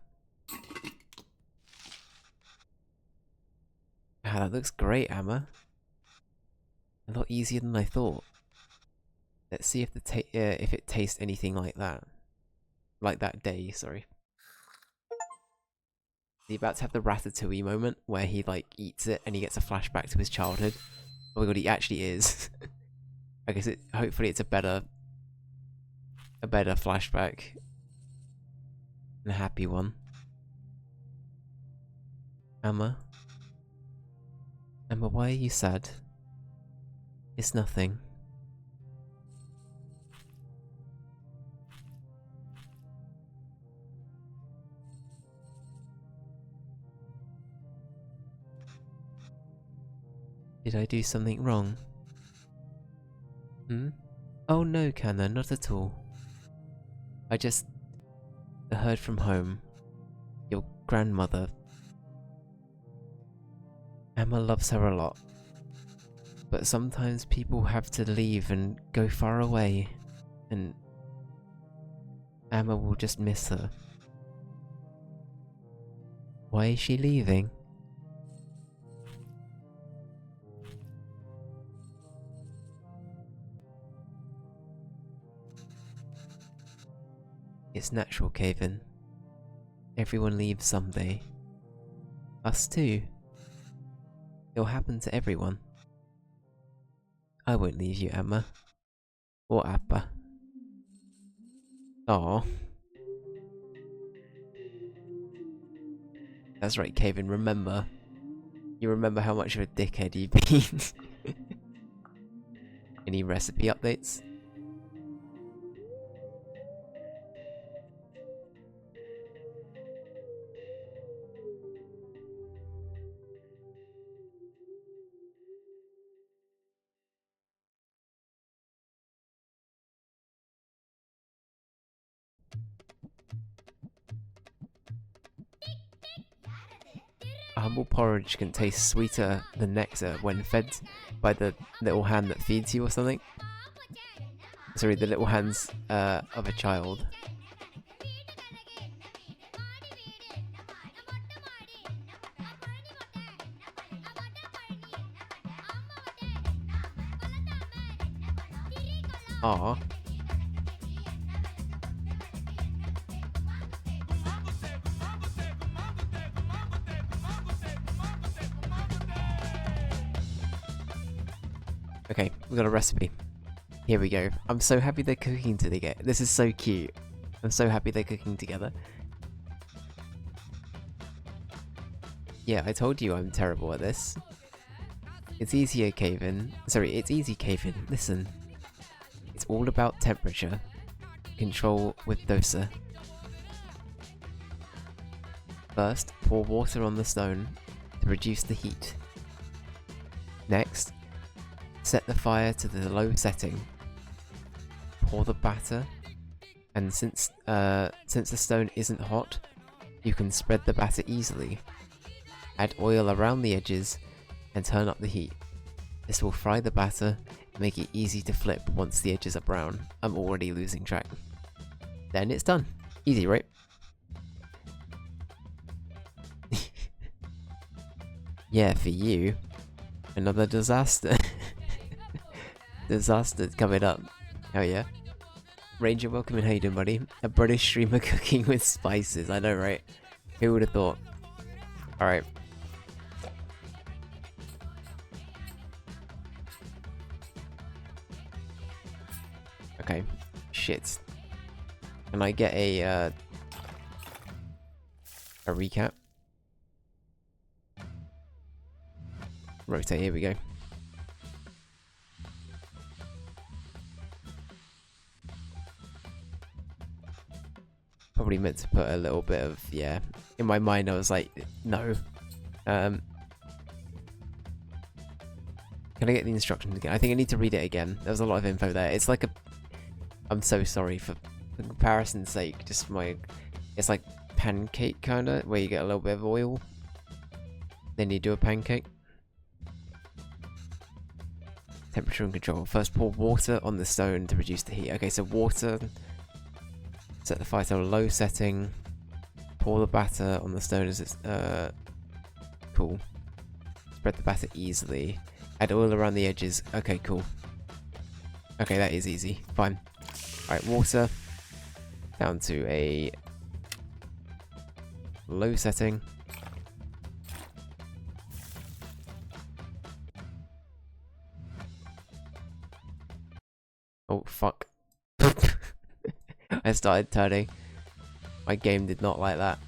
Ah, that looks great, Amma. A lot easier than I thought. Let's see if if it tastes anything like that. Like that day, sorry. You're about to have the ratatouille moment where he like eats it and he gets a flashback to his childhood. Oh my god, he actually is. I guess hopefully it's a better flashback. And a happy one. Emma? Emma, why are you sad? It's nothing. Did I do something wrong? Hmm? Oh no, Kanna, not at all. I just heard from home. Your grandmother. Emma loves her a lot. But sometimes people have to leave and go far away. And Emma will just miss her. Why is she leaving? It's natural, Caven. Everyone leaves someday. Us too. It'll happen to everyone. I won't leave you, Emma. Or Appa. Aw. That's right, Caven, remember. You remember how much of a dickhead you've been. Any recipe updates? A humble porridge can taste sweeter than nectar when fed by the little hand that feeds you or something. Sorry, the little hands of a child. Ah. Okay, we got a recipe. Here we go. I'm so happy they're cooking together. This is so cute. I'm so happy they're cooking together. Yeah, I told you I'm terrible at this. It's easier, Caven. Sorry, it's easy, Caven. Listen. It's all about temperature. Control with doser. First, pour water on the stone to reduce the heat. Next, set the fire to the low setting. Pour the batter, and since the stone isn't hot, you can spread the batter easily. Add oil around the edges and turn up the heat. This will fry the batter and make it easy to flip once the edges are brown. I'm already losing track. Then it's done. Easy, right? Yeah, for you. Another disaster. Disaster coming up. Oh yeah. Ranger, welcome in. How you doing, buddy? A British streamer cooking with spices. I know, right? Who would have thought? Alright. Okay. Shit. Can I get a recap? Rotate, here we go. Probably meant to put a little bit of, yeah. In my mind I was like, no. Can I get the instructions again? I think I need to read it again. There was a lot of info there. It's like a... I'm so sorry for comparison's sake. Just my... It's like pancake kinda, where you get a little bit of oil. Then you do a pancake. Temperature and control. First pour water on the stone to reduce the heat. Okay, so water... Set the fire to a low setting. Pour the batter on the stone as it's... Cool. Spread the batter easily. Add oil around the edges. Okay, cool. Okay, that is easy. Fine. Alright, water. Down to a... low setting. Oh, fuck. I started turning. My game did not like that.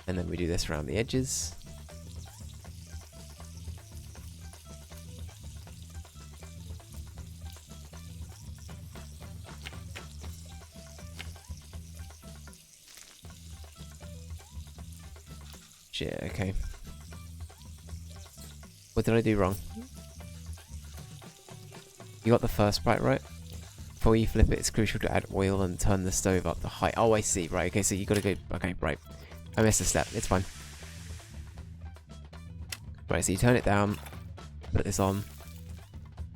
And then we do this around the edges. Shit, okay. What did I do wrong? You got the first part right? Before you flip it, it's crucial to add oil and turn the stove up to high. Oh, I see. Right, okay, so you gotta go... Okay, right. I missed a step. It's fine. Right, so you turn it down. Put this on.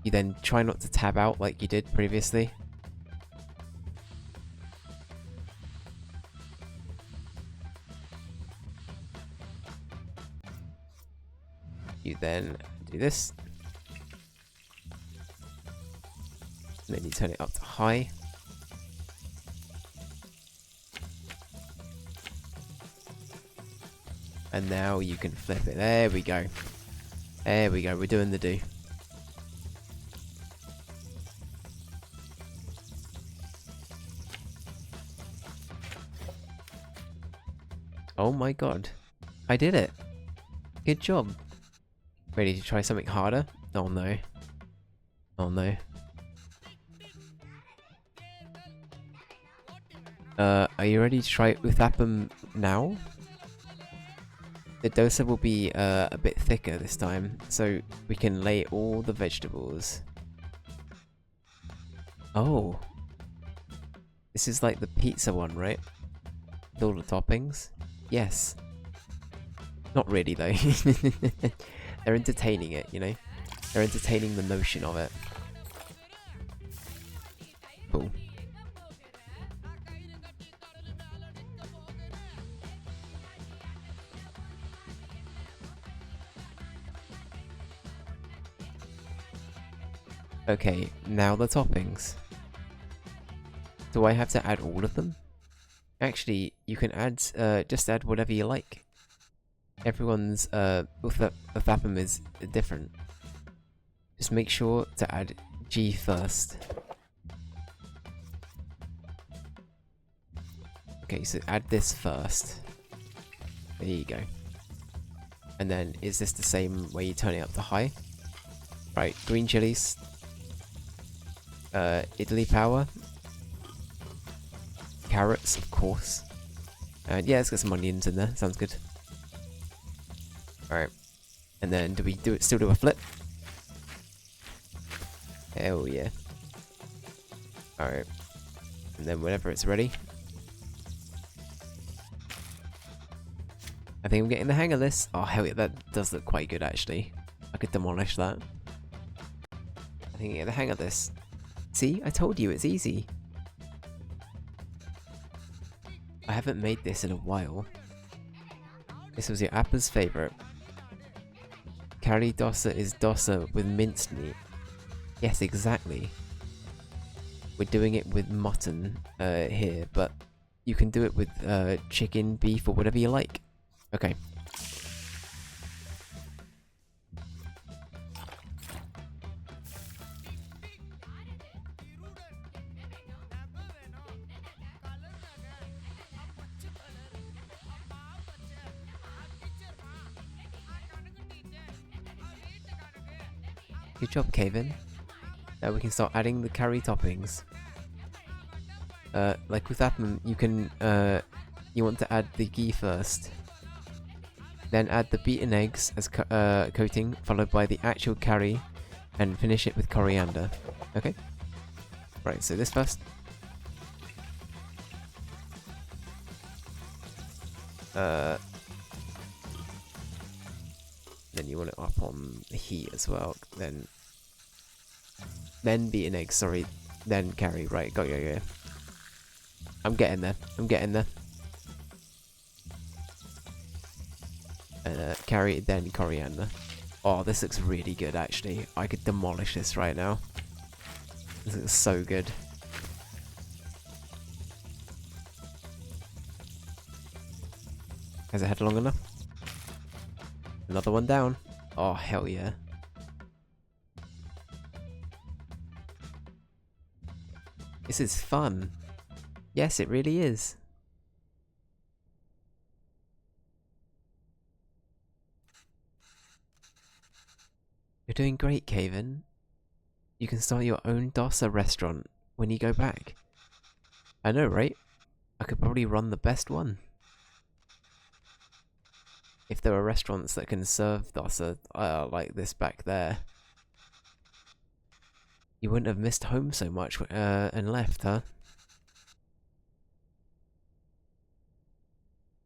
You then try not to tab out like you did previously. You then do this. And then you turn it up to high. And now you can flip it. There we go. There we go. We're doing the do. Oh my god. I did it. Good job. Ready to try something harder? Oh no. Oh no. Are you ready to try Uthapam now? The dosa will be a bit thicker this time, so we can lay all the vegetables. Oh. This is like the pizza one, right? With all the toppings? Yes. Not really though. They're entertaining it, you know? They're entertaining the notion of it. Cool. Okay, now the toppings. Do I have to add all of them? Actually, you can add, just add whatever you like. Everyone's, uthapam is different. Just make sure to add G first. Okay, so add this first. There you go. And then, is this the same way you turn it up to high? Right, green chilies. Italy power. Carrots, of course. And yeah, let's get some onions in there. Sounds good. Alright. And then, do we still do a flip? Hell yeah. Alright. And then whenever it's ready. I think I'm getting the hang of this. Oh, hell yeah, that does look quite good, actually. I could demolish that. I think I get the hang of this. See? I told you, it's easy. I haven't made this in a while. This was your Appa's favourite. Curry dosa is dosa with minced meat. Yes, exactly. We're doing it with mutton here, but you can do it with chicken, beef, or whatever you like. Okay. Good job, Kevin. Now we can start adding the curry toppings. Like with Appam, you can, you want to add the ghee first. Then add the beaten eggs as coating, followed by the actual curry, and finish it with coriander. Okay? Right, so this first. Then you want it up on the heat as well. Then beaten eggs, sorry. Then curry, right, got you, yeah. I'm getting there, I'm getting there. Curry, then coriander. Oh, this looks really good, actually. I could demolish this right now. This looks so good. Has it had long enough? Another one down. Oh, hell yeah. This is fun. Yes, it really is. You're doing great, Caven. You can start your own dosa restaurant when you go back. I know, right? I could probably run the best one. If there are restaurants that can serve dosa like this back there. You wouldn't have missed home so much and left, huh?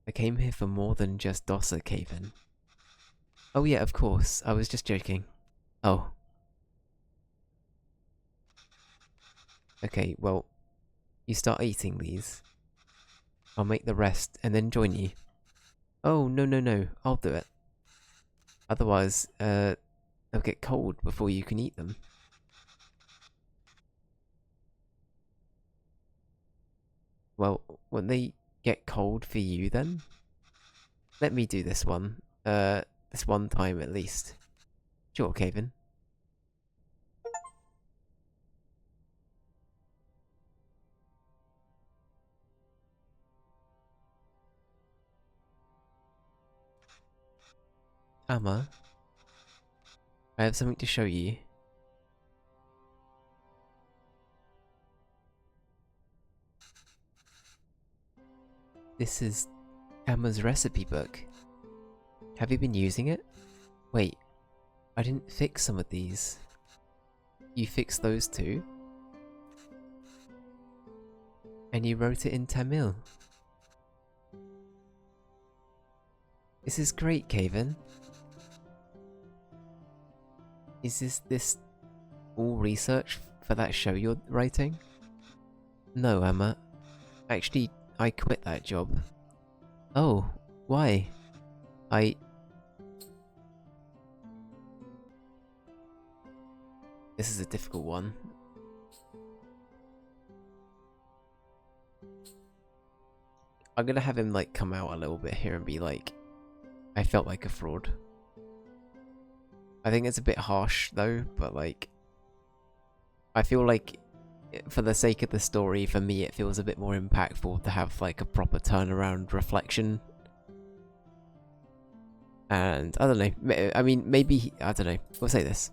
I came here for more than just dosa, Caven. Oh yeah, of course. I was just joking. Oh. Okay, well, you start eating these. I'll make the rest and then join you. Oh, no, no, no. I'll do it. Otherwise, they'll get cold before you can eat them. Well, won't they get cold for you then? Let me do this one. This one time at least. Sure, Caven. Amma, I have something to show you. This is Amma's recipe book. Have you been using it? Wait, I didn't fix some of these. You fixed those too? And you wrote it in Tamil. This is great, Kaven. Is this all research for that show you're writing? No, Amma. Actually, I quit that job. Oh, why? This is a difficult one. I'm gonna have him like come out a little bit here and be like, I felt like a fraud. I think it's a bit harsh though, but like, I feel like for the sake of the story, for me it feels a bit more impactful to have like a proper turnaround reflection. And I don't know, I mean maybe, I don't know, we'll say this.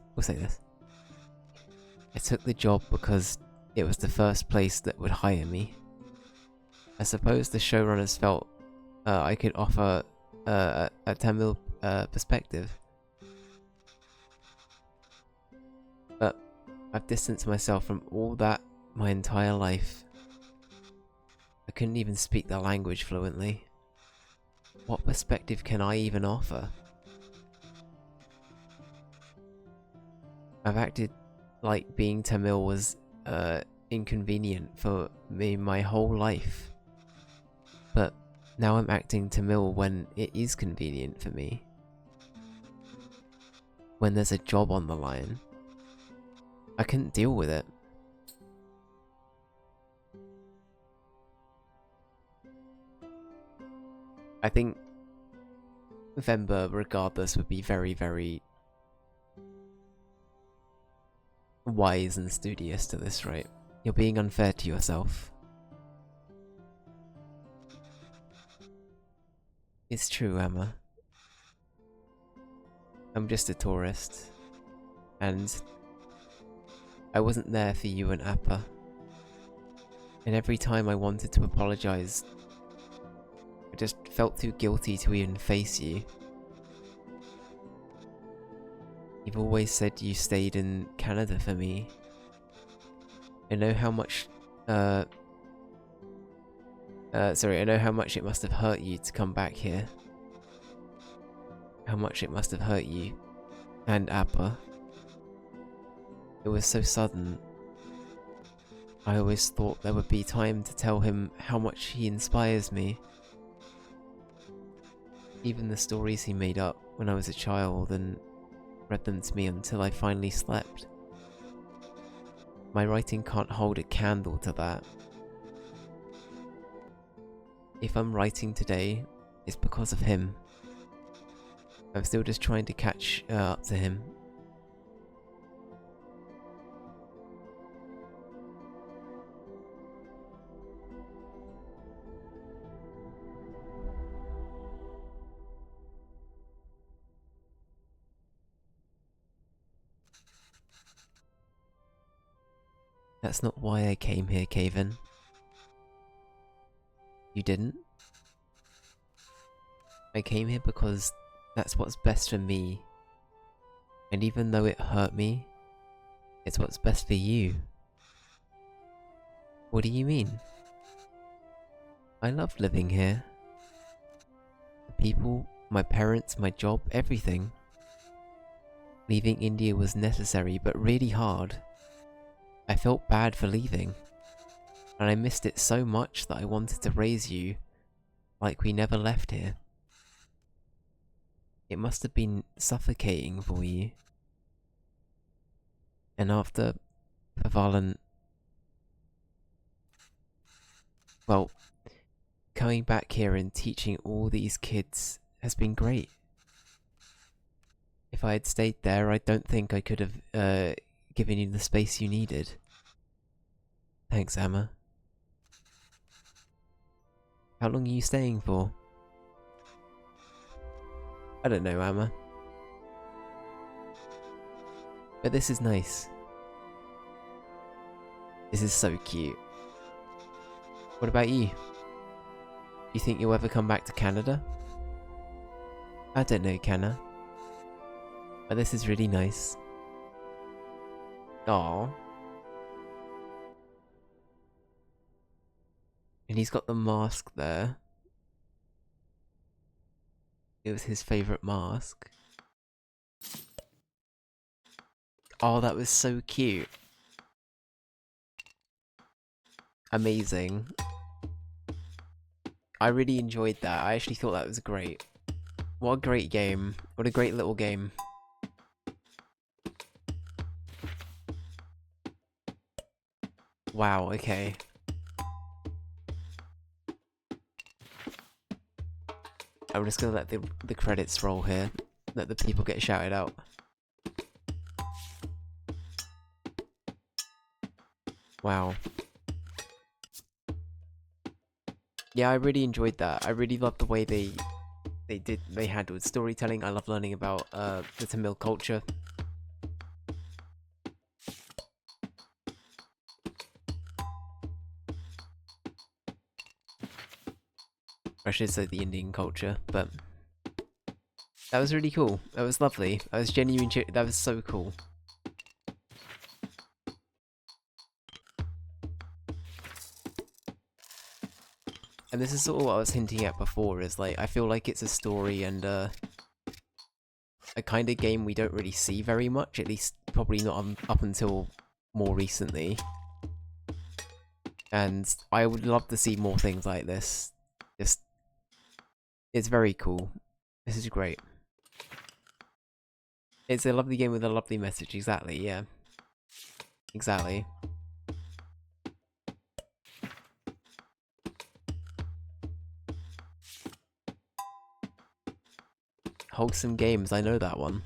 I took the job because it was the first place that would hire me. I suppose the showrunners felt I could offer a Tamil perspective. But I've distanced myself from all that my entire life. I couldn't even speak the language fluently. What perspective can I even offer? I've acted like being Tamil was inconvenient for me my whole life. But now I'm acting Tamil when it is convenient for me. When there's a job on the line. I couldn't deal with it. I think Venba, regardless, would be very, very wise and studious to this, right? You're being unfair to yourself. It's true, Amma. I'm just a tourist. And I wasn't there for you and Appa. And every time I wanted to apologize, I just felt too guilty to even face you. You've always said you stayed in Canada for me. I know how much, I know how much it must have hurt you to come back here. How much it must have hurt you. And Appa. It was so sudden. I always thought there would be time to tell him how much he inspires me. Even the stories he made up when I was a child and read them to me until I finally slept. My writing can't hold a candle to that. If I'm writing today, it's because of him. I'm still just trying to catch up to him. That's not why I came here, Kaven. You didn't? I came here because that's what's best for me. And even though it hurt me, it's what's best for you. What do you mean? I love living here. The people, my parents, my job, everything. Leaving India was necessary, but really hard. I felt bad for leaving. And I missed it so much that I wanted to raise you like we never left here. It must have been suffocating for you. And after Pavalan, well, coming back here and teaching all these kids has been great. If I had stayed there, I don't think I could have given you the space you needed. Thanks, Amma. How long are you staying for? I don't know, Amma. But this is nice. This is so cute. What about you? You think you'll ever come back to Canada? I don't know, Canna. But this is really nice. Aww. And he's got the mask there. It was his favourite mask. Oh, that was so cute. Amazing. I really enjoyed that. I actually thought that was great. What a great game. What a great little game. Wow, okay. I'm just gonna let the credits roll here. Let the people get shouted out. Wow. Yeah, I really enjoyed that. I really loved the way they handled storytelling. I love learning about the Tamil culture. I should say the Indian culture, but that was really cool. That was lovely. That was genuine. That was so cool. And this is sort of what I was hinting at before, is like, I feel like it's a story and a kind of game we don't really see very much, at least probably not up until more recently. And I would love to see more things like this. Just, it's very cool. This is great. It's a lovely game with a lovely message, exactly, yeah. Exactly. Wholesome Games, I know that one.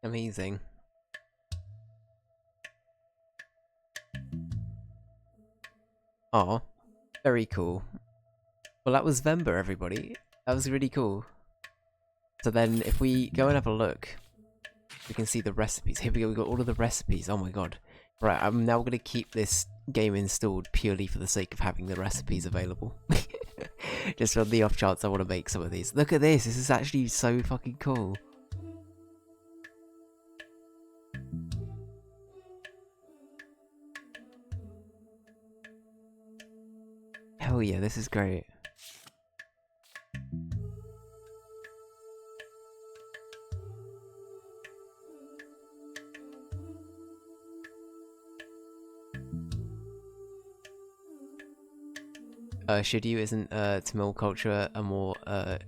Amazing. Aw, very cool. Well, that was Venba, everybody. That was really cool. So then, if we go and have a look, we can see the recipes. Here we go, we got all of the recipes. Oh my god. Right, I'm now going to keep this game installed purely for the sake of having the recipes available. Just on the off chance I want to make some of these. Look at this, this is actually so fucking cool. Hell yeah, this is great. Shiryu isn't Tamil culture a more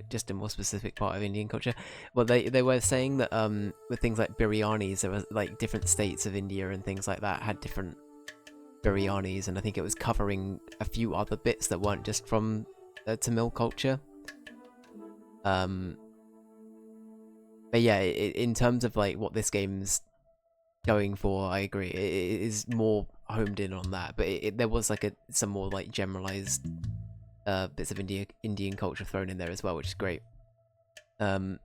just a more specific part of Indian culture? Well, they were saying that with things like biryanis, there was like different states of India and things like that had different biryanis, and I think it was covering a few other bits that weren't just from Tamil culture. But yeah, in terms of like what this game's going for, I agree. It is more homed in on that, but there was like some more like generalized bits of Indian culture thrown in there as well, which is great. Hell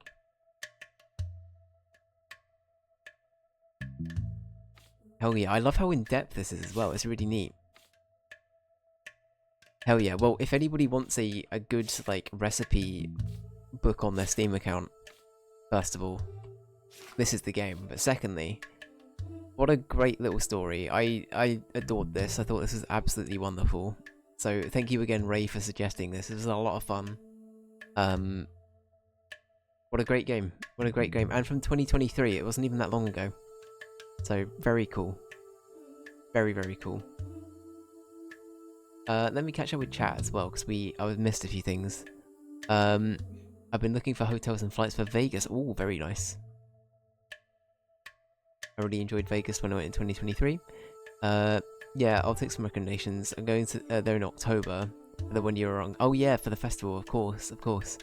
yeah, I love how in-depth this is as well. It's really neat. Hell yeah. Well, if anybody wants a good like recipe book on their Steam account, first of all, this is the game. But secondly, what a great little story. I adored this. I thought this was absolutely wonderful. So thank you again, Ray, for suggesting this. It was a lot of fun. What a great game. What a great game. And from 2023, it wasn't even that long ago. So very cool. Very, very cool. Let me catch up with chat as well, because I missed a few things. I've been looking for hotels and flights for Vegas. Ooh, very nice. I really enjoyed Vegas when I went in 2023. Yeah, I'll take some recommendations. I'm going to there in October, the one year wrong. Oh yeah, for the festival, of course, of course.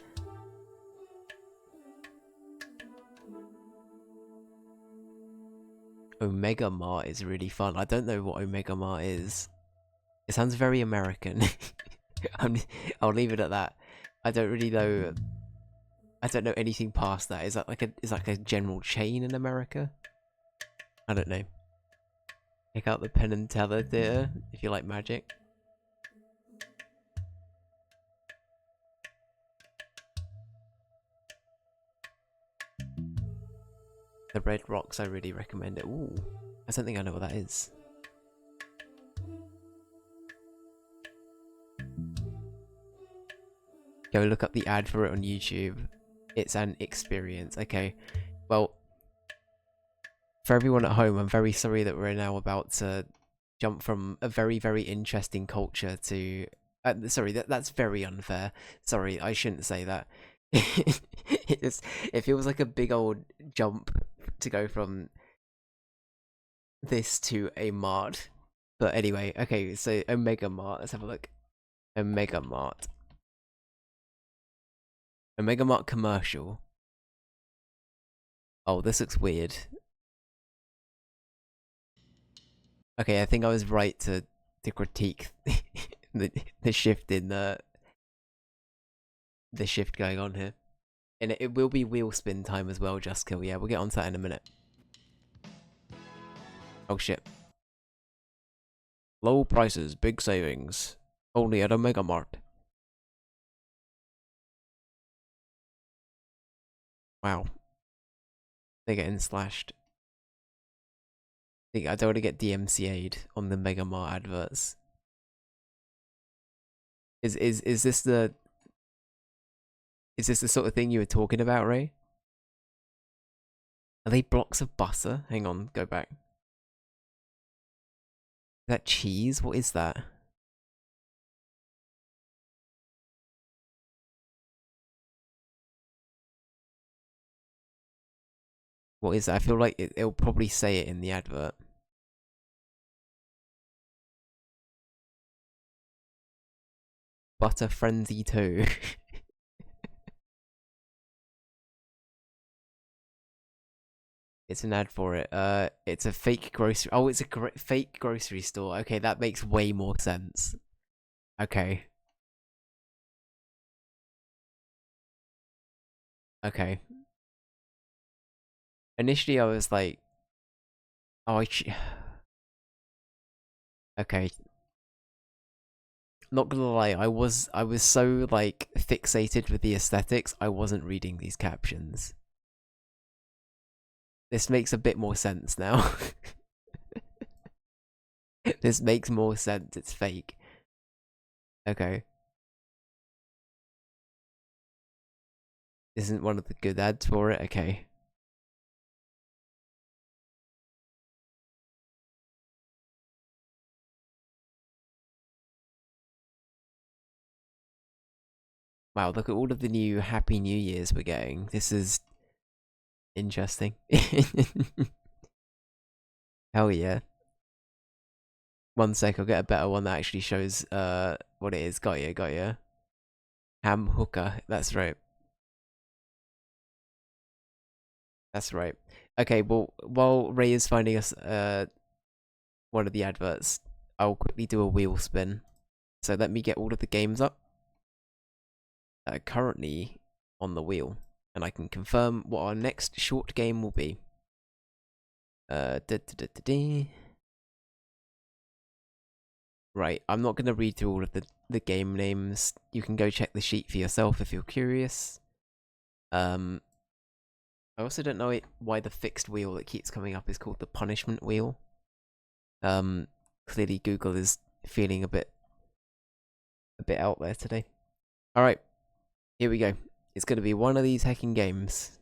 Omega Mart is really fun. I don't know what Omega Mart is. It sounds very American. I'm, I'll leave it at that. I don't really know. I don't know anything past that. Is that like a general chain in America? I don't know. Take out the Penn and Teller Theater if you like magic. The Red Rocks, I really recommend it. Ooh, I don't think I know what that is. Go look up the ad for it on YouTube. It's an experience. Okay, well, for everyone at home, I'm very sorry that we're now about to jump from a very, very interesting culture to... sorry, that's very unfair. Sorry, I shouldn't say that. It feels like a big old jump to go from this to a mart. But anyway, okay, so Omega Mart, let's have a look. Omega Mart. Omega Mart commercial. Oh, this looks weird. Okay, I think I was right to critique the shift in the shift going on here. And it will be wheel spin time as well, Just Kill. Yeah, we'll get onto that in a minute. Oh shit. Low prices, big savings. Only at Omega Mart. Wow. They're getting slashed. I don't want to get DMCA'd on the Mega Mart adverts. Is this the... Is this the sort of thing you were talking about, Ray? Are they blocks of butter? Hang on, go back. Is that cheese? What is that? What is that? I feel like it'll probably say it in the advert. Butter Frenzy 2. It's an ad for it. It's a fake grocery... Oh, it's a fake grocery store. Okay, that makes way more sense. Okay. Okay. Initially, I was like... Oh, okay. Not gonna lie, I was so, like, fixated with the aesthetics, I wasn't reading these captions. This makes a bit more sense now. This makes more sense, it's fake. Okay. Isn't one of the good ads for it? Okay. Wow, look at all of the new Happy New Years we're getting. This is interesting. Hell yeah. One sec, I'll get a better one that actually shows what it is. Got ya. Ham hooker, that's right. That's right. Okay, well, while Ray is finding us one of the adverts, I'll quickly do a wheel spin. So let me get all of the games up that are currently on the wheel, and I can confirm what our next short game will be. Right, I'm not going to read through all of the game names. You can go check the sheet for yourself if you're curious. I also don't know why the fixed wheel that keeps coming up is called the punishment wheel. Clearly Google is feeling a bit out there today. Alright, here we go. It's going to be one of these hacking games.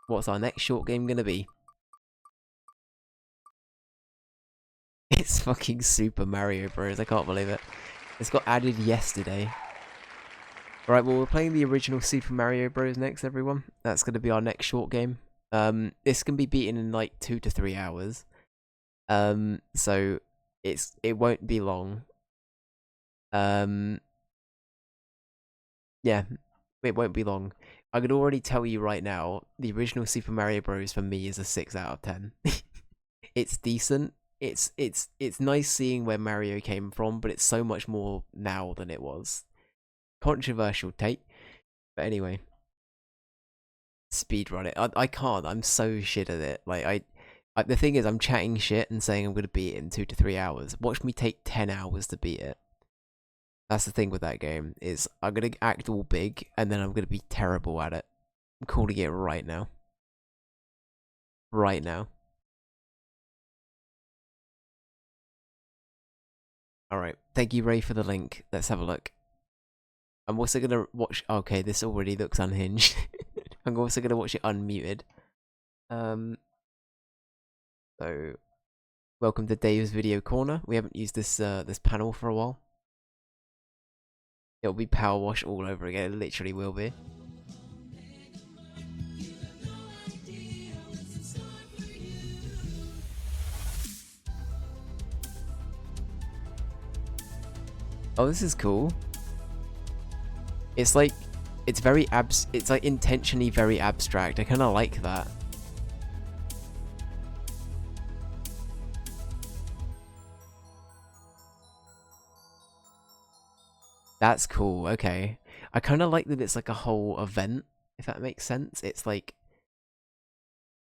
What's our next short game going to be? It's fucking Super Mario Bros. I can't believe it. It's got added yesterday. Right, well, we're playing the original Super Mario Bros. Next, everyone. That's going to be our next short game. This can be beaten in like 2 to 3 hours. So it won't be long. Yeah, it won't be long. I could already tell you right now, the original Super Mario Bros. For me is a 6 out of 10. It's decent. It's nice seeing where Mario came from, but it's so much more now than it was. Controversial take, but anyway, speedrun it. I can't. I'm so shit at it. Like the thing is, I'm chatting shit and saying I'm gonna beat it in 2 to 3 hours. Watch me take 10 hours to beat it. That's the thing with that game, is I'm gonna act all big and then I'm gonna be terrible at it. I'm calling it right now. Right now. Alright. Thank you, Ray, for the link. Let's have a look. I'm also gonna watch. Okay, this already looks unhinged. I'm also gonna watch it unmuted. So welcome to Dave's Video Corner. We haven't used this panel for a while. It'll be Power Wash all over again. It literally will be. Oh, this is cool. It's like, it's very it's like intentionally very abstract. I kind of like that. That's cool. Okay. I kind of like that it's like a whole event, if that makes sense. It's like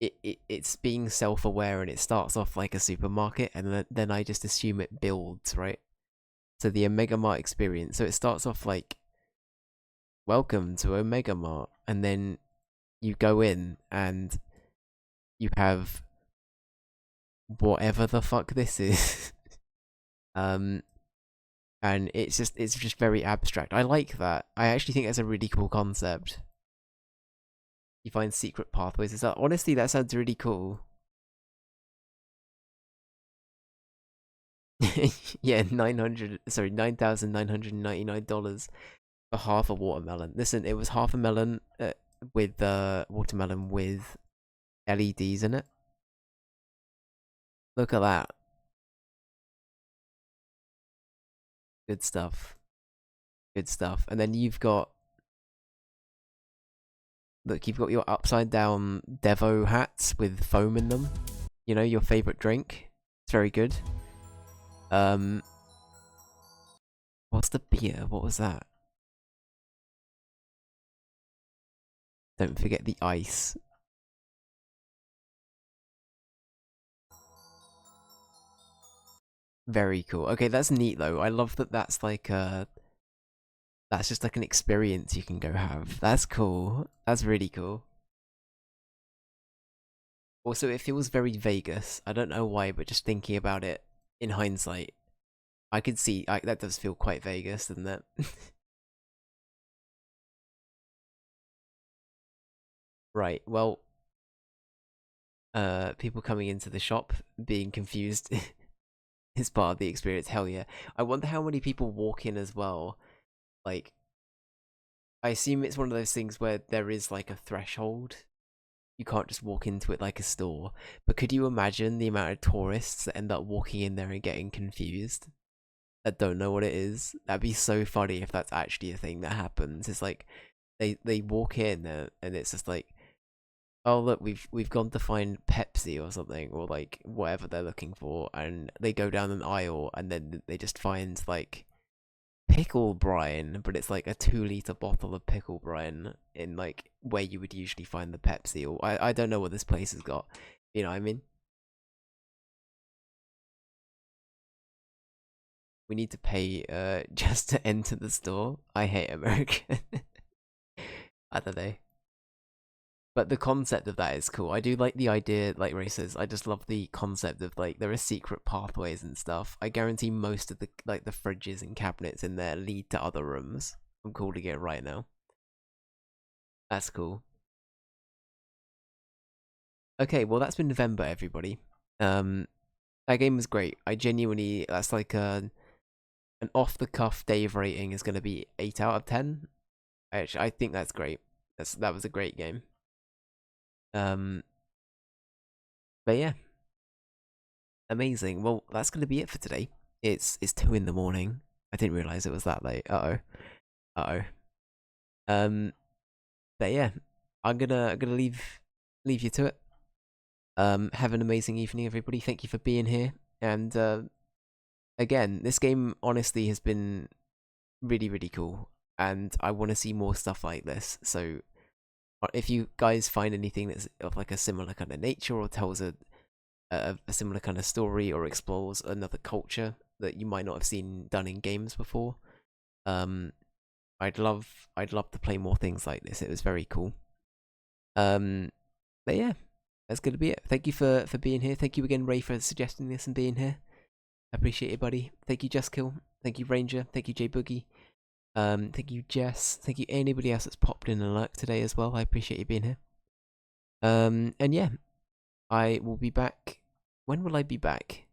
it's being self-aware, and it starts off like a supermarket, and then I just assume it builds, right? So the Omega Mart experience. So it starts off like, welcome to Omega Mart, and then you go in and you have whatever the fuck this is. And it's just very abstract. I like that. I actually think that's a really cool concept. You find secret pathways. Is that, honestly, that sounds really cool. Yeah, $9,999 for half a watermelon. Listen, it was half a melon with watermelon with LEDs in it. Look at that. Good stuff. Good stuff. And then you've got, look, you've got your upside down Devo hats with foam in them. You know, your favorite drink. It's very good. What's the beer? What was that? Don't forget the ice. Very cool. Okay, that's neat though. I love that that's like that's just like an experience you can go have. That's cool. That's really cool. Also, it feels very Vegas. I don't know why, but just thinking about it in hindsight, I could see that does feel quite Vegas, doesn't it? Right. Well, people coming into the shop being confused is part of the experience. Hell yeah. I wonder how many people walk in as well. Like, I assume it's one of those things where there is like a threshold. You can't just walk into it like a store. But could you imagine the amount of tourists that end up walking in there and getting confused? That don't know what it is? That'd be so funny if that's actually a thing that happens. It's like they walk in and it's just like, oh look, we've gone to find Pepsi or something, or like whatever they're looking for, and they go down an aisle and then they just find like pickle brine, but it's like a 2 liter bottle of pickle brine in like where you would usually find the Pepsi, or I don't know what this place has got. You know what I mean? We need to pay just to enter the store. I hate America. I don't know. But the concept of that is cool. I do like the idea, like Ray says, I just love the concept of like there are secret pathways and stuff. I guarantee most of the like the fridges and cabinets in there lead to other rooms. I'm calling it right now. That's cool. Okay, well that's been Venba, everybody. That game was great. I genuinely, that's like an off the cuff Dave rating is gonna be 8 out of 10. I think that's great. That was a great game. Um, but yeah, amazing. Well, that's gonna be it for today. It's 2 in the morning. I didn't realize it was that late. Uh oh. Uh oh. Um, But yeah, I'm gonna leave you to it. Have an amazing evening, everybody. Thank you for being here. And again, this game honestly has been really, really cool. And I want to see more stuff like this. So if you guys find anything that's of like a similar kind of nature or tells a similar kind of story or explores another culture that you might not have seen done in games before, um, I'd love to play more things like this. It was very cool. Um, but yeah, that's gonna be it. Thank you for being here. Thank you again, Ray, for suggesting this and being here. I appreciate it, buddy. Thank you, Just Kill. Thank you, Ranger. Thank you, J Boogie. Thank you, Jess. Thank you, anybody else that's popped in and lurked today as well. I appreciate you being here. And yeah, I will be back. When will I be back?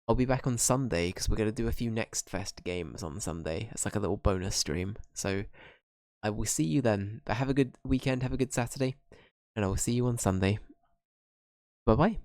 I'll be back on Sunday because we're gonna do a few Next Fest games on Sunday. It's like a little bonus stream. So I will see you then. But have a good weekend. Have a good Saturday, and I will see you on Sunday. Bye bye.